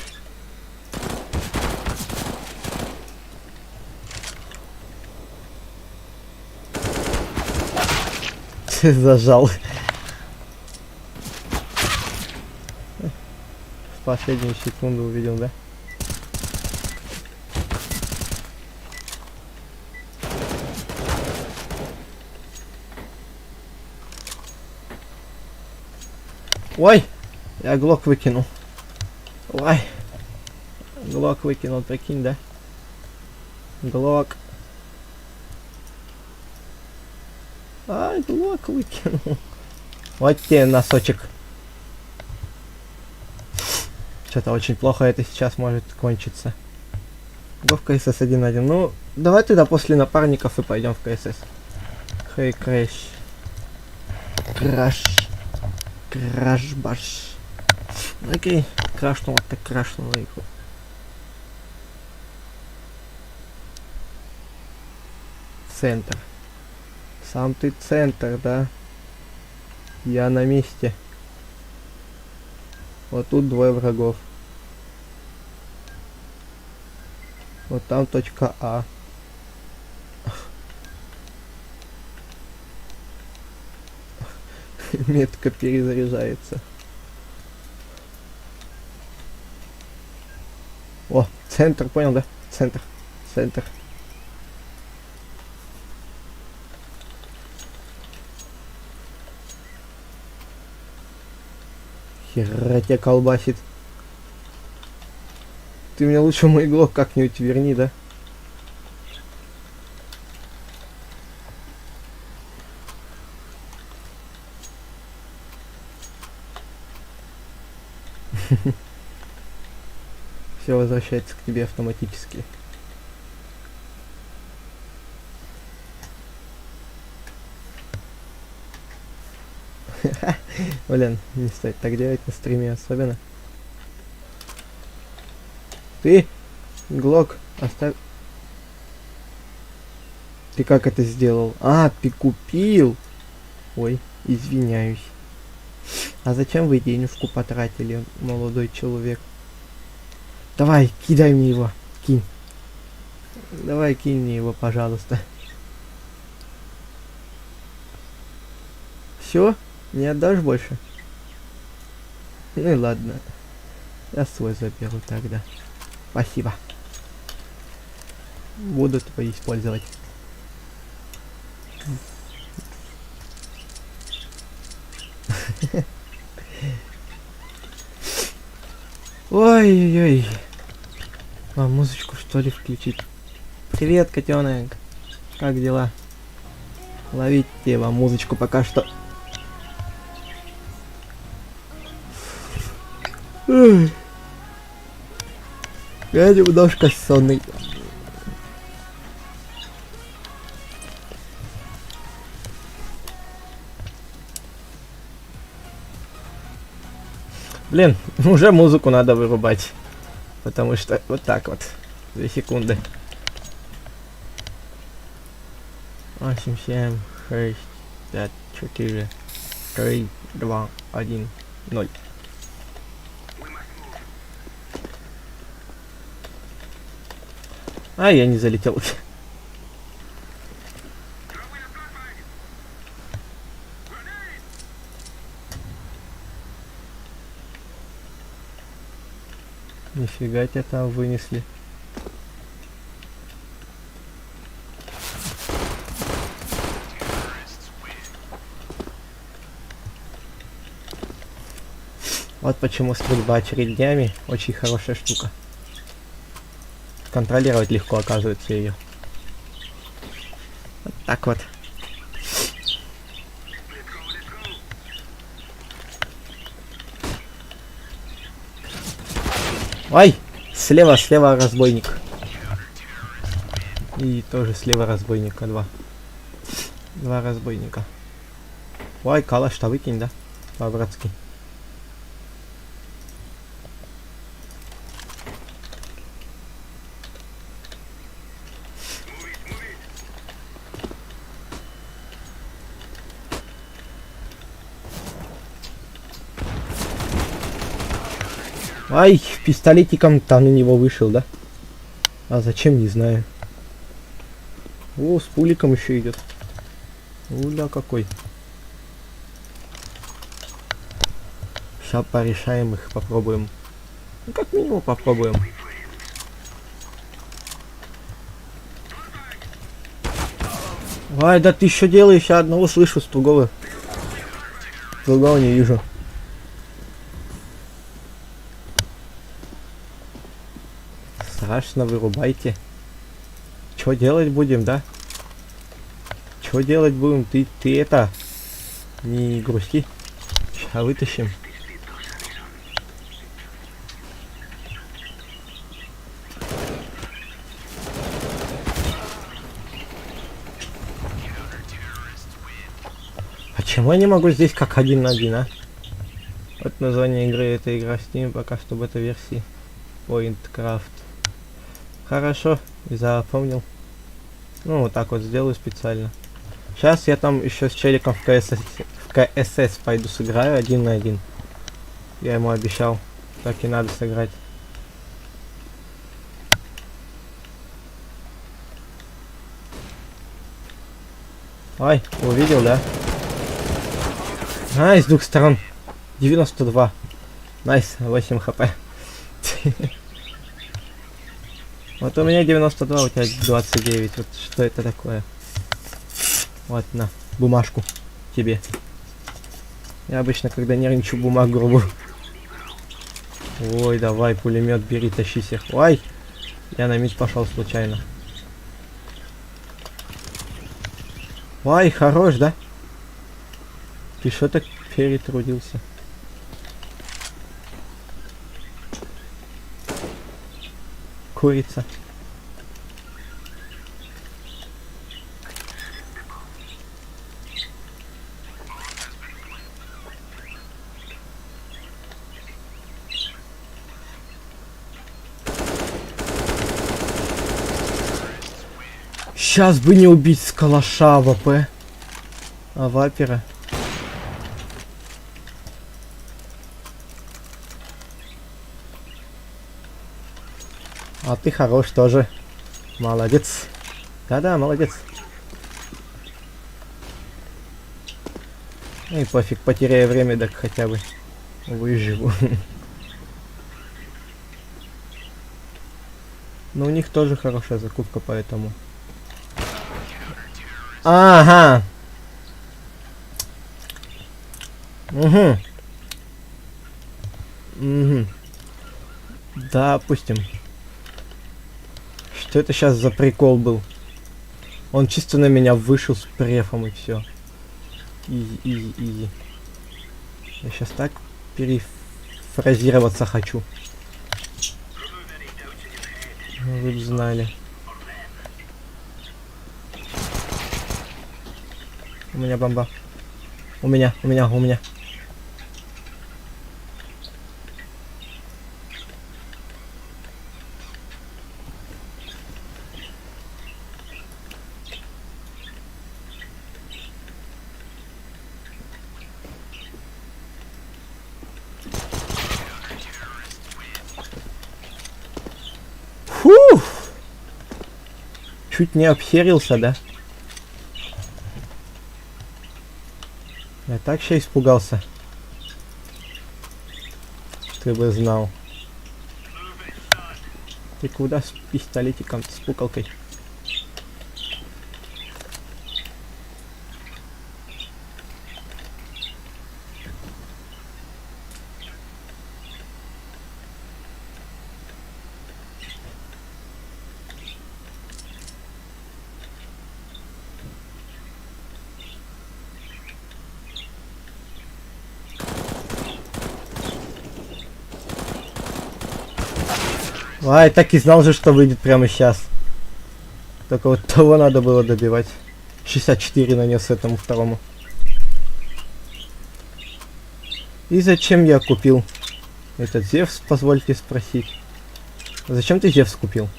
S1: Зажал. В последнюю секунду увидел, да? Ой, я глок выкинул. Ой, глок выкинул, прикинь, да? Глок. Ай, глок выкинул. Вот тебе носочек. Что-то очень плохо это сейчас может кончиться. Го в КСС 1.1. Ну, давай тогда после напарников и пойдем в КСС. Хей, крэш. Краш. Краш-баш. Окей, крашнула так крашнула игру. Центр. Сам ты центр, да? Я на месте. Вот тут двое врагов. Вот там точка А. Метка перезаряжается. О, центр, понял, да? Центр. Центр. Хера тебя колбасит. Ты мне лучше мой глок как-нибудь верни, да? Все возвращается к тебе автоматически. Блин, не стоит так делать на стриме особенно. Ты, глок, оставь. Ты как это сделал? А, ты купил. Ой, извиняюсь. А зачем вы денежку потратили, молодой человек? Давай, кидай мне его. Кинь. Давай, кинь мне его, пожалуйста. Все? Не отдашь больше? Ну и ладно. Я свой заберу тогда. Спасибо. Буду твои использовать. Ой-ой-ой. А музычку что ли включить? Привет, котенок. Как дела? Ловите вам музычку пока что. Ой. Я немножко сонный. Блин, уже музыку надо вырубать. Потому что вот так вот. 2 секунды. 8, 7, 6, 5, 4, 3, 2, 1, 0. А, я не залетел. Нифига тебя там вынесли. Вот почему стрельба очередями очень хорошая штука. Контролировать легко, оказывается, ее. Вот так вот. Ой! Слева разбойник. И тоже слева разбойника 2. 2 разбойника. Ой, калаш-то выкинь, да? По-братски. Ай, пистолетиком-то на него вышел, да? А зачем, не знаю. О, с пуликом еще идет. Уля какой. Сейчас порешаем их, попробуем. Ну, как минимум попробуем. Ай, да ты еще делаешь, я одного слышу, с другого. Другого не вижу. Страшно, вырубайте. Что делать будем, да? Что делать будем? Ты это... Не грусти. Сейчас вытащим. Почему я не могу здесь как 1 на 1, а? Вот название игры. Это игра Steam, пока что в этой версии. Pointcraft. Хорошо, запомнил. Ну, вот так вот сделаю специально. Сейчас я там еще с челиком в КСС пойду сыграю 1 на 1. Я ему обещал. Так и надо сыграть. Ой, увидел, да? А, из 2 сторон. 92. Найс, 8 хп. Вот у меня 92, у тебя 29. Вот что это такое? Вот, на, бумажку тебе. Я обычно, когда нервничаю, бумагу рву. Ой, давай, пулемет бери, тащи всех. Ой, я на мид пошел случайно. Ой, хорош, да? Ты что так перетрудился? Курица. Сейчас бы не убить с калаша АВП. А вапера. А ты хорош тоже. Молодец. Да-да, молодец. Ну и пофиг, потеряю время, так хотя бы выживу. Но у них тоже хорошая закупка, поэтому... Ага! Угу. Угу. Допустим. Что это сейчас за прикол был? Он чисто на меня вышел с префом и все. Изи. Я сейчас так перефразироваться хочу. Вы бы знали. У меня бомба. У меня. Фу! Чуть не обхерился, да? Я так сейчас испугался. Ты бы знал. Ты куда с пистолетиком, с пукалкой? Ай, так и знал же, что выйдет прямо сейчас. Только вот того надо было добивать. 64 нанес этому второму. И зачем я купил этот Зевс, позвольте спросить. Зачем ты Зевс купил?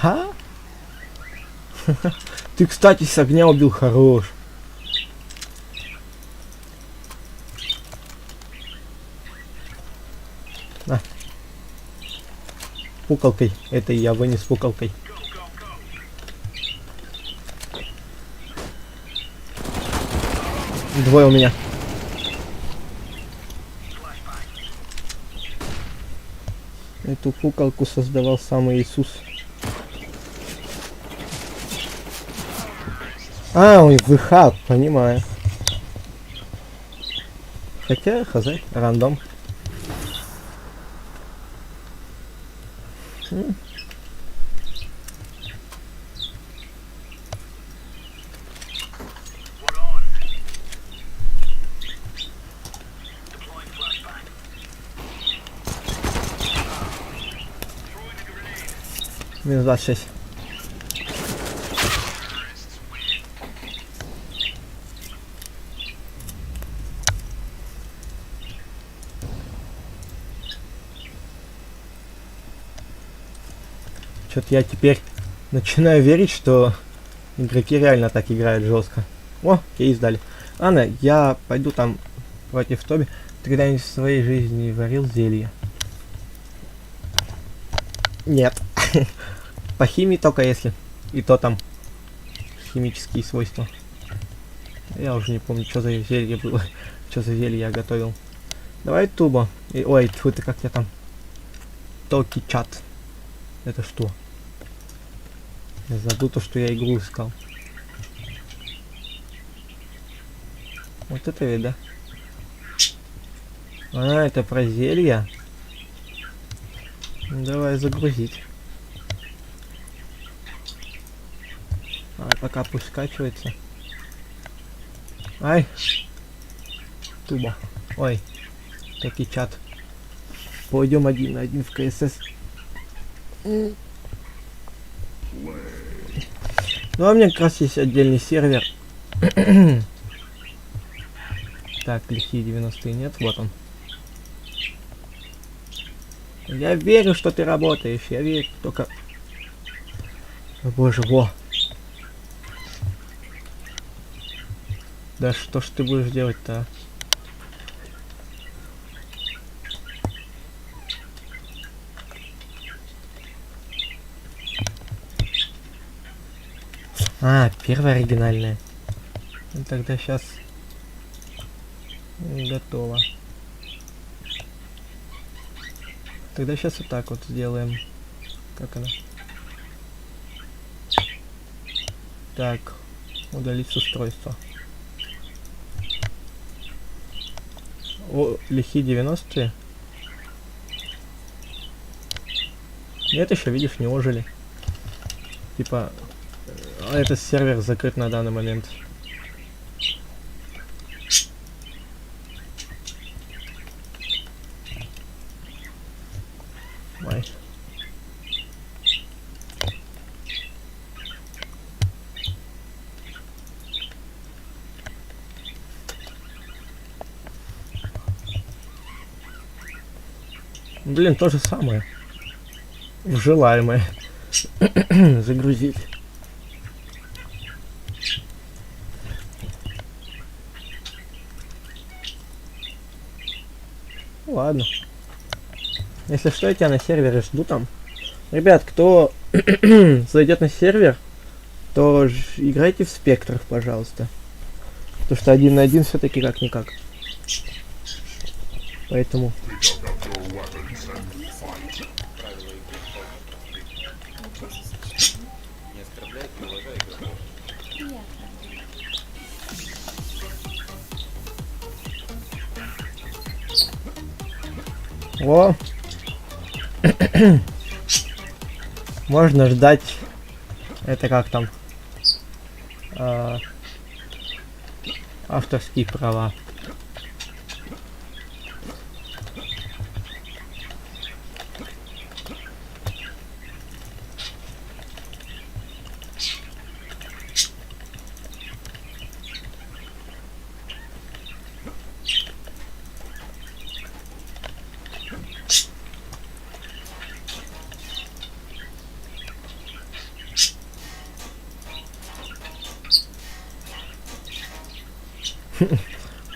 S1: Да? Ты, кстати, с огня убил, хорош. На. Пукалкой. Это я вынес пукалкой. Двое у меня. Эту пукалку создавал сам Иисус. А, он ВХ, понимаю. Хотя, хз, рандом. Минус 26. Что-то я теперь начинаю верить, что игроки реально так играют жестко. О, кейс дали. Ладно, я пойду там против Тоби. Ты когда-нибудь в своей жизни варил зелье? Нет. По химии только если. И то там химические свойства. Я уже не помню, что за зелье было. Что за зелье я готовил. Давай тубо. Ой, тьфу, ты как я там. Токи чат. Это что? Я забыл то, что я игру искал. Вот это ведь, да? А, это про зелья. Давай загрузить. А, пока пусть скачивается. Ай! Тубо. Ой. Таки чат. Пойдем 1 на 1 в КСС. Ну а у меня как раз есть отдельный сервер. Так, лихие 90-е нет, вот он. Я верю, что ты работаешь, я верю, только... О, боже, во! Да что ж ты будешь делать-то? А, первая оригинальная. Ну, тогда сейчас готово. Тогда сейчас вот так вот сделаем. Как она? Так, удалить с устройства. О, лихие 90-е. Нет, еще, видишь, не ожили. Типа, этот сервер закрыт на данный момент. Ой. Блин, то же самое. Желаемое. Загрузить. Ладно. Если что, я тебя на сервере жду там. Ребят, кто зайдет на сервер, то играйте в спектрах, пожалуйста. Потому что 1 на 1 все-таки как-никак. Поэтому... О! Можно ждать. Это как там? Авторские права.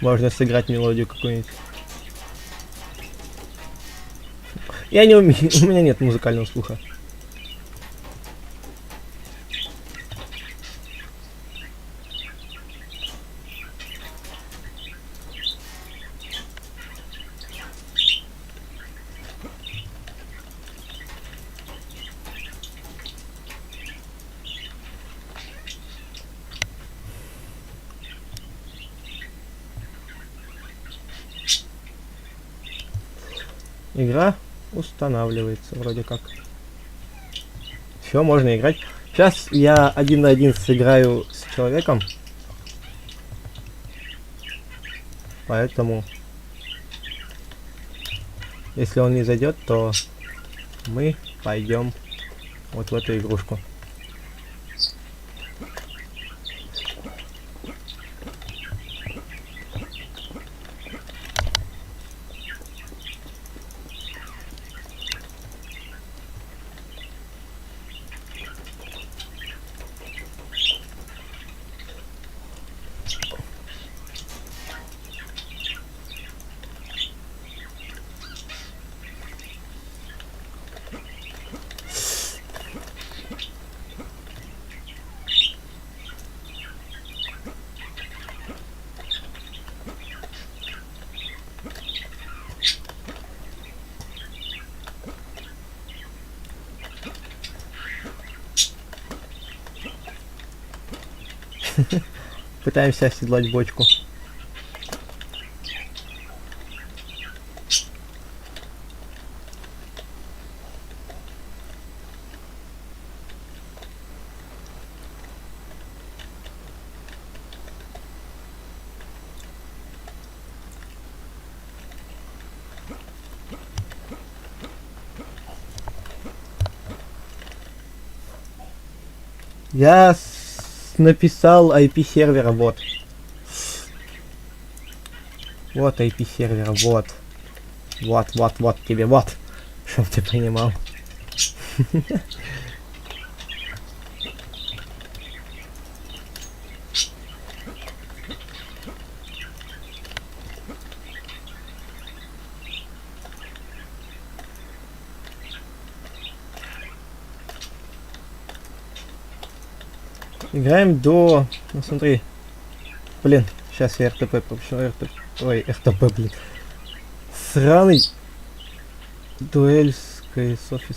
S1: Можно сыграть мелодию какую-нибудь. Я не умею, у меня нет музыкального слуха. Игра устанавливается вроде как. Все, можно играть. Сейчас я 1 на 1 сыграю с человеком. Поэтому, если он не зайдет, то мы пойдем вот в эту игрушку. Пытаемся оседлать бочку. Я написал IP сервера, вот. Вот IP сервера, вот. Вот тебе, вот. Чтоб ты понимал. Играем до... Ну смотри. Блин, сейчас я РТП пропущу. Ой, РТП, блин. Сраный. Дуэль с КС офис.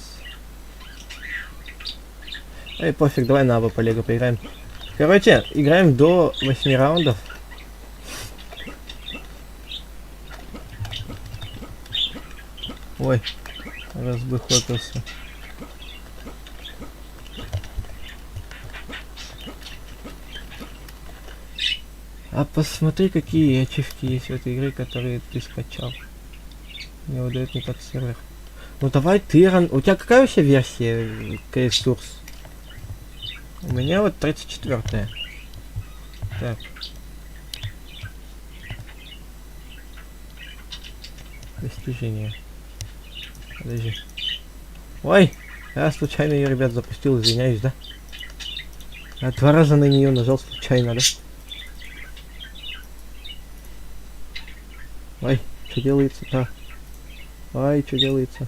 S1: Эй, пофиг, давай на оба полега поиграем. Короче, играем до 8 раундов. Ой, разбыхлопился. А посмотри, какие ачивки есть в этой игре, которые ты скачал. Не выдает никак сервер. Ну давай ты, у тебя какая вообще версия CS Source? У меня вот 34-я. Так. Достижение. Подожди. Ой! Я случайно ее, ребят, запустил, извиняюсь, да? Я 2 раза на нее нажал случайно, да? Ой, что делается-то? Ой, что делается?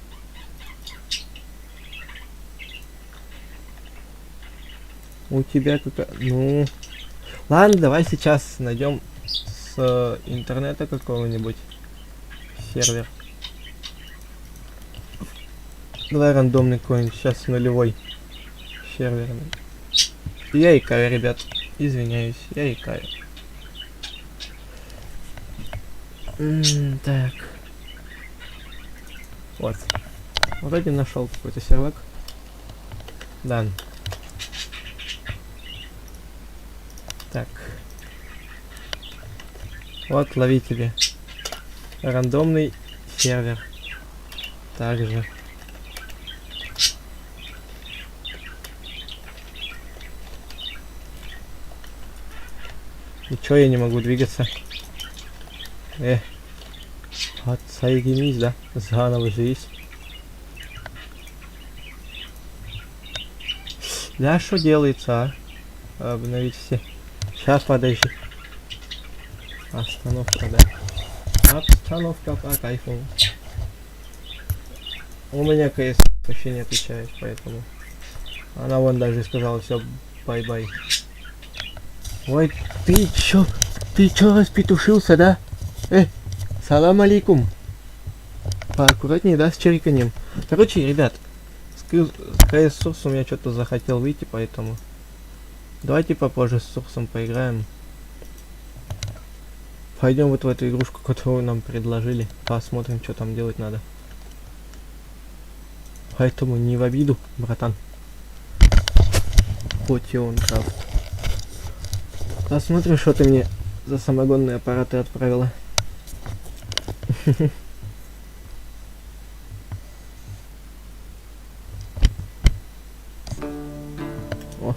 S1: У тебя какая... Ну... Ладно, давай сейчас найдем с интернета какого-нибудь сервер. Давай рандомный какой-нибудь, сейчас нулевой серверный. Я икаю, ребят, извиняюсь, я икаю. Так. Вот. Вроде нашел какой-то сервак. Да. Так. Вот, лови тебе. Рандомный сервер. Также. И чё я не могу двигаться? Отсоединись, да? Заново живись. Да, что делается, а? Обновить все. Сейчас, подожди. Остановка, да. Остановка по кайфу. У меня КС вообще не отвечает, поэтому... Она вон даже сказала, все, бай-бай. Ой, ты чё распетушился, да? Салам алейкум. Поаккуратнее, да, с чириканьем. Короче, ребят, с CS Source у меня что-то захотел выйти, поэтому... Давайте попозже с Сурсом поиграем. Пойдем вот в эту игрушку, которую нам предложили. Посмотрим, что там делать надо. Поэтому не в обиду, братан. Хоть и он прав. Посмотрим, что ты мне за самогонные аппараты отправила. О.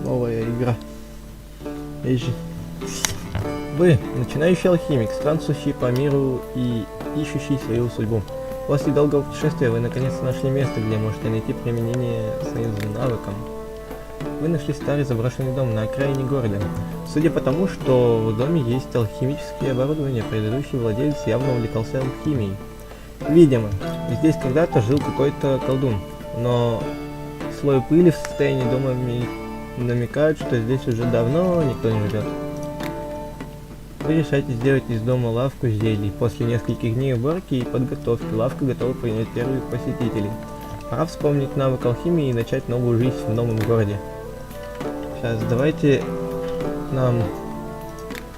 S1: Новая игра. Эйжи. Вы, начинающий алхимик, странствующий по миру и ищущий свою судьбу. После долгого путешествия вы наконец нашли место, где можете найти применение своим навыкам. Вы нашли старый заброшенный дом на окраине города. Судя по тому, что в доме есть алхимическое оборудование, предыдущий владелец явно увлекался алхимией. Видимо, здесь когда-то жил какой-то колдун, но слой пыли в состоянии дома намекает, что здесь уже давно никто не живет. Вы решаете сделать из дома лавку зелий. После нескольких дней уборки и подготовки лавка готова принять первых посетителей. Пора вспомнить навык алхимии и начать новую жизнь в новом городе. Сейчас давайте нам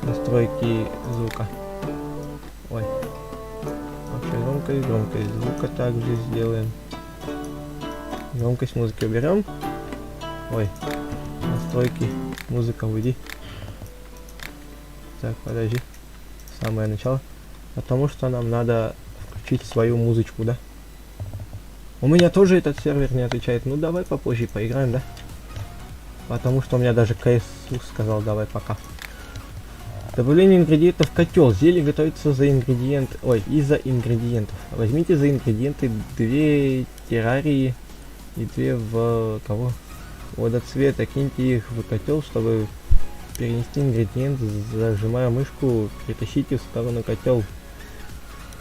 S1: настройки звука. Ой. Вообще громкость звука также сделаем. Громкость музыки уберем. Ой. Настройки. Музыка, уйди. Так, подожди. Самое начало. Потому что нам надо включить свою музычку, да? У меня тоже этот сервер не отвечает. Ну давай попозже поиграем, да? Потому что у меня даже КС сказал, давай пока. Добавление ингредиентов в котел. Зелье готовится за ингредиенты. Ой, из-за ингредиентов. Возьмите за ингредиенты 2 террарии и 2 в кого? Водоцвета. Киньте их в котел, чтобы перенести ингредиент, зажимая мышку, перетащите в сторону котел.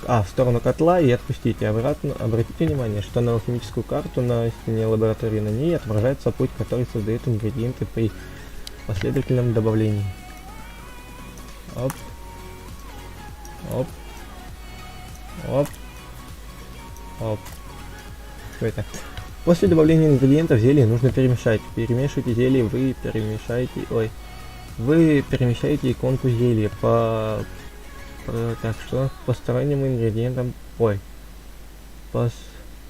S1: в сторону котла и отпустите. Обратно обратите внимание, что на алхимическую карту на стене лаборатории на ней отображается путь, который создает ингредиенты при последовательном добавлении. Оп. Оп. Оп. Оп. Что это? После добавления ингредиентов зелья нужно перемешать. Перемешивайте зелье, вы перемещаете иконку зелья по посторонним ингредиентам,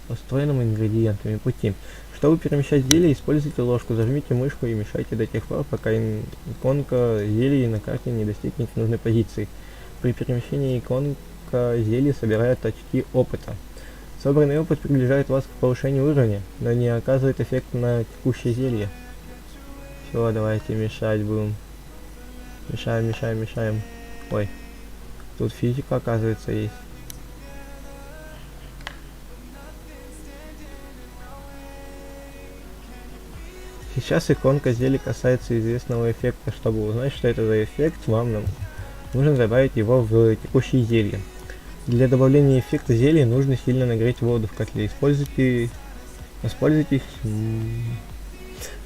S1: построенным ингредиентами пути. Чтобы перемещать зелье, используйте ложку, зажмите мышку и мешайте до тех пор, пока иконка зелья на карте не достигнет нужной позиции. При перемещении иконка зелья собирает очки опыта. Собранный опыт приближает вас к повышению уровня, но не оказывает эффект на текущее зелье. Все, давайте мешать будем. Мешаем, мешаем, мешаем. Ой, тут физика, оказывается, есть. Сейчас иконка зелья касается известного эффекта. Чтобы узнать, что это за эффект, вам нужно добавить его в текущее зелье. Для добавления эффекта зелья нужно сильно нагреть воду в котле. Воспользуйтесь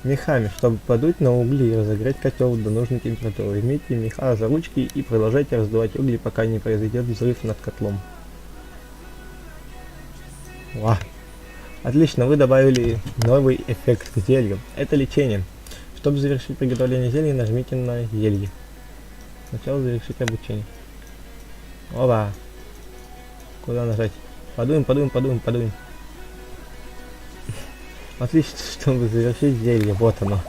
S1: мехами, чтобы подуть на угли и разогреть котел до нужной температуры. Возьмите меха за ручки и продолжайте раздувать угли, пока не произойдет взрыв над котлом. Ва! Отлично, вы добавили новый эффект к зелью. Это лечение. Чтобы завершить приготовление зелья, нажмите на зелье. Сначала завершить обучение. Оба! Куда нажать? Подуем, подуем, подуем, подуем. Отлично, чтобы завершить зелье. Вот оно.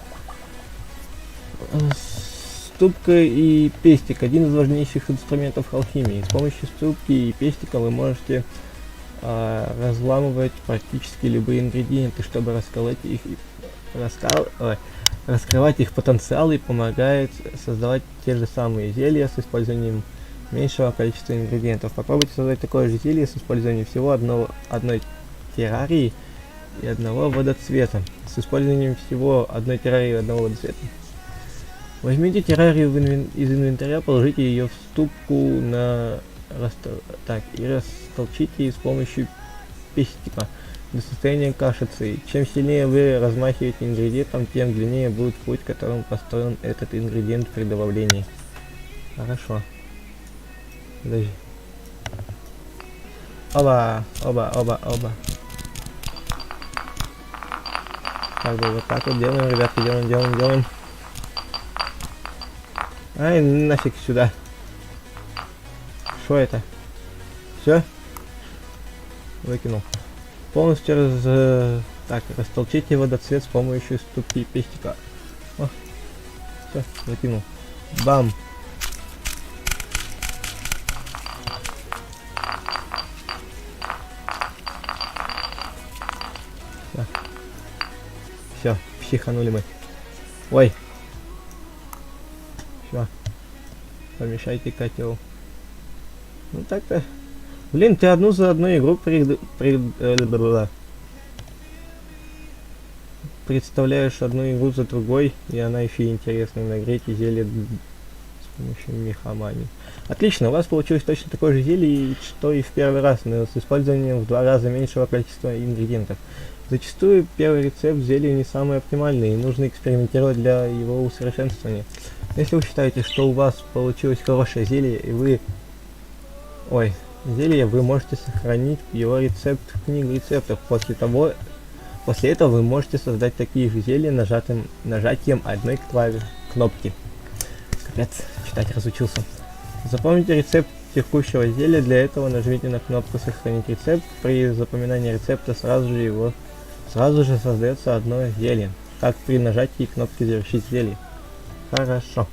S1: Ступка и пестик. Один из важнейших инструментов алхимии. С помощью ступки и пестика вы можете разламывать практически любые ингредиенты, чтобы раскрывать их потенциал, и помогает создавать те же самые зелья с использованием меньшего количества ингредиентов. Попробуйте создать такое же зелье с использованием всего одной террарии и одного водоцвета. С использованием всего одной террарии и одного водоцвета. Возьмите террарию из инвентаря, положите ее в ступку и растолчите с помощью пестика до состояния кашицы. Чем сильнее вы размахиваете ингредиентом, тем длиннее будет путь, которым построен этот ингредиент при добавлении. Хорошо. Подожди. Оба, оба, оба, оба. Как бы вот так вот делаем, ребятки, делаем. Ай, нафиг сюда. Что это? Все? Выкинул. Полностью растолчите водоцвет с помощью ступки и пестика. Все, выкинул. Бам! Все, психанули мы. Ой. Все. Помешайте котел. Ну так-то. Блин, ты одну за одной игру представляешь одну игру за другой, и она еще интересная. Нагреть зелье с помощью мехамании. Отлично, у вас получилось точно такое же зелье, что и в первый раз, но с использованием в 2 раза меньшего количества ингредиентов. Зачастую первый рецепт зелья не самый оптимальный, и нужно экспериментировать для его усовершенствования. Если вы считаете, что у вас получилось хорошее зелье, и вы можете сохранить его рецепт в книгу рецептов. После этого вы можете создать такие же зелья нажатием одной кнопки. Капец, читать разучился. Запомните рецепт текущего зелья. Для этого нажмите на кнопку «Сохранить рецепт». При запоминании рецепта сразу же создается одно зелье, как при нажатии кнопки «Завершить зелье». Хорошо.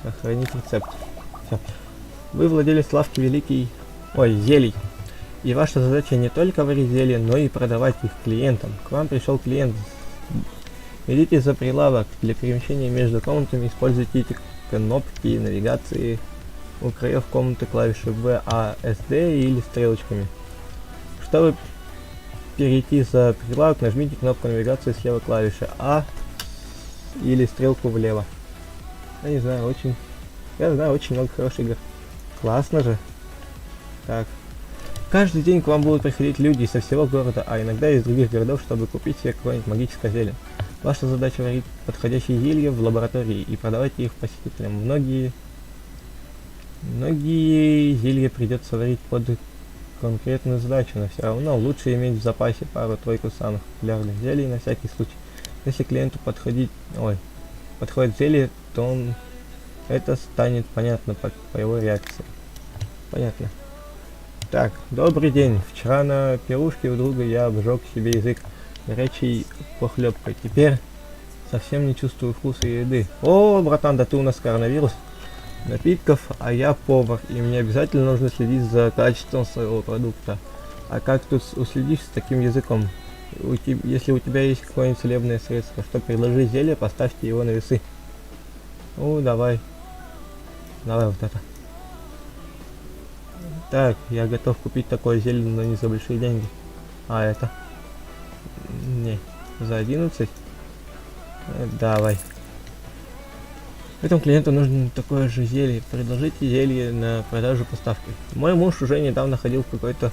S1: Сохранить рецепт. Все. Вы владелец лавки зелий. И ваша задача не только варить зелья, но и продавать их клиентам. К вам пришел клиент. Идите за прилавок. Для перемещения между комнатами используйте эти кнопки навигации у краев комнаты клавиши V, A, S, D или стрелочками. Чтобы перейти за прилавок, нажмите кнопку навигации слева клавиши A или стрелку влево. Я знаю, очень много хороших игр. Классно же. Так. Каждый день к вам будут приходить люди со всего города, а иногда из других городов, чтобы купить себе какое-нибудь магическое зелье. Ваша задача варить подходящие зелья в лаборатории и продавать их посетителям. Многие зелья придется варить под конкретную задачу, но все равно лучше иметь в запасе пару-тройку самых популярных зелий на всякий случай. Если клиенту подходит зелье, то это станет понятно по его реакции. Понятно. Так, добрый день. Вчера на пирушке у друга я обжег себе язык горячей похлебкой. Теперь совсем не чувствую вкуса еды. О, братан, да ты у нас коронавирус напитков, а я повар, и мне обязательно нужно следить за качеством своего продукта. А как тут уследишь с таким языком? Если у тебя есть какое-нибудь целебное средство, что предложи зелье, поставьте его на весы. Ну, давай. Давай вот это. Так, я готов купить такое зелье, но не за большие деньги. А это? Не, за 11? Давай. Этому клиенту нужно такое же зелье. Предложите зелье на продажу поставки. Мой муж уже недавно ходил в какой-то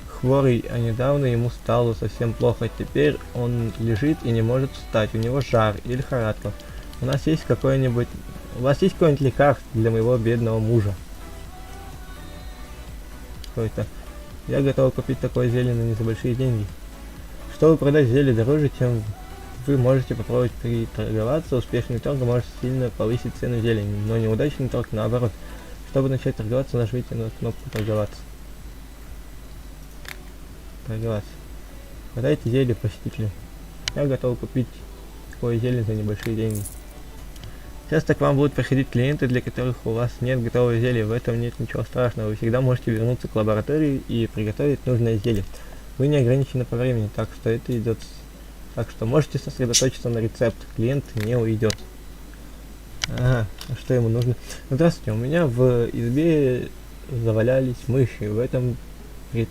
S1: хворый, а недавно ему стало совсем плохо. Теперь он лежит и не может встать. У него жар и лихорадка. У вас есть какое-нибудь лекарство для моего бедного мужа? Какое-то. Я готов купить такое зелье, но не за большие деньги. Чтобы продать зелье дороже, чем вы можете попробовать приторговаться. Успешный торг может сильно повысить цену зелья, но неудачный торг наоборот. Чтобы начать торговаться, нажмите на кнопку торговаться. Продайте зелье посетителю. Я готов купить такое зелье за небольшие деньги. Часто к вам будут приходить клиенты, для которых у вас нет готового зелья. В этом нет ничего страшного. Вы всегда можете вернуться к лаборатории и приготовить нужное зелье. Вы не ограничены по времени, так что можете сосредоточиться на рецепт. Клиент не уйдет. Ага, а что ему нужно? Здравствуйте, у меня в избе завалялись мыши. При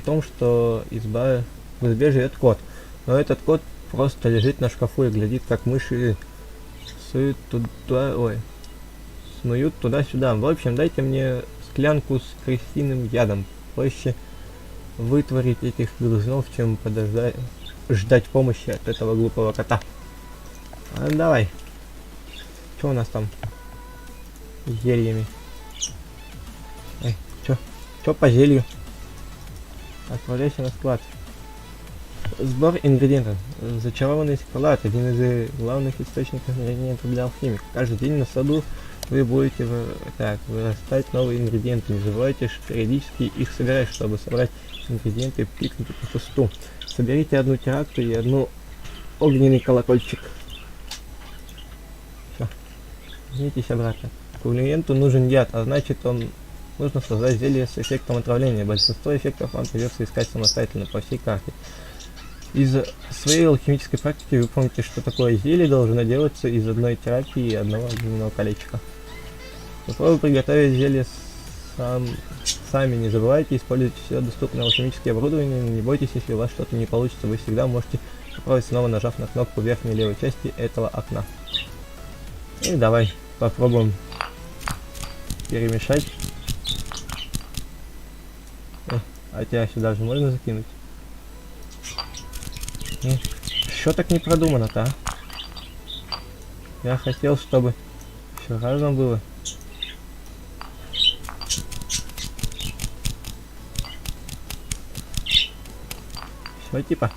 S1: том, что в избе живет кот. Но этот кот просто лежит на шкафу и глядит, как мыши снуют туда-сюда. В общем, дайте мне склянку с крысиным ядом. Проще вытворить этих грызунов, чем ждать помощи от этого глупого кота. Давай. Что у нас там с зельями? Чё по зелью? Отправляйся на склад. Сбор ингредиентов. Зачарованный шоколад – один из главных источников ингредиентов для алхимика. Каждый день на саду вы будете вырастать новые ингредиенты. Не забывайте периодически их собирать, чтобы собрать ингредиенты и пикнуть по кусту. Соберите одну теракту и одну огненный колокольчик. Все. Вернитесь обратно. Клиенту нужен яд, а значит нужно создать зелье с эффектом отравления. Большинство эффектов вам придется искать самостоятельно по всей карте. Из своей алхимической практики вы помните, что такое зелье должно делаться из одной терапии и одного огненного колечка. Попробуйте приготовить зелье сами. Не забывайте использовать все доступное алхимическое оборудование. Не бойтесь, если у вас что-то не получится, вы всегда можете попробовать снова, нажав на кнопку в верхней левой части этого окна. И давай попробуем перемешать. А тебя сюда же можно закинуть? Что так не продумано-то, а? Я хотел, чтобы все разом было. Все типа.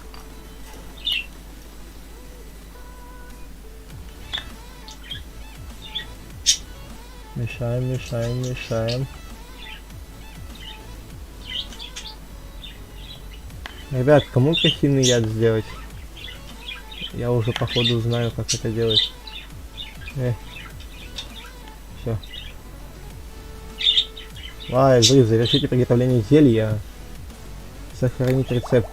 S1: Мешаем. Ребят, кому крысиный яд сделать? Я уже походу знаю, как это делать. Все. Взрыв, завершите приготовление зелья. Сохранить рецепт.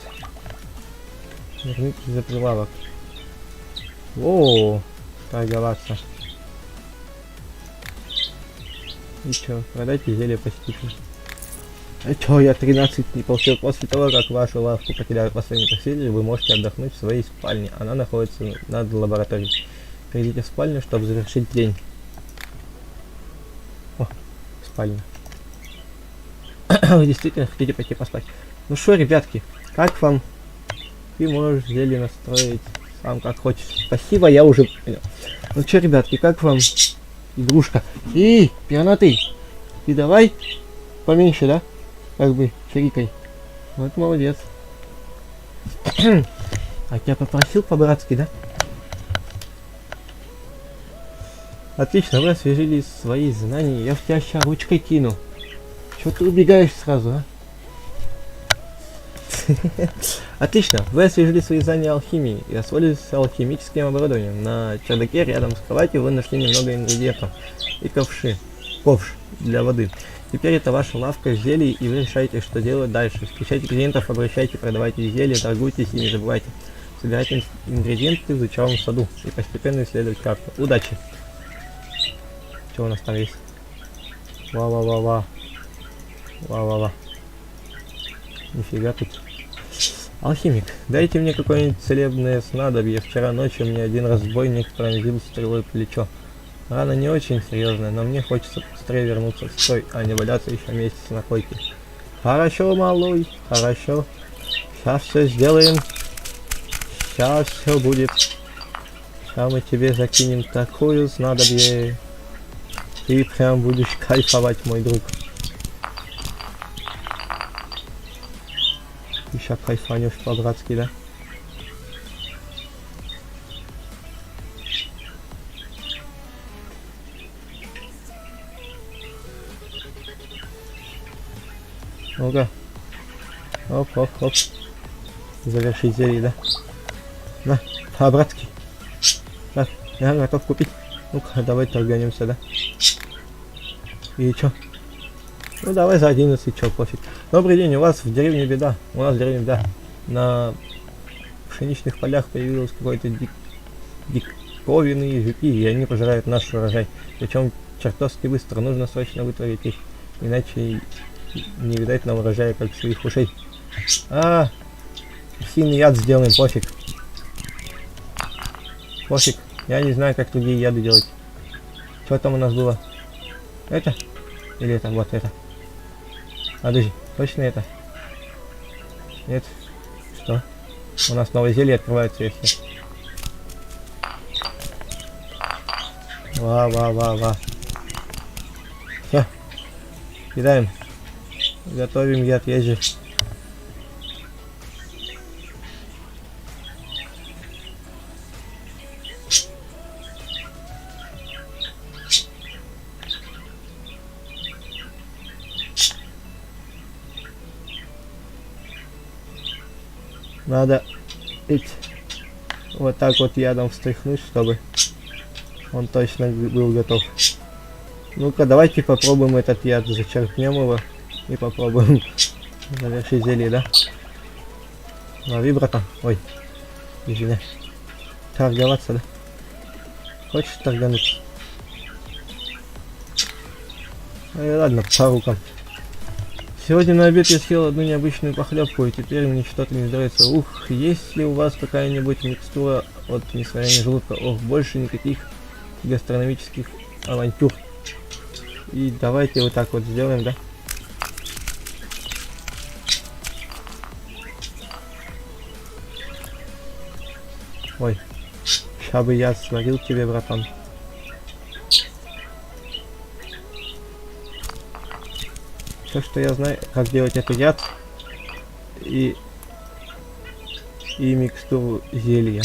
S1: Верните за прилавок. О, торговаться. И чё, продайте зелье посетителю. А чё, я 13 не получил. После того, как вашу лавку покидают последние посетители, вы можете отдохнуть в своей спальне. Она находится над лабораторией. Придите в спальню, чтобы завершить день. О, спальня. Вы действительно хотите пойти поспать? Ну что, ребятки, как вам? Ты можешь зелье настроить сам как хочешь. Спасибо, я уже понял. Ну что, ребятки, как вам игрушка? Пернатый, ты давай поменьше, да? Как бы чирикай. Вот молодец. А я попросил по-братски, да? Отлично, вы освежили свои знания. Я в тебя сейчас ручкой кину. Чё ты убегаешь сразу, а? Отлично, вы освежили свои знания алхимии и освоились алхимическим оборудованием. На чердаке рядом с кроватью вы нашли немного ингредиентов и ковш для воды. Теперь это ваша лавка зелий, и вы решаете, что делать дальше. Встречайте клиентов, обращайте, продавайте зелья, торгуйтесь и не забывайте. Собирайте ингредиенты в зачарованном саду и постепенно исследуйте карту. Удачи! Что у нас там есть? Ва-ва-ва-ва. Ва-ва-ва. Нифига тут. Алхимик, дайте мне какое-нибудь целебное снадобье. Вчера ночью мне один разбойник пронзил стрелой плечо. Рана не очень серьезная, но мне хочется быстрее вернуться в строй, а не валяться еще месяц на койке. Хорошо, малой, хорошо. Сейчас все сделаем. Сейчас все будет. Сейчас мы тебе закинем такую снадобье. Ты прям будешь кайфовать, мой друг. Еще кайфанешь по-братски, да? Ну-ка. Оп. Завершить зелье, да? На, по-братски. Так, я готов купить. Ну-ка, давай торганемся, да? И чё? Ну давай за 11, чё, пофиг. Добрый день, у вас в деревне беда. У нас в деревне беда. На пшеничных полях появилось какой-то диковинные жуки, и они пожирают наш урожай. Причем чертовски быстро. Нужно срочно вытворить их. Иначе не видать нам урожая, как своих ушей. Сильный яд сделаем, пофиг. Пофиг. Я не знаю, как другие яды делать. Что там у нас было? Это? Или это? Вот это. Подожди, точно это? Нет. Что? У нас новое зелье открывается, если. Ва. Все. Кидаем. Готовим яд, есть же. Надо вот так вот ядом встряхнуть, чтобы он точно был готов. Ну-ка, давайте попробуем этот яд, зачерпнем его и попробуем завершить зелье, да? Лови, братан. Ой, извини. Торговаться, да? Хочешь торгануть? Ладно, по рукам. Сегодня на обед я съел одну необычную похлебку, и теперь мне что-то не нравится. Ух, есть ли у вас какая-нибудь микстура от несварения желудка? Ох, больше никаких гастрономических авантюр. И давайте вот так вот сделаем, да? Ой, ща бы я сварил тебе, братан. Все, что я знаю, как делать этот яд и микстуру зелья.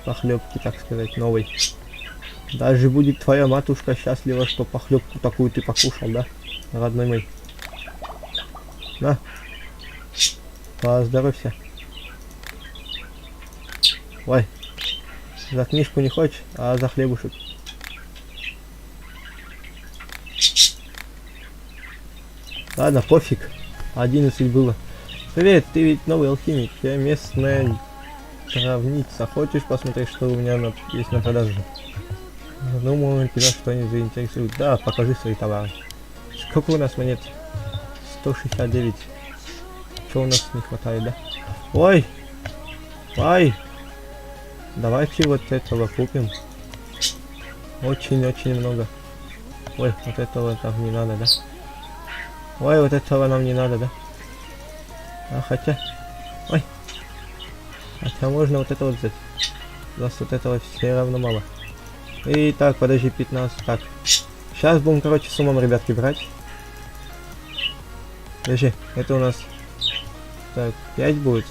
S1: Похлебки, так сказать, новой. Даже будет твоя матушка счастлива, что похлебку такую ты покушал, да, родной мой? На, поздоровься. Ой, за книжку не хочешь, а за хлебушек. Ладно, пофиг. 11 было. Привет, ты ведь новый алхимик. Я местная травница. Хочешь посмотреть, что у меня есть на продажу? Думаю, тебя что-нибудь заинтересует. Да, покажи свои товары. Сколько у нас монет? 169. Что у нас не хватает, да? Ой! Ой! Давайте вот этого купим. Очень-очень много. Ой, вот этого там не надо, да? Ой, вот этого нам не надо, да? А хотя... Ой. Хотя можно вот это вот взять. У нас вот этого все равно мало. И так, подожди, 15. Так. Сейчас будем, короче, с умом, ребятки, брать. Подожди, это у нас... Так, 5 будет.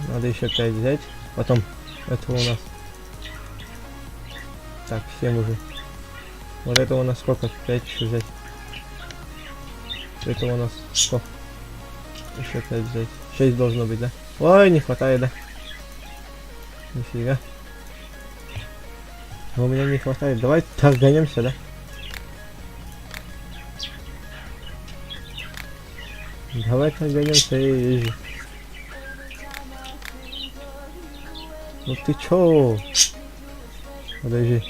S1: Надо еще 5 взять. Потом, это у нас... Так, 7 уже. Вот это у нас сколько? 5 еще взять. Это у нас сколько? Еще 5 взять. 6 должно быть, да? Ой, не хватает, да? Нифига. У меня не хватает. Давай торганемся, да? Давай торганемся и езжи. Ну ты чё? Подожди.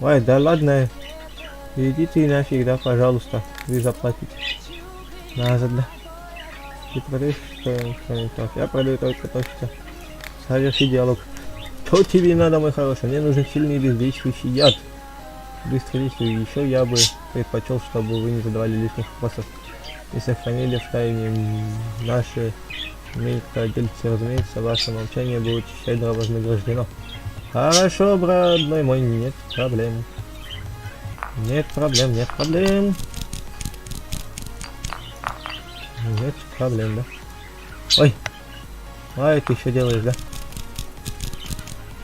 S1: Ой, да ладно. Иди ты нафиг, да, пожалуйста. Вы заплатите. Назад, да. Ты продаешь что-нибудь? Я продаю только то, что... Соверши диалог. Что тебе надо, мой хороший? Мне нужен сильный действующий яд. Быстро действующий. Еще я бы предпочел, чтобы вы не задавали лишних вопросов. И сохранили в тайне наши мелкодельцы. Разумеется, ваше молчание будет щедро вознаграждено. Хорошо, родной мой, нет проблем. Нет проблем, нет проблем. Нет проблем, да? Ой! Ай, ты еще делаешь, да?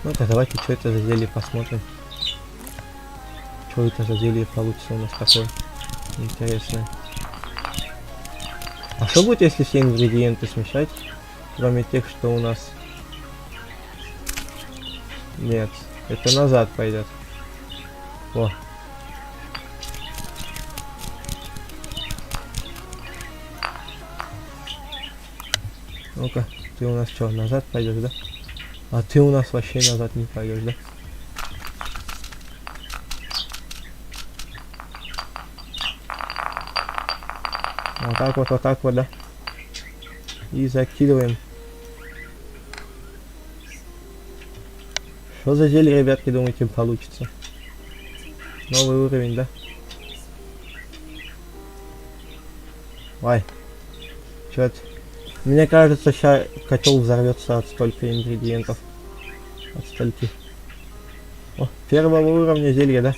S1: Ну-ка, давайте, что это за зелье посмотрим. Что это за зелье получится у нас такое интересное. А что будет, если все ингредиенты смешать? Кроме тех, что у нас... Нет, это назад пойдет. Во. Ну-ка, ты у нас что, назад пойдешь, да? А ты у нас вообще назад не пойдешь, да? Вот так вот, да? И закидываем. Что за зелье, ребятки, думаете, получится? Новый уровень, да? Ой. Чё-то... Мне кажется, сейчас котел взорвется от столько ингредиентов. От стольки. О, первого уровня зелья, да?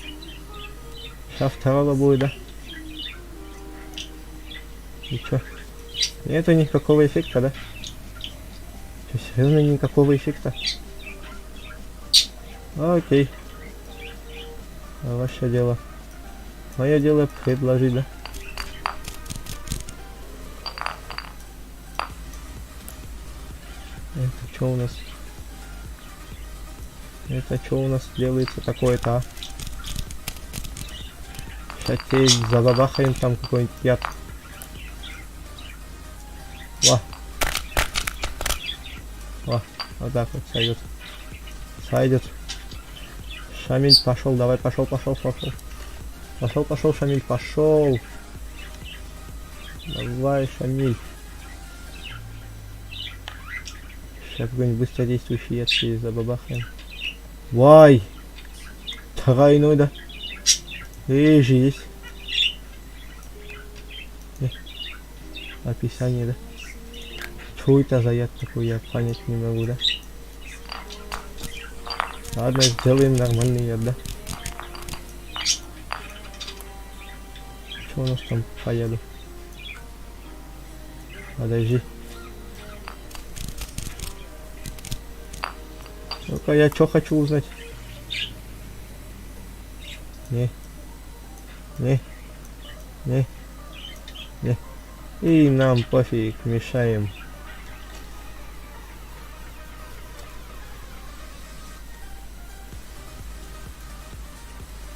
S1: Сейчас второго будет, да? И чё? Нету никакого эффекта, да? Чё, серьезно, никакого эффекта? Окей. А ваше дело. Мое дело предложить, да? Это что у нас? Это что у нас делается такое-то, а? Сейчас тебе забабахаем там какой-нибудь яд. Во. Во. Вот так вот сойдет. Сойдет. Шамиль пошел, давай, пошел. Пошел, Шамиль, пошел. Давай, Шамиль. Сейчас какой-нибудь быстродействующий яд через забабахаем. Вай! Тройной, да? Режи есть. Описание, да? Что это за яд такой, я понять не могу, да? Ладно, сделаем нормальный яд, да? Что у нас там по яду? Подожди. Ну-ка, я что хочу узнать? Не. И нам пофиг, мешаем.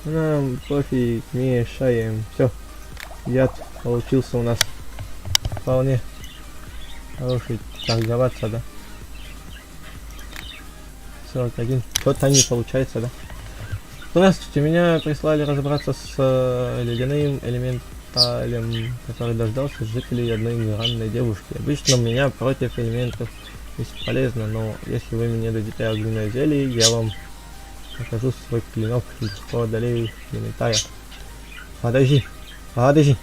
S1: Нам пофиг, мешаем. Все. Яд получился у нас. Вполне хороший торговаться, да? 41. Что-то не получается, да? Здравствуйте, меня прислали разобраться с ледяным элементалем, который дождался жителей одной гранной девушки. Обычно у меня против элементов бесполезно, но если вы мне дадите огненное зелье, я вам покажу свой клинок и легко одолею элементаря. Подожди, Подожди.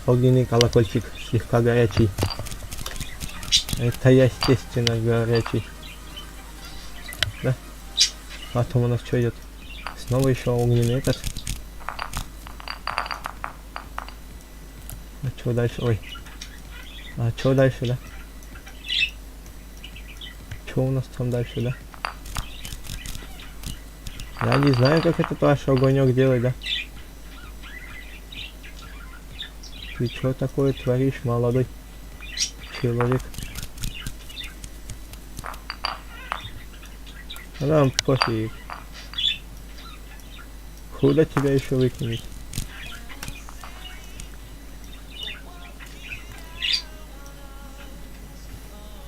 S1: Огненный колокольчик слегка горячий. Это естественно горячий. Да? А там у нас что идет? Снова еще огненный этот. А что дальше? Ой. А что дальше, да? Что у нас там дальше, да? Я не знаю, как этот ваш огонек делает, да? Ты что такое творишь, молодой человек? А нам пофиг. Куда тебя еще выкинуть?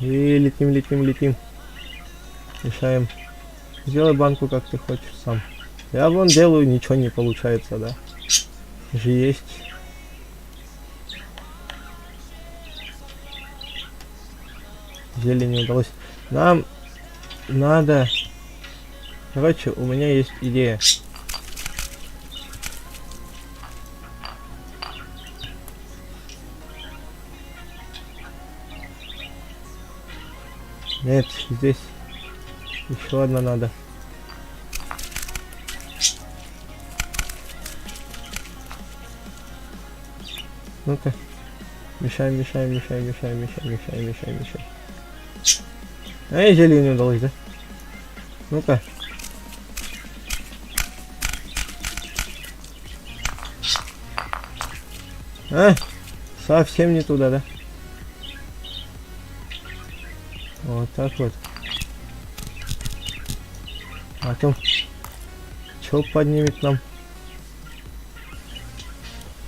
S1: И летим, летим, летим. Решаем. Сделай банку, как ты хочешь сам. Я вон делаю, ничего не получается, да. Же есть. Зелень не удалось. Нам надо... Короче, у меня есть идея. Нет, здесь еще одна надо. Ну-ка. Мешаем, мешаем, мешаем, мешаем, мешаем, мешаем, мешаем, мешаем. Эй, зелье не удалось, да? Ну-ка. А, совсем не туда, да? Вот так вот. А то что поднимет нам?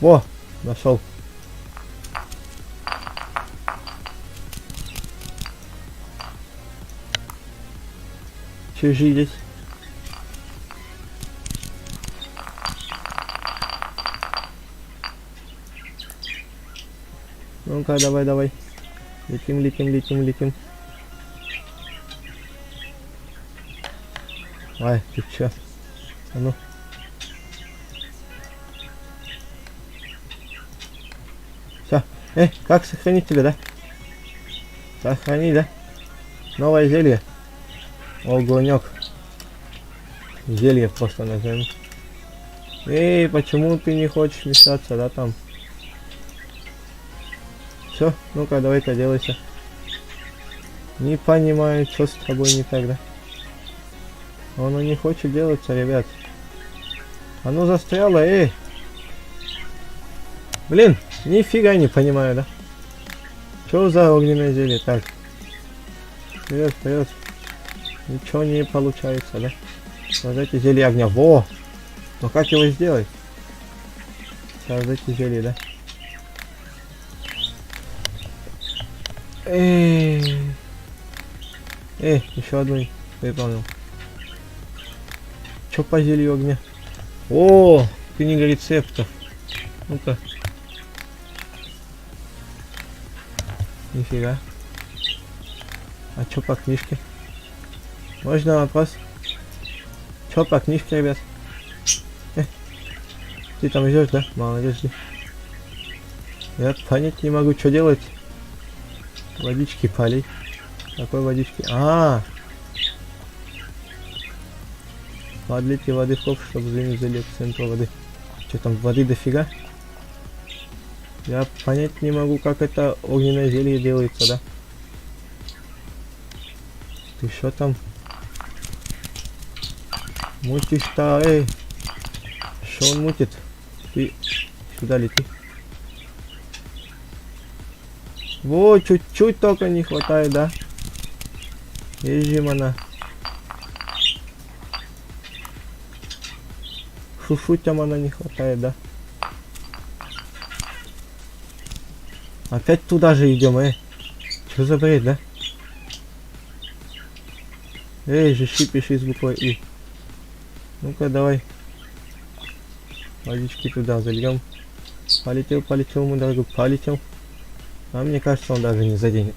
S1: Во, нашел. Чужие здесь. Ну-ка, давай, давай. Летим, летим, летим, летим. Ай, ты чё? А ну. Всё. Как сохранить тебя, да? Сохрани, да? Новое зелье. Огонек. Зелье просто назовем. Эй, почему ты не хочешь мешаться, да, там? Все, ну-ка, давай-ка делайся. Не понимаю, что с тобой не так, да? Он не хочет делаться, ребят. Оно застряло, эй! Блин, нифига не понимаю, да? Что за огненное зелье? Так. Вперед, вперед. Ничего не получается, да? Создайте зелье огня. Во! Но как его сделать? Создайте зелье, да? Еще одну выполнил. Что по зелью огня? О, книга рецептов. Ну-ка. Нифига. А что по книжке? Можно вопрос? Что по книжке, ребят? Ты там идешь, да? Молодец, жди. Я понять не могу, что делать. Водички полей. Какой водички? Подлейте воды в коп, чтобы сдвинуть залить к центру воды. Что там, воды дофига? Я понять не могу, как это огненное зелье делается, да? Ты что там? Мутишь-то, эй! Что он мутит? Ты сюда лети. Во, чуть-чуть только не хватает, да? Ежим она. Шушутям она не хватает, да? Опять туда же идем, Что за бред, да? Жиши, пиши с буквой И. Ну-ка, давай. Водички туда зальем. Полетел, полетел, мой дорогой, полетел. А мне кажется, он даже не заденет.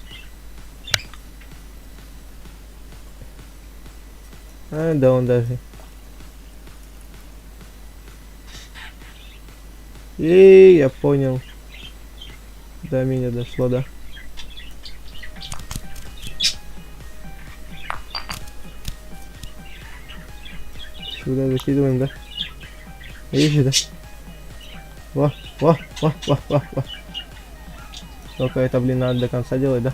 S1: Да, он даже. Я понял. До меня дошло, да. Сюда закидываем, да? Видишь, да? Во. Только это, блин, надо до конца делать, да?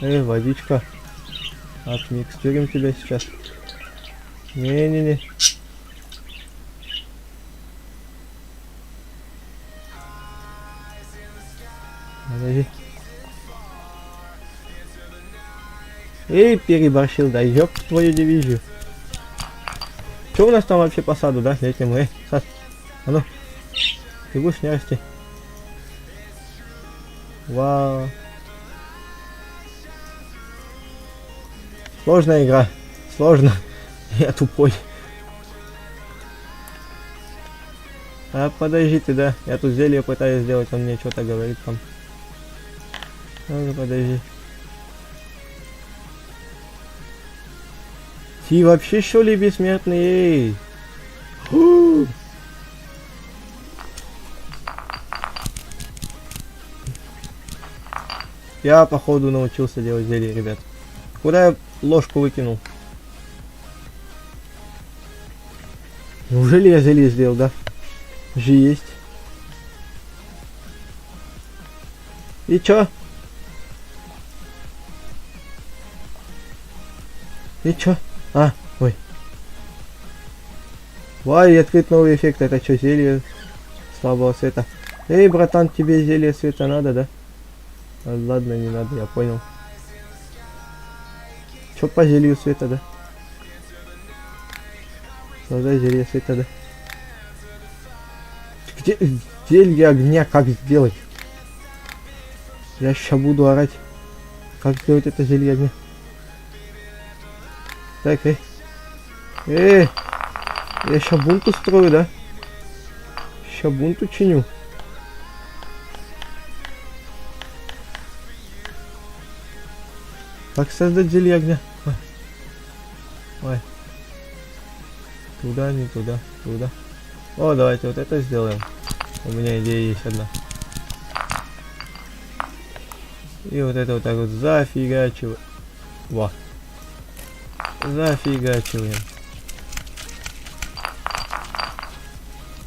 S1: Водичка. Отмикстурим тебя сейчас. Не-не-не. Подожди. Переборщил, да, ёб твою дивизию. Что у нас там вообще по саду, да, летнему? Сад. А ну. Ты будешь не расти. Вау. Сложная игра. Сложно. Я тупой. А подожди ты, да. Я тут зелье пытаюсь сделать, он мне что-то говорит там. Ну подожди. Ты вообще что ли бессмертный? Эй. Фу. Я походу научился делать зелье, ребят. Куда я ложку выкинул? Неужели я зелье сделал, да? Же есть. И чё? И чё? А, ой. Вай, открыть новый эффект. Это что, зелье слабого света? Эй, братан, тебе зелье света надо, да? А, ладно, не надо, я понял. Чё по зелью света, да? Создай зелье света, да? Где зелье огня, как сделать? Я сейчас буду орать. Как сделать это зелье огня? Так, я сейчас бунт устрою, да? Сейчас бунт учиню. Как создать зелье огня? Ой. Туда, не туда, туда. О, давайте вот это сделаем. У меня идея есть одна. И вот это вот так вот зафигачиваем. Во. Зафигачиваем.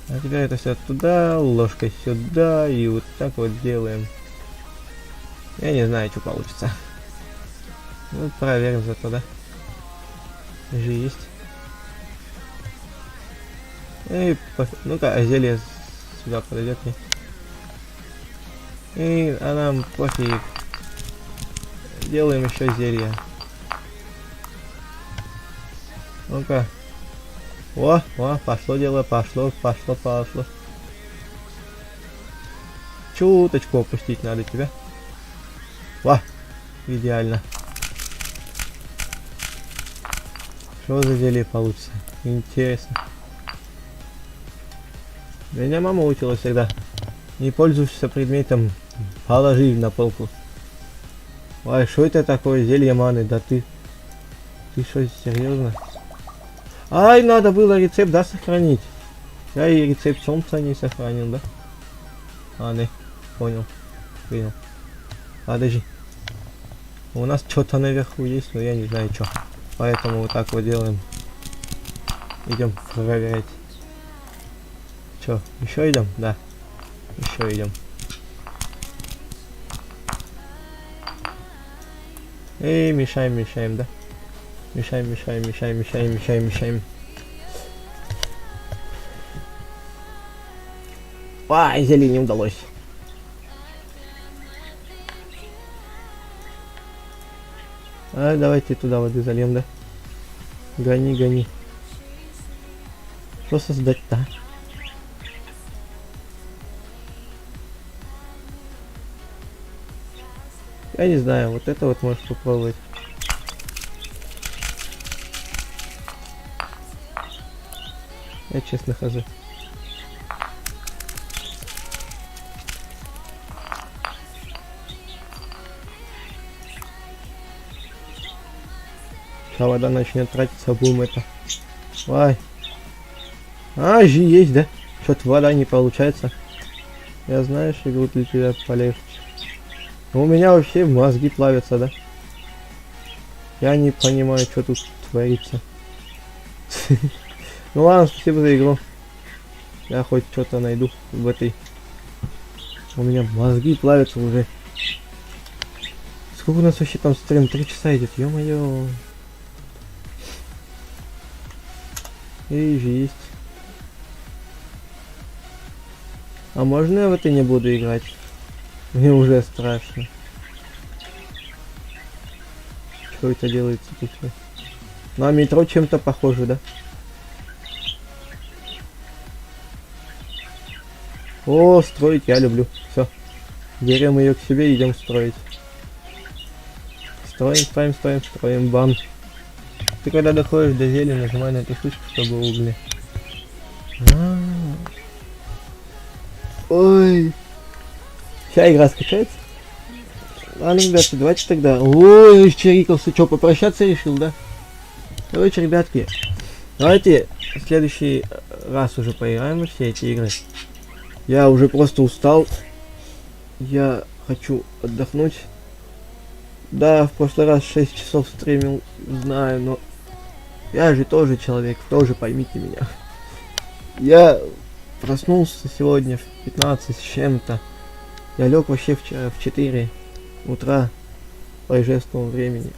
S1: А теперь это все туда, ложкой сюда, и вот так вот делаем. Я не знаю, что получится. Ну, проверим зато, да? Же есть. Ну-ка, а зелье сюда подойдет мне. А нам пофиг. Делаем еще зелье. Ну-ка. О, пошло дело, пошло. Чуточку опустить надо тебя. Во, идеально. Что за зелье получится? Интересно. Меня мама учила всегда. Не пользуешься предметом, положи на полку. Ой, что это такое? Зелье маны? Да ты что, серьезно? Ай, надо было рецепт, да, сохранить. Я и рецепт солнца не сохранил, да? А, не, понял. Принял. Подожди. У нас что-то наверху есть, но я не знаю что. Поэтому вот так вот делаем. Идем проверять. Че, еще идем? Да. Еще идем. Эй, мешаем, да? Мешаем. Ай, зелье не удалось. А, давайте туда воды зальем, да? Гони. Что создать-то? Я не знаю, вот это вот можешь попробовать. Я честно хожу. Сейчас вода начнет тратиться, будем это. Ай. А, же есть, да? Что-то вода не получается. Я знаешь, игру для тебя полегче. Но у меня вообще мозги плавятся, да? Я не понимаю, что тут творится. Ну ладно, спасибо за игру. Я хоть что-то найду в этой. У меня мозги плавятся уже. Сколько у нас вообще там стрим? 3 часа идет, ё-моё. И есть. А можно я в это не буду играть? Мне уже страшно. Что это делается тут? Ну а метро чем-то похоже, да? О, строить я люблю. Все. Берем ее к себе и идем строить. Строим, бам. Ты когда доходишь до зелени, нажимай на эту штучку, чтобы угли. Ой. Вся игра скачается? Ладно, ребятки, давайте тогда. Ой, чирикался. Что, попрощаться решил, да? Короче, ребятки, давайте в следующий раз уже поиграем во все эти игры. Я уже просто устал. Я хочу отдохнуть. Да, в прошлый раз 6 часов стримил, знаю, но я же тоже человек, тоже поймите меня. Я проснулся сегодня в 15 с чем-то. Я лег вообще вчера в 4 утра по ижевскому времени.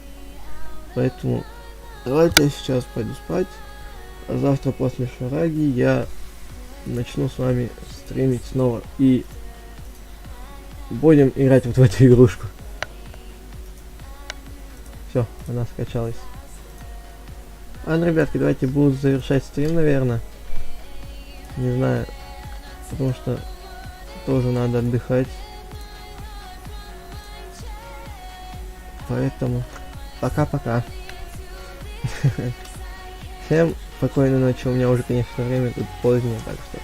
S1: Поэтому давайте я сейчас пойду спать. А завтра после шараги я начну с вами стримить снова. И будем играть вот в эту игрушку. Все, она скачалась. Ладно, ребятки, давайте буду завершать стрим, наверное. Не знаю, потому что тоже надо отдыхать. Поэтому пока-пока. Всем спокойной ночи. У меня уже, конечно, время тут позднее, так что